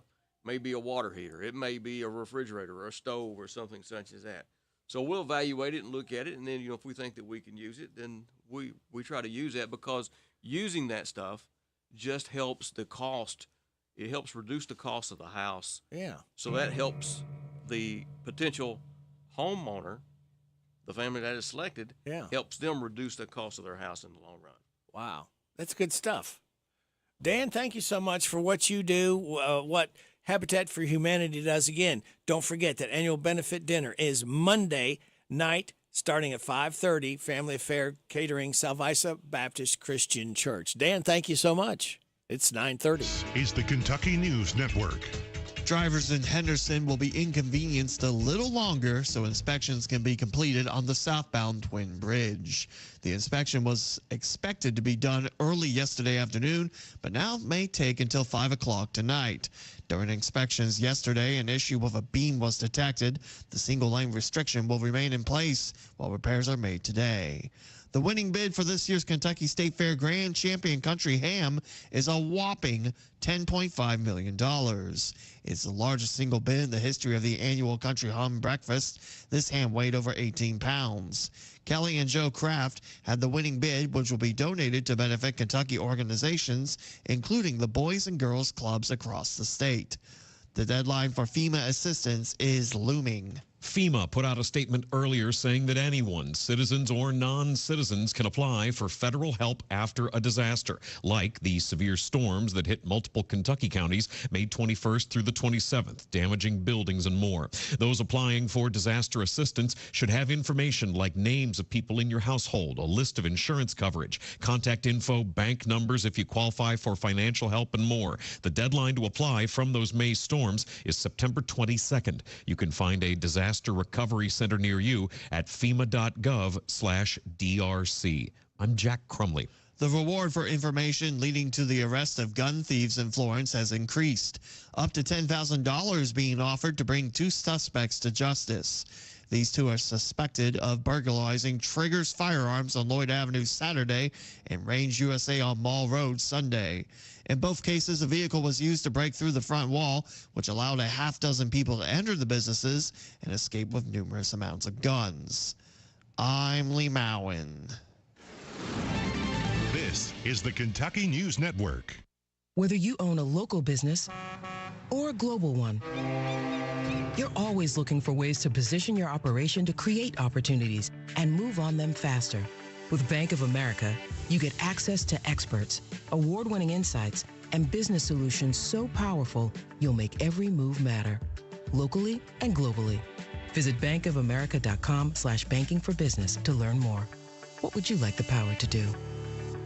Speaker 18: water heater. It may be a refrigerator or a stove or something such as that. So we'll evaluate it and look at it, and then, if we think that we can use it, then we try to use that, because using that stuff just helps the cost. It helps reduce the cost of the house.
Speaker 6: Yeah.
Speaker 18: So that helps the potential homeowner, the family that is selected, helps them reduce the cost of their house in the long run.
Speaker 6: Wow. That's good stuff. Dan, thank you so much for what you do, what Habitat for Humanity does. Again, don't forget that annual benefit dinner is Monday night starting at 5:30, Family Affair Catering, Salviza Baptist Christian Church. Dan, thank you so much. It's 9:30.
Speaker 1: Is the Kentucky News Network.
Speaker 2: Drivers in Henderson will be inconvenienced a little longer so inspections can be completed on the southbound Twin Bridge. The inspection was expected to be done early yesterday afternoon, but now may take until 5 o'clock tonight. During inspections yesterday, an issue with a beam was detected. The single-lane restriction will remain in place while repairs are made today. The winning bid for this year's Kentucky State Fair Grand Champion Country Ham is a whopping $10.5 million. It's the largest single bid in the history of the annual Country Ham Breakfast. This ham weighed over 18 pounds. Kelly and Joe Kraft had the winning bid, which will be donated to benefit Kentucky organizations, including the Boys and Girls Clubs across the state. The deadline for FEMA assistance is looming.
Speaker 12: FEMA put out a statement earlier saying that anyone, citizens or non-citizens, can apply for federal help after a disaster, like the severe storms that hit multiple Kentucky counties May 21st through the 27th, damaging buildings and more. Those applying for disaster assistance should have information like names of people in your household, a list of insurance coverage, contact info, bank numbers if you qualify for financial help, and more. The deadline to apply from those May storms is September 22nd. You can find a disaster recovery center near you at fema.gov/DRC. I'm Jack Crumley.
Speaker 2: The reward for information leading to the arrest of gun thieves in Florence has increased, up to $10,000 being offered to bring 2 suspects to justice. These 2 are suspected of burglarizing Trigger's firearms on Lloyd Avenue Saturday and Range USA on Mall Road Sunday. In both cases, a vehicle was used to break through the front wall, which allowed a half dozen people to enter the businesses and escape with numerous amounts of guns. I'm Lee Mowen.
Speaker 1: This is the Kentucky News Network.
Speaker 13: Whether you own a local business or a global one, you're always looking for ways to position your operation to create opportunities and move on them faster. With Bank of America, you get access to experts, award-winning insights, and business solutions so powerful, you'll make every move matter, locally and globally. Visit bankofamerica.com/banking for business to learn more. What would you like the power to do?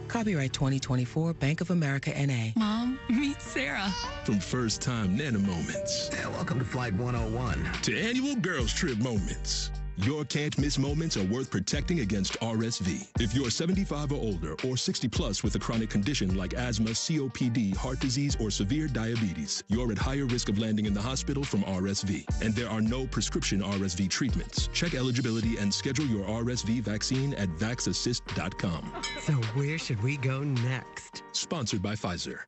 Speaker 13: Copyright 2024, Bank of America, N.A.
Speaker 19: Mom, meet Sarah.
Speaker 22: From first-time Nana moments.
Speaker 7: Yeah, welcome to Flight 101.
Speaker 22: To annual girls trip moments. Your can't-miss moments are worth protecting against RSV. If you're 75 or older or 60 plus with a chronic condition like asthma, COPD, heart disease, or severe diabetes, you're at higher risk of landing in the hospital from RSV. And there are no prescription RSV treatments. Check eligibility and schedule your RSV vaccine at vaxassist.com.
Speaker 13: So where should we go next?
Speaker 22: Sponsored by Pfizer.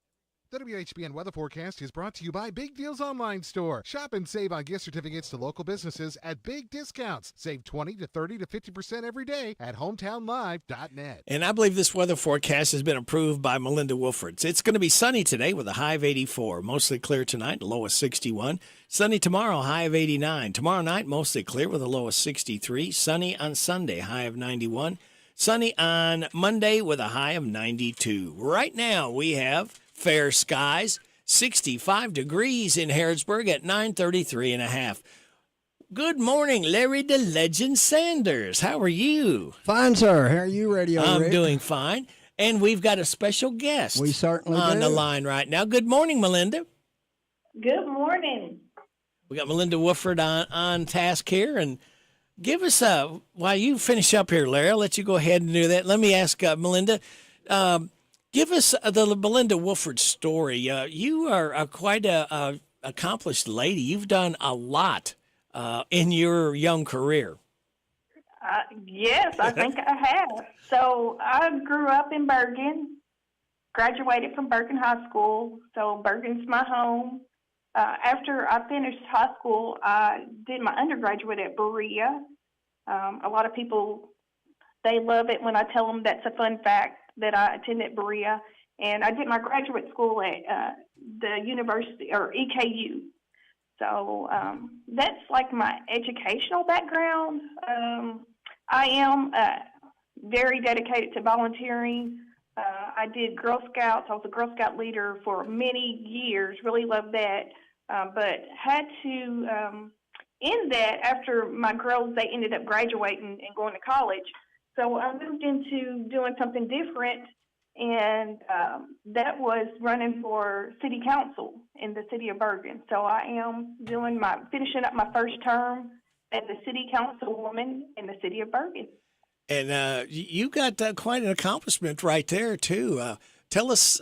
Speaker 16: The WHBN weather forecast is brought to you by Big Deals Online Store. Shop and save on gift certificates to local businesses at big discounts. Save 20 to 30 to 50% every day at hometownlive.net.
Speaker 6: And I believe this weather forecast has been approved by Melinda Wolford. It's going to be sunny today with a high of 84. Mostly clear tonight, low of 61. Sunny tomorrow, high of 89. Tomorrow night, mostly clear with a low of 63. Sunny on Sunday, high of 91. Sunny on Monday with a high of 92. Right now, we have fair skies, 65 degrees in Harrodsburg at 9:33 and a half. Good morning, Larry the Legend Sanders. How are you?
Speaker 20: Fine, sir. How are you, Radio Rick?
Speaker 6: I'm doing fine. And we've got a special guest
Speaker 20: We certainly
Speaker 6: on
Speaker 20: do.
Speaker 6: the line right now. Good morning, Melinda.
Speaker 23: Good morning.
Speaker 6: We got Melinda Wolford on task here. And give us while you finish up here, Larry, I'll let you go ahead and do that. Let me ask Melinda, give us the Melinda Wolford story. You are quite a accomplished lady. You've done a lot in your young career.
Speaker 23: Yes, I think I have. So I grew up in Bergen, graduated from Bergen High School. So Bergen's my home. After I finished high school, I did my undergraduate at Berea. A lot of people, they love it when I tell them that's a fun fact that I attended Berea, and I did my graduate school at the university, or EKU. So that's like my educational background. I am very dedicated to volunteering. I did Girl Scouts. I was a Girl Scout leader for many years, really loved that, but had to end that after my girls, they ended up graduating and going to college. So I moved into doing something different, and that was running for city council in the city of Bergen. So I am finishing up my first term as a city councilwoman in the city of Bergen.
Speaker 6: And you got quite an accomplishment right there too. Tell us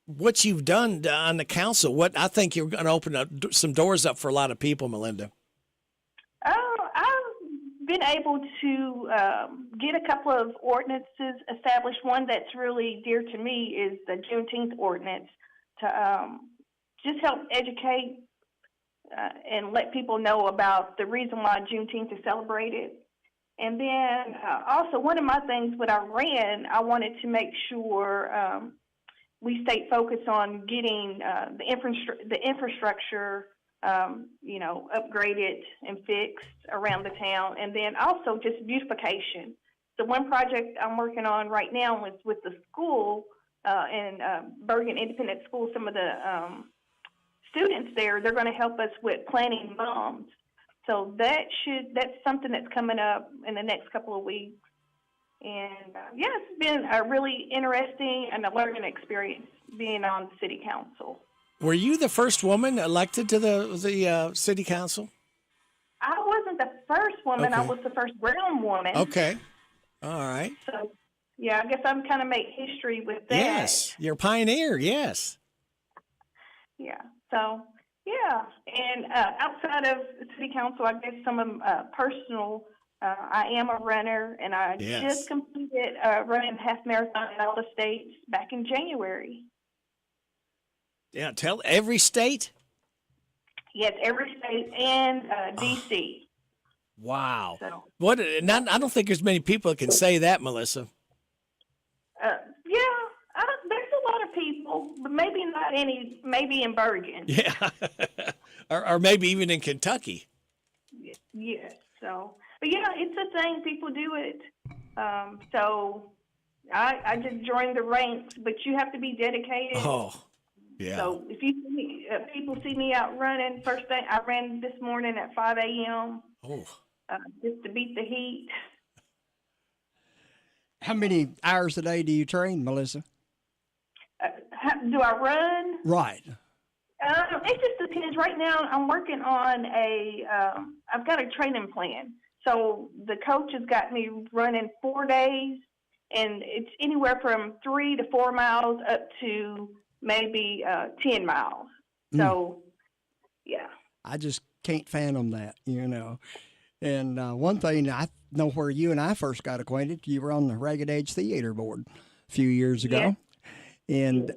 Speaker 6: what you've done on the council. What I think you're going to open up some doors up for a lot of people, Melinda.
Speaker 23: I've been able to get a couple of ordinances established. One that's really dear to me is the Juneteenth ordinance to just help educate and let people know about the reason why Juneteenth is celebrated. And then also one of my things when I ran, I wanted to make sure we stayed focused on getting the infrastructure, upgraded and fixed around the town, and then also just beautification. So one project I'm working on right now is with the school in Bergen Independent School. Some of the students there, they're going to help us with planting mums. So that's something that's coming up in the next couple of weeks. And it's been a really interesting and a learning experience being on the city council.
Speaker 6: Were you the first woman elected to the city council?
Speaker 23: I wasn't the first woman.
Speaker 6: Okay.
Speaker 23: I was the first brown woman.
Speaker 6: Okay. All right.
Speaker 23: So, I guess I'm kind of make history with that.
Speaker 6: Yes, you're a pioneer. Yes.
Speaker 23: Yeah. So, and outside of city council, I guess some personal. I am a runner, and I just completed running half marathon in all the states back in January.
Speaker 6: Yeah, tell every state.
Speaker 23: Yes, every state and DC.
Speaker 6: Wow.
Speaker 23: So,
Speaker 6: I don't think there's many people that can say that, Melissa.
Speaker 23: there's a lot of people, but maybe not any. Maybe in Bergen.
Speaker 6: Yeah, or maybe even in Kentucky.
Speaker 23: Yes. So, but it's a thing. People do it. So, I just joined the ranks, but you have to be dedicated.
Speaker 6: Oh, yeah.
Speaker 23: So if you see me, people see me out running, first thing I ran this morning at 5 a.m.
Speaker 6: Oh.
Speaker 23: Just to beat the heat.
Speaker 20: How many hours a day do you train, Melissa?
Speaker 23: Do I run?
Speaker 20: Right.
Speaker 23: It just depends. Right now, I'm working on I've got a training plan. So the coach has got me running 4 days, and it's anywhere from 3 to 4 miles up to maybe 10 miles. So, yeah.
Speaker 20: I just can't fathom that, And one thing, I know where you and I first got acquainted. You were on the Ragged Edge Theater Board a few years ago. Yeah. And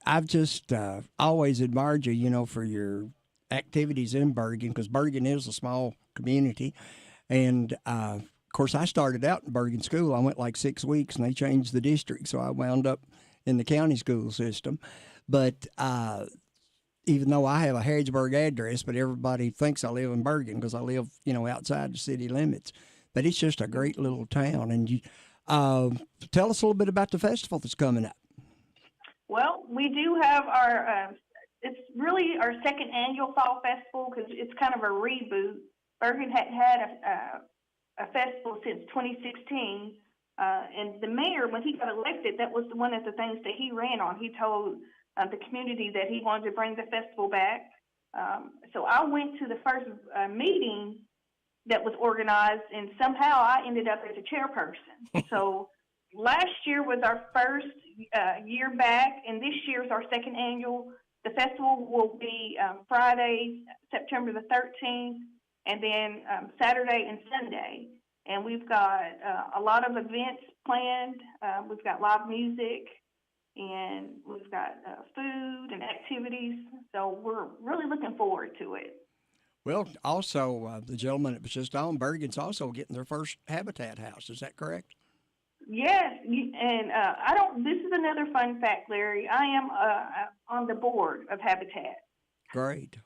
Speaker 20: I've just always admired you, for your activities in Bergen, because Bergen is a small community. And, of course, I started out in Bergen School. I went like 6 weeks, and they changed the district, so I wound up in the county school system. But even though I have a Harrodsburg address, but everybody thinks I live in Bergen because I live, outside the city limits. But it's just a great little town. And you tell us a little bit about the festival that's coming up.
Speaker 23: Well, we do have it's really our second annual fall festival because it's kind of a reboot. Bergen hadn't had a festival since 2016. And the mayor, when he got elected, that was one of the things that he ran on. He told the community that he wanted to bring the festival back. So I went to the first meeting that was organized, and somehow I ended up as a chairperson. So last year was our first year back, and this year's our second annual. The festival will be Friday, September the 13th, and then Saturday and Sunday. And we've got a lot of events planned. We've got live music, and we've got food and activities. So we're really looking forward to it.
Speaker 20: Well, also, the gentleman that was just on, Bergen's also getting their first Habitat house. Is that correct?
Speaker 23: Yes, and this is another fun fact, Larry. I am on the board of Habitat.
Speaker 20: Great.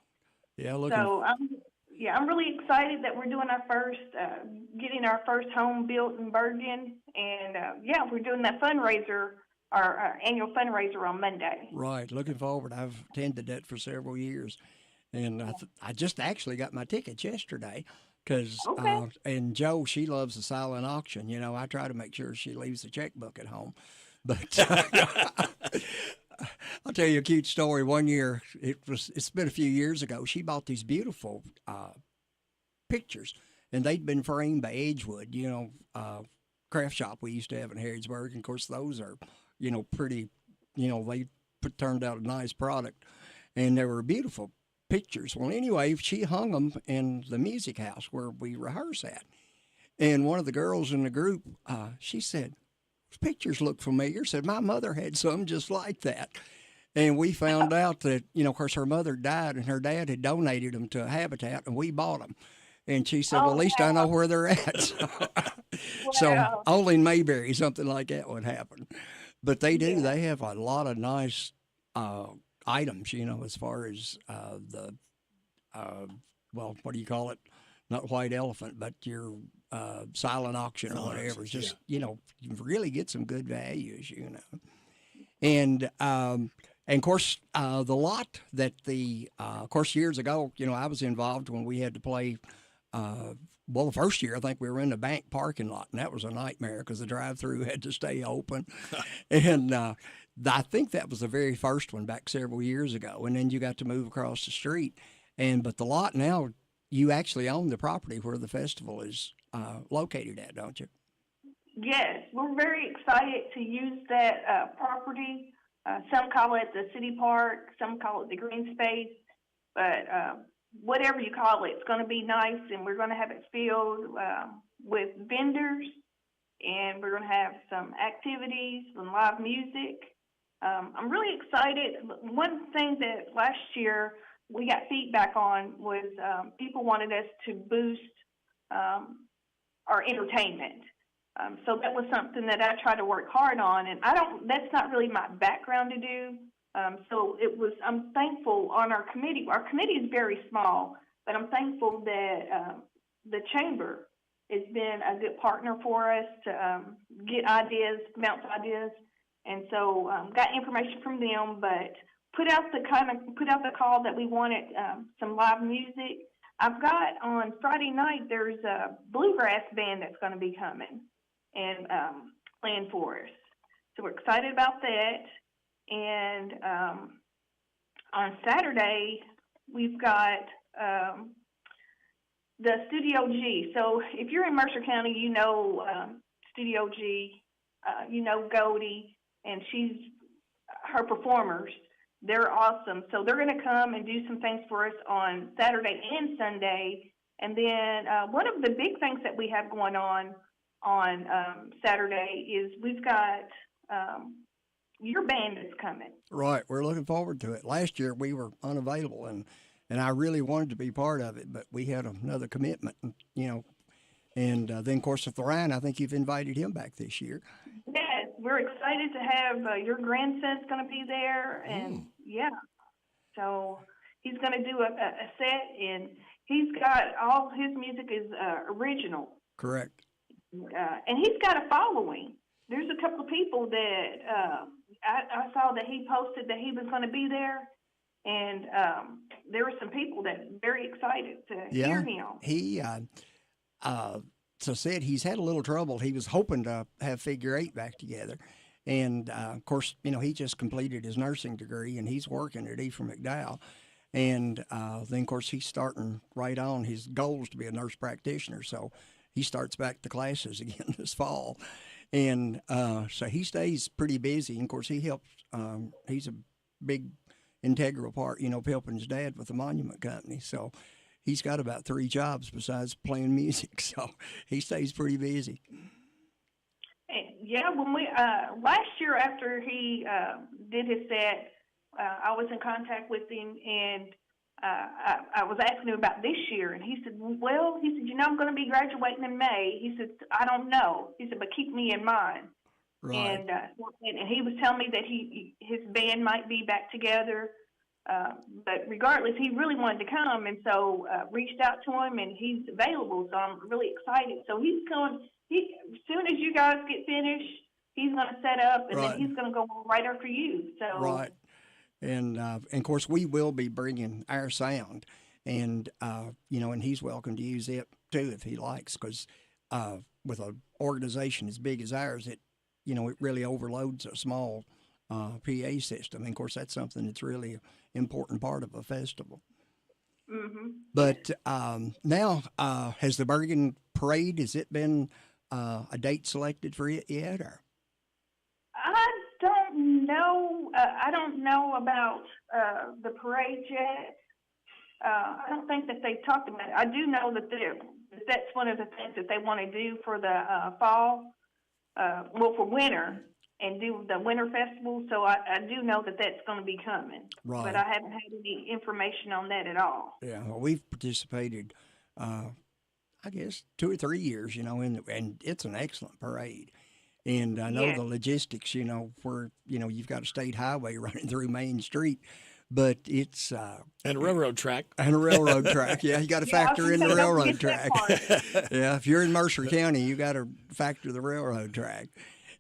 Speaker 20: Yeah,
Speaker 23: I'm really excited that we're doing getting our first home built in Bergen. And, we're doing that fundraiser, our annual fundraiser on Monday.
Speaker 20: Right. Looking forward. I've attended that for several years. And I just actually got my tickets yesterday because, and Jo, she loves the silent auction. I try to make sure she leaves the checkbook at home. But I'll tell you a cute story. One year, it's been a few years ago, she bought these beautiful pictures, and they'd been framed by Edgewood, craft shop we used to have in Harrodsburg. And of course, those are, pretty, they turned out a nice product, and they were beautiful pictures. Well, anyway, she hung them in the music house where we rehearse at. And one of the girls in the group, she said, "Those pictures look familiar." Said, "My mother had some just like that." And we found out that, of course, her mother died and her dad had donated them to Habitat, and we bought them. And she said, well, at least I know where they're at. So only in Mayberry something like that would happen. But they do. They have a lot of nice items, as far as well, what do you call it? Not white elephant, but your silent auction or whatever. It's just, you really get some good values, And of course, the lot that of course, years ago, I was involved when we had to play. The first year, I think we were in the bank parking lot, and that was a nightmare because the drive-through had to stay open. And I think that was the very first one back several years ago. And then you got to move across the street. But the lot now, you actually own the property where the festival is located at, don't you?
Speaker 23: Yes, we're very excited to use that property. Some call it the city park, some call it the green space, but whatever you call it, it's going to be nice, and we're going to have it filled with vendors, and we're going to have some activities, some live music. I'm really excited. One thing that last year we got feedback on was people wanted us to boost our entertainment. So that was something that I try to work hard on, and that's not really my background to do. So I'm thankful on our committee. Our committee is very small, but I'm thankful that the chamber has been a good partner for us to get ideas, bounce ideas. And so got information from them, but put out the call that we wanted some live music. I've got on Friday night, there's a bluegrass band that's going to be coming and playing for us. So we're excited about that. And on Saturday, we've got the Studio G. So if you're in Mercer County, you know Studio G, you know Goldie, and her performers. They're awesome. So they're going to come and do some things for us on Saturday and Sunday. And then one of the big things that we have going on Saturday is we've got your band is coming. Right. We're looking forward to it. Last year we were unavailable, and I really wanted to be part of it, but we had another commitment, And then, of course, with Ryan, I think you've invited him back this year. Yes, we're excited to have your grandson's going to be there, and so he's going to do a set, and he's got all his music is original. Correct. And he's got a following. There's a couple of people that I saw that he posted that he was going to be there, and there were some people that were very excited to hear him. He so said he's had a little trouble. He was hoping to have Figure 8 back together, and of course, he just completed his nursing degree, and he's working at Ephraim McDowell. And then, of course, he's starting right on his goals to be a nurse practitioner. So he starts back to classes again this fall. And so he stays pretty busy. And, of course, he helps. He's a big integral part, of helping his dad with the monument company. So he's got about 3 jobs besides playing music. So he stays pretty busy. Yeah, when we last year after he did his set, I was in contact with him, and I was asking him about this year, and he said, well, I'm going to be graduating in May. He said, I don't know. He said, but keep me in mind. Right. And he was telling me that his band might be back together, but regardless, he really wanted to come, and so reached out to him, and he's available, so I'm really excited. So he's going, as soon as you guys get finished, he's going to set up, and then he's going to go right after you. So right. And of course, we will be bringing our sound, and and he's welcome to use it too if he likes, because with an organization as big as ours, it really overloads a small PA system. And of course, that's something that's really an important part of a festival. Mm-hmm. But now, has the Bergen Parade, has it been a date selected for it yet, or? I don't know about the parade yet. I don't think that they've talked about it. I do know that that's one of the things that they want to do for the fall, for winter, and do the winter festival. So I do know that that's going to be coming. Right. But I haven't had any information on that at all. Yeah, well, we've participated, I guess, 2 or 3 years, and it's an excellent parade.
Speaker 20: And I know the logistics, where, you've got a state highway running through Main Street, but it's...
Speaker 6: and a railroad track.
Speaker 20: And a railroad track. Yeah, you got to factor in the railroad track. Yeah, if you're in Mercer County, you got to factor the railroad track.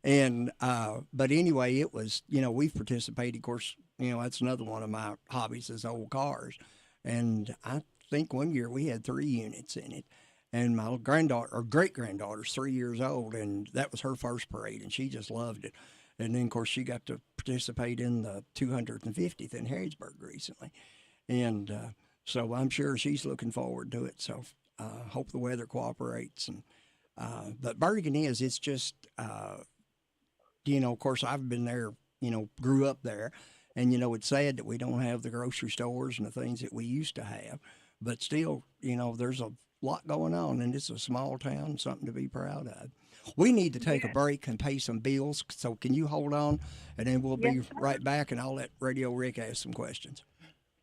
Speaker 20: And, but anyway, it was, we've participated, of course, that's another one of my hobbies is old cars. And I think one year we had 3 units in it. And my granddaughter, or great-granddaughter's 3 years old, and that was her first parade, and she just loved it. And then, of course, she got to participate in the 250th in Harrisburg recently. And so I'm sure she's looking forward to it. So hope the weather cooperates. And but Bergen it's just, of course, I've been there, grew up there. And, it's sad that we don't have the grocery stores and the things that we used to have. But still, there's a lot going on, and it's a small town, something to be proud of. We need to take a break and pay some bills, so can you hold on, and then we'll be right back, and I'll let Radio Rick ask some questions.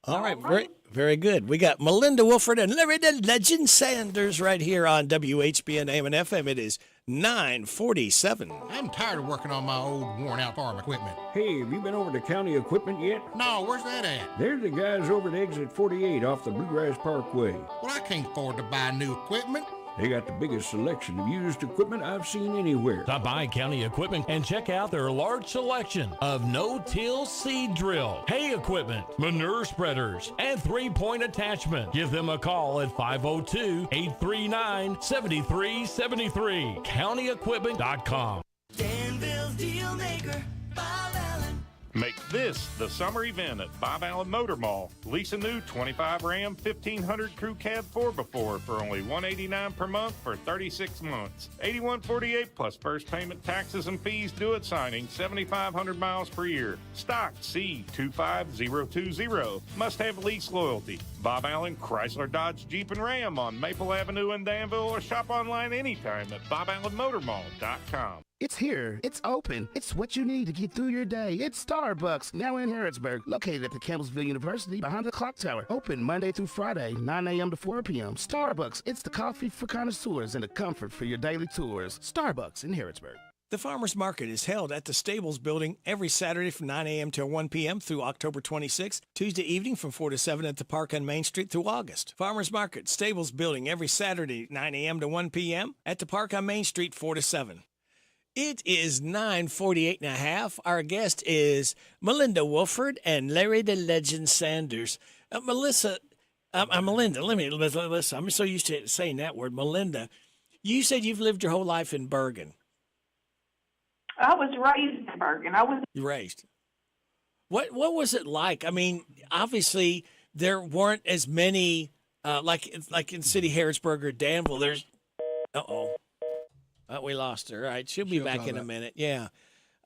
Speaker 6: All right, very, very good. We got Melinda Wolford and Larry the Legend Sanders right here on WHBN AM and FM. It is 9:47.
Speaker 4: I'm tired of working on my old worn-out farm equipment.
Speaker 5: Hey, have you been over to County Equipment yet?
Speaker 4: No, where's that at?
Speaker 5: They're the guys over at Exit 48 off the Bluegrass Parkway.
Speaker 4: Well, I can't afford to buy new equipment.
Speaker 5: They got the biggest selection of used equipment I've seen anywhere.
Speaker 19: Stop by County Equipment and check out their large selection of no-till seed drill, hay equipment, manure spreaders, and three-point attachment. Give them a call at 502-839-7373. CountyEquipment.com.
Speaker 21: Danville's Deal Maker, Bob Allen.
Speaker 24: Make this the summer event at Bob Allen Motor Mall. Lease a new 25 Ram 1500 Crew Cab 4x4 for only $189 per month for 36 months. $81.48 plus first payment, taxes, and fees due at signing. 7,500 miles per year. Stock C25020. Must have lease loyalty. Bob Allen Chrysler Dodge Jeep and Ram on Maple Avenue in Danville, or shop online anytime at BobAllenMotorMall.com.
Speaker 25: It's here. It's open. It's what you need to get through your day. It's Starbucks, now in Harrodsburg, located at the Campbellsville University behind the clock tower. Open Monday through Friday, 9 a.m. to 4 p.m. Starbucks, it's the coffee for connoisseurs and the comfort for your daily tours. Starbucks in Harrodsburg.
Speaker 6: The Farmers Market is held at the Stables Building every Saturday from 9 a.m. till 1 p.m. through October 26th, Tuesday evening from 4 to 7 at the Park on Main Street through August. Farmers Market, Stables Building every Saturday, 9 a.m. to 1 p.m. at the Park on Main Street, 4 to 7. It is 9:48 and a half. Our guest is Melinda Wolford and Larry the Legend Sanders. Melinda, listen, I'm so used to saying that word. Melinda, you said you've lived your whole life in Bergen.
Speaker 23: I was raised in Bergen.
Speaker 6: You raised. What was it like? I mean, obviously there weren't as many like in City Harrisburg or Danville. There's we lost her. All right, she'll be back in a minute. Yeah.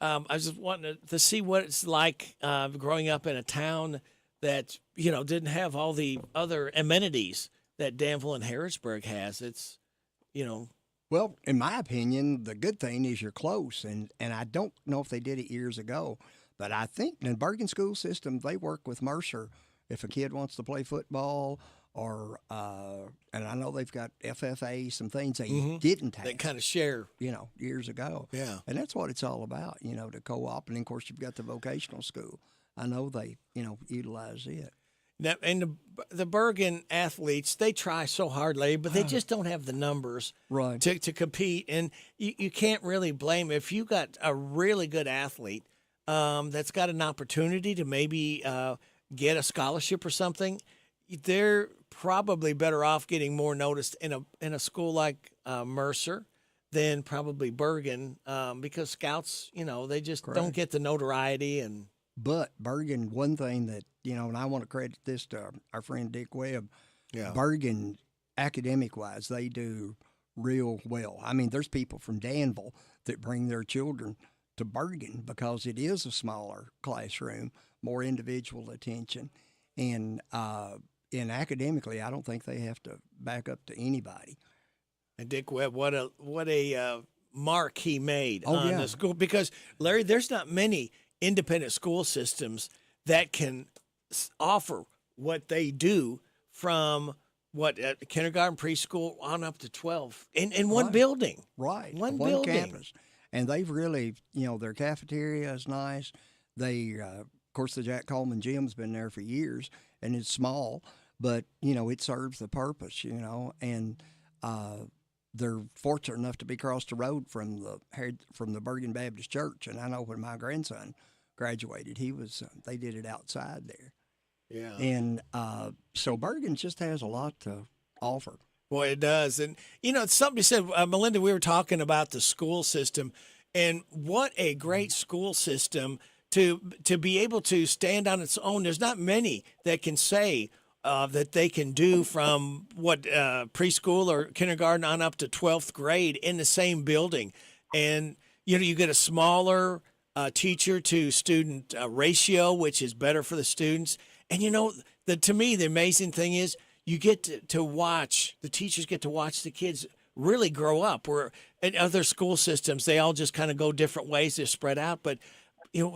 Speaker 6: I was just wanting to see what it's like growing up in a town that, didn't have all the other amenities that Danville and Harrisburg has. It's,
Speaker 20: Well, in my opinion, the good thing is you're close, and I don't know if they did it years ago, but I think in the Bergen school system, they work with Mercer if a kid wants to play football or, and I know they've got FFA, some things they didn't have.
Speaker 6: They kind of share.
Speaker 20: Years ago.
Speaker 6: Yeah.
Speaker 20: And that's what it's all about, to co-op. And, of course, you've got the vocational school. I know they, utilize it.
Speaker 6: Now, and the Bergen athletes, they try so hard, Larry, but they just don't have the numbers to compete. And you can't really blame if you got a really good athlete that's got an opportunity to maybe get a scholarship or something. They're probably better off getting more noticed in a school like Mercer than probably Bergen because scouts, they just don't get the notoriety.
Speaker 20: But Bergen, one thing that, and I want to credit this to our friend Dick Webb, Bergen, academic-wise, they do real well. I mean, there's people from Danville that bring their children to Bergen because it is a smaller classroom, more individual attention, and academically, I don't think they have to back up to anybody.
Speaker 6: And Dick Webb, what a mark he made on the school. Because, Larry, there's not many independent school systems that can offer what they do from kindergarten, preschool, on up to 12 in one building.
Speaker 20: Right.
Speaker 6: One building.
Speaker 20: Campus. And they've really, their cafeteria is nice. They, of course, the Jack Coleman gym's been there for years, and it's small, but, it serves the purpose, and they're fortunate enough to be across the road from the Bergen Baptist Church. And I know when my grandson graduated, they did it outside there.
Speaker 6: Yeah.
Speaker 20: And so Bergen just has a lot to offer.
Speaker 6: Boy, it does. And, somebody said, Melinda, we were talking about the school system, and what a great school system to be able to stand on its own. There's not many that can say that they can do from preschool or kindergarten on up to 12th grade in the same building. And, you get a smaller teacher to student ratio, which is better for the students. And, to me, the amazing thing is, you get to watch, the teachers get to watch the kids really grow up. Where in other school systems, they all just kind of go different ways, they're spread out. But,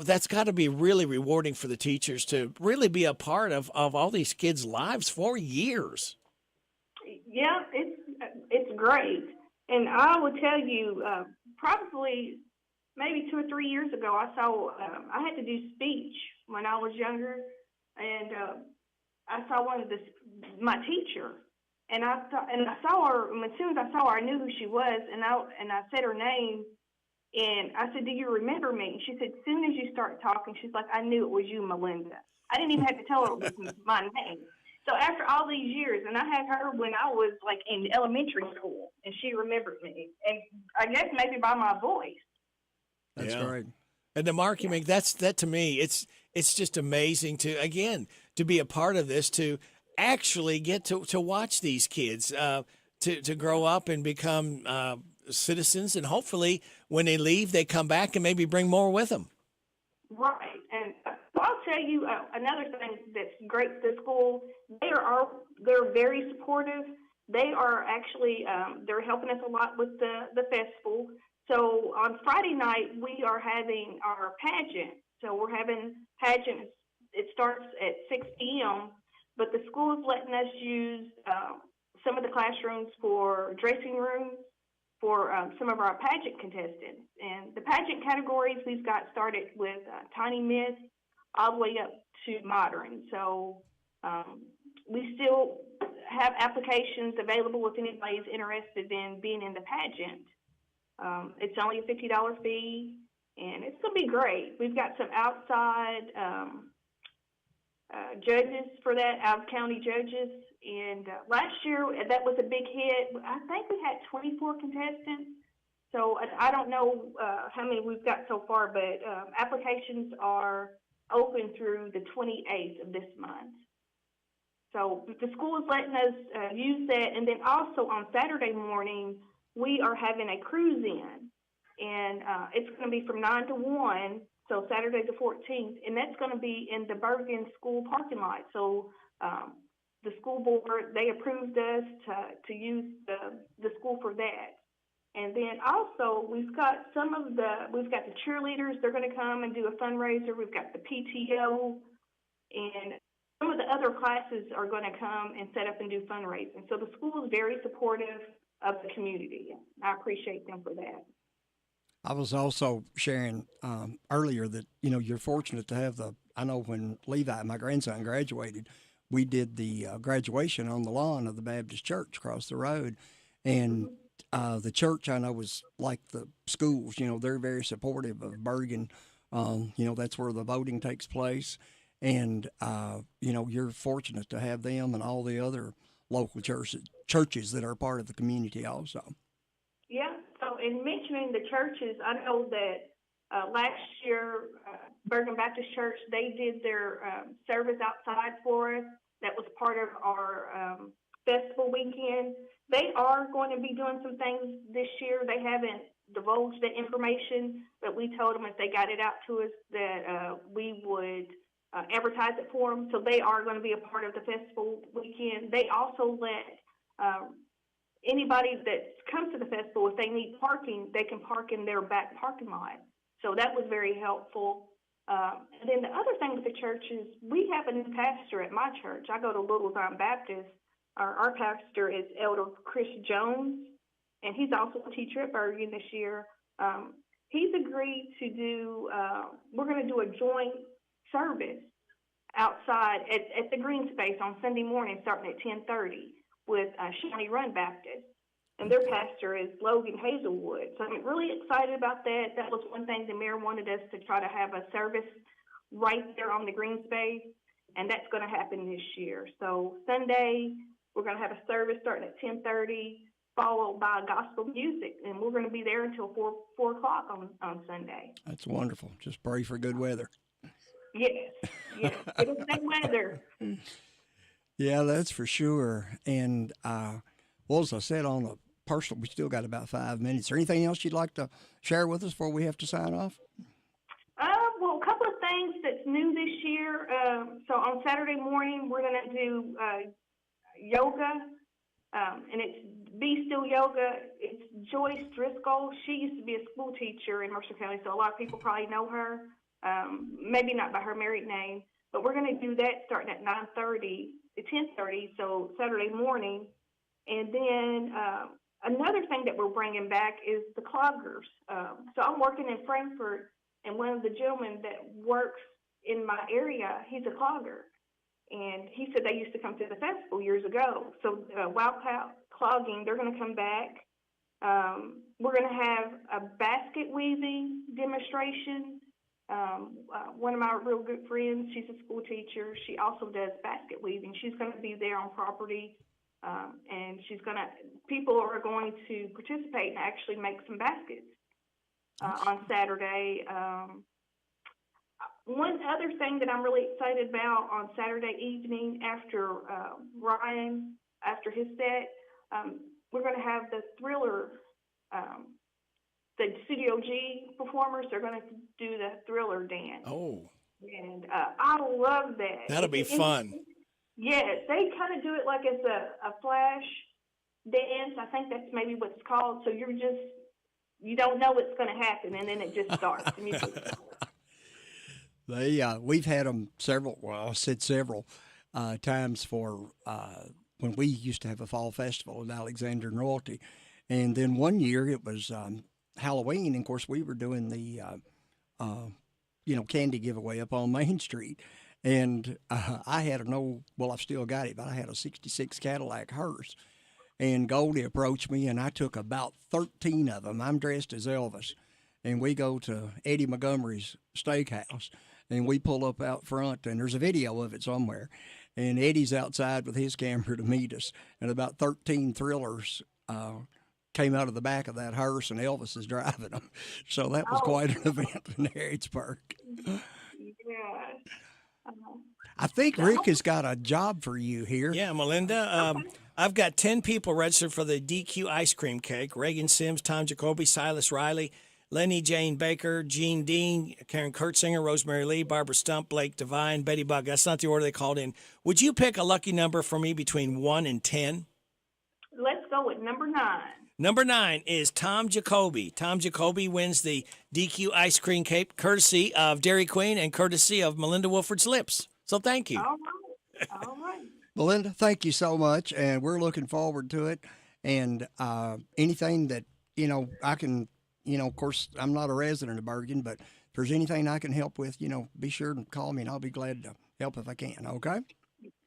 Speaker 6: that's got to be really rewarding for the teachers to really be a part of all these kids' lives for years.
Speaker 23: Yeah, it's great. And I will tell you, probably maybe 2 or 3 years ago, I had to do speech when I was younger. And I saw my teacher, and I saw her. And as soon as I saw her, I knew who she was, and I said her name, and I said, "Do you remember me?" And she said, "As soon as you start talking," she's like, "I knew it was you, Melinda." I didn't even have to tell her it was my name. So after all these years, and I had her when I was like in elementary school, and she remembered me, and I guess maybe by my voice.
Speaker 20: That's great.
Speaker 6: And the mark you make, that to me, it's just amazing to be a part of this, to actually get to watch these kids to grow up and become citizens, and hopefully when they leave, they come back and maybe bring more with them.
Speaker 23: Right, and I'll tell you another thing that's great. The school, they're very supportive. They are actually they're helping us a lot with the festival. So on Friday night, we are having our pageant. So we're having pageant. It starts at 6 p.m., but the school is letting us use some of the classrooms for dressing rooms for some of our pageant contestants. And the pageant categories we've got started with Tiny Miss all the way up to modern. So we still have applications available if anybody's interested in being in the pageant. It's only a $50 fee, and it's going to be great. We've got some outside judges for that, out-of-county judges. And last year, that was a big hit. I think we had 24 contestants. So I don't know how many we've got so far, but applications are open through the 28th of this month. So the school is letting us use that. And then also on Saturday morning, we are having a cruise in. And it's going to be from 9 to 1, so Saturday the 14th. And that's going to be in the Bergen School parking lot. So the school board, they approved us to use the school for that. And then also we've got the cheerleaders, they're going to come and do a fundraiser. We've got the PTO, and some of the other classes are going to come and set up and do fundraising. So the school is very supportive of the community. I appreciate them for that.
Speaker 20: I was also sharing earlier that, you're fortunate to have I know when Levi, my grandson, graduated, we did the graduation on the lawn of the Baptist church across the road. And the church, I know, was like the schools, they're very supportive of Bergen. That's where the voting takes place. And, you're fortunate to have them and all the other local churches that are part of the community also.
Speaker 23: Yeah, so in mentioning the churches, I know that last year, Bergen Baptist Church, they did their service outside for us. That was part of our festival weekend. They are going to be doing some things this year. They haven't divulged the information, but we told them if they got it out to us that we would advertise it for them. So they are going to be a part of the festival weekend. They also let anybody that comes to the festival, if they need parking, they can park in their back parking lot. So that was very helpful. And then the other thing with the church is we have a new pastor at my church. I go to Little Zion Baptist. Our pastor is Elder Chris Jones, and he's also a teacher at Bergen this year. he's agreed to do, we're going to do a joint service outside at the green space on Sunday morning starting at 10:30 with Shawnee Run Baptist. And their pastor is Logan Hazelwood. So I'm really excited about that. That was one thing the mayor wanted us to try to have a service right there on the green space, and that's going to happen this year. So Sunday, we're going to have a service starting at 10:30, followed by gospel music, and we're going to be there until 4 o'clock on Sunday.
Speaker 20: That's wonderful. Just pray for good weather.
Speaker 23: Yes. It'll stay weather.
Speaker 20: Yeah, that's for sure. And well, as I said on the personal, we still got about 5 minutes. Is there anything else you'd like to share with us before we have to sign off?
Speaker 23: Well, a couple of things that's new this year. So on Saturday morning, we're going to do yoga, and it's Be Still Yoga. It's Joyce Driscoll. She used to be a school teacher in Mercer County, so a lot of people probably know her. Maybe not by her married name, but we're going to do that starting at 9:30 to 10:30, so Saturday morning. And then another thing that we're bringing back is the cloggers. So I'm working in Frankfort, and one of the gentlemen that works in my area, he's a clogger. And he said they used to come to the festival years ago. So Wildcat Clogging, they're going to come back. We're going to have a basket weaving demonstration. One of my real good friends, she's a school teacher. She also does basket weaving. She's going to be there on property. And people are going to participate and actually make some baskets on Saturday. One other thing that I'm really excited about on Saturday evening after Ryan, after his set, we're going to have the Thriller, the Studio G performers. They're going to do the Thriller dance.
Speaker 6: Oh.
Speaker 23: And I love that.
Speaker 6: That'll be fun.
Speaker 23: Yes, they kind of do it like it's a flash dance. I think that's maybe what it's called. So you don't know what's going to happen, and then it just starts. The music starts.
Speaker 20: We've had them several times for when we used to have a fall festival at Alexander and Royalty. And then one year it was Halloween, and of course we were doing the candy giveaway up on Main Street. And I had I've still got it, but I had a 66 Cadillac hearse. And Goldie approached me, and I took about 13 of them. I'm dressed as Elvis. And we go to Eddie Montgomery's steakhouse, and we pull up out front, and there's a video of it somewhere. And Eddie's outside with his camera to meet us, and about 13 Thrillers came out of the back of that hearse, and Elvis is driving them. So that was quite an event in Harrodsburg.
Speaker 23: Yeah.
Speaker 20: I think Rick has got a job for you here.
Speaker 6: Yeah, Melinda. I've got 10 people registered for the DQ ice cream cake. Reagan Sims, Tom Jacoby, Silas Riley, Lenny Jane Baker, Jean Dean, Karen Kurtzinger, Rosemary Lee, Barbara Stump, Blake Devine, Betty Bug. That's not the order they called in. Would you pick a lucky number for me between 1 and 10?
Speaker 23: Let's go with number 9.
Speaker 6: Number 9 is Tom Jacoby. Tom Jacoby wins the DQ ice cream cake courtesy of Dairy Queen and courtesy of Melinda Wolford's Lips. So thank you.
Speaker 23: All right.
Speaker 20: Melinda, thank you so much, and we're looking forward to it. And anything that, I can, of course, I'm not a resident of Bergen, but if there's anything I can help with, be sure to call me, and I'll be glad to help if I can, okay?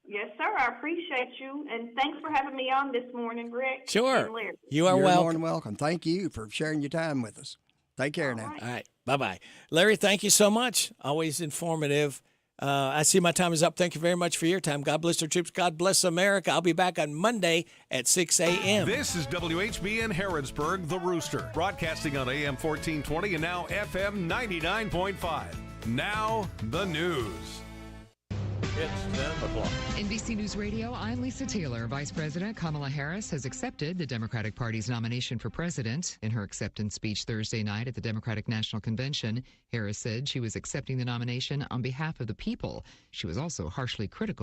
Speaker 23: Yes, sir. I appreciate you, and thanks for having me on this morning, Rick.
Speaker 6: Sure.
Speaker 23: And Larry.
Speaker 6: You're
Speaker 20: more
Speaker 6: welcome.
Speaker 20: than welcome. Thank you for sharing your time with us. Take care now.
Speaker 6: All right. Bye-bye. Larry, thank you so much. Always informative. I see my time is up. Thank you very much for your time. God bless our troops. God bless America. I'll be back on Monday at 6 a.m.
Speaker 3: This is WHBN Harrodsburg, The Rooster, broadcasting on AM 1420 and now FM 99.5. Now, the news.
Speaker 8: It's 10 o'clock. NBC News Radio, I'm Lisa Taylor. Vice President Kamala Harris has accepted the Democratic Party's nomination for president. In her acceptance speech Thursday night at the Democratic National Convention, Harris said she was accepting the nomination on behalf of the people. She was also harshly critical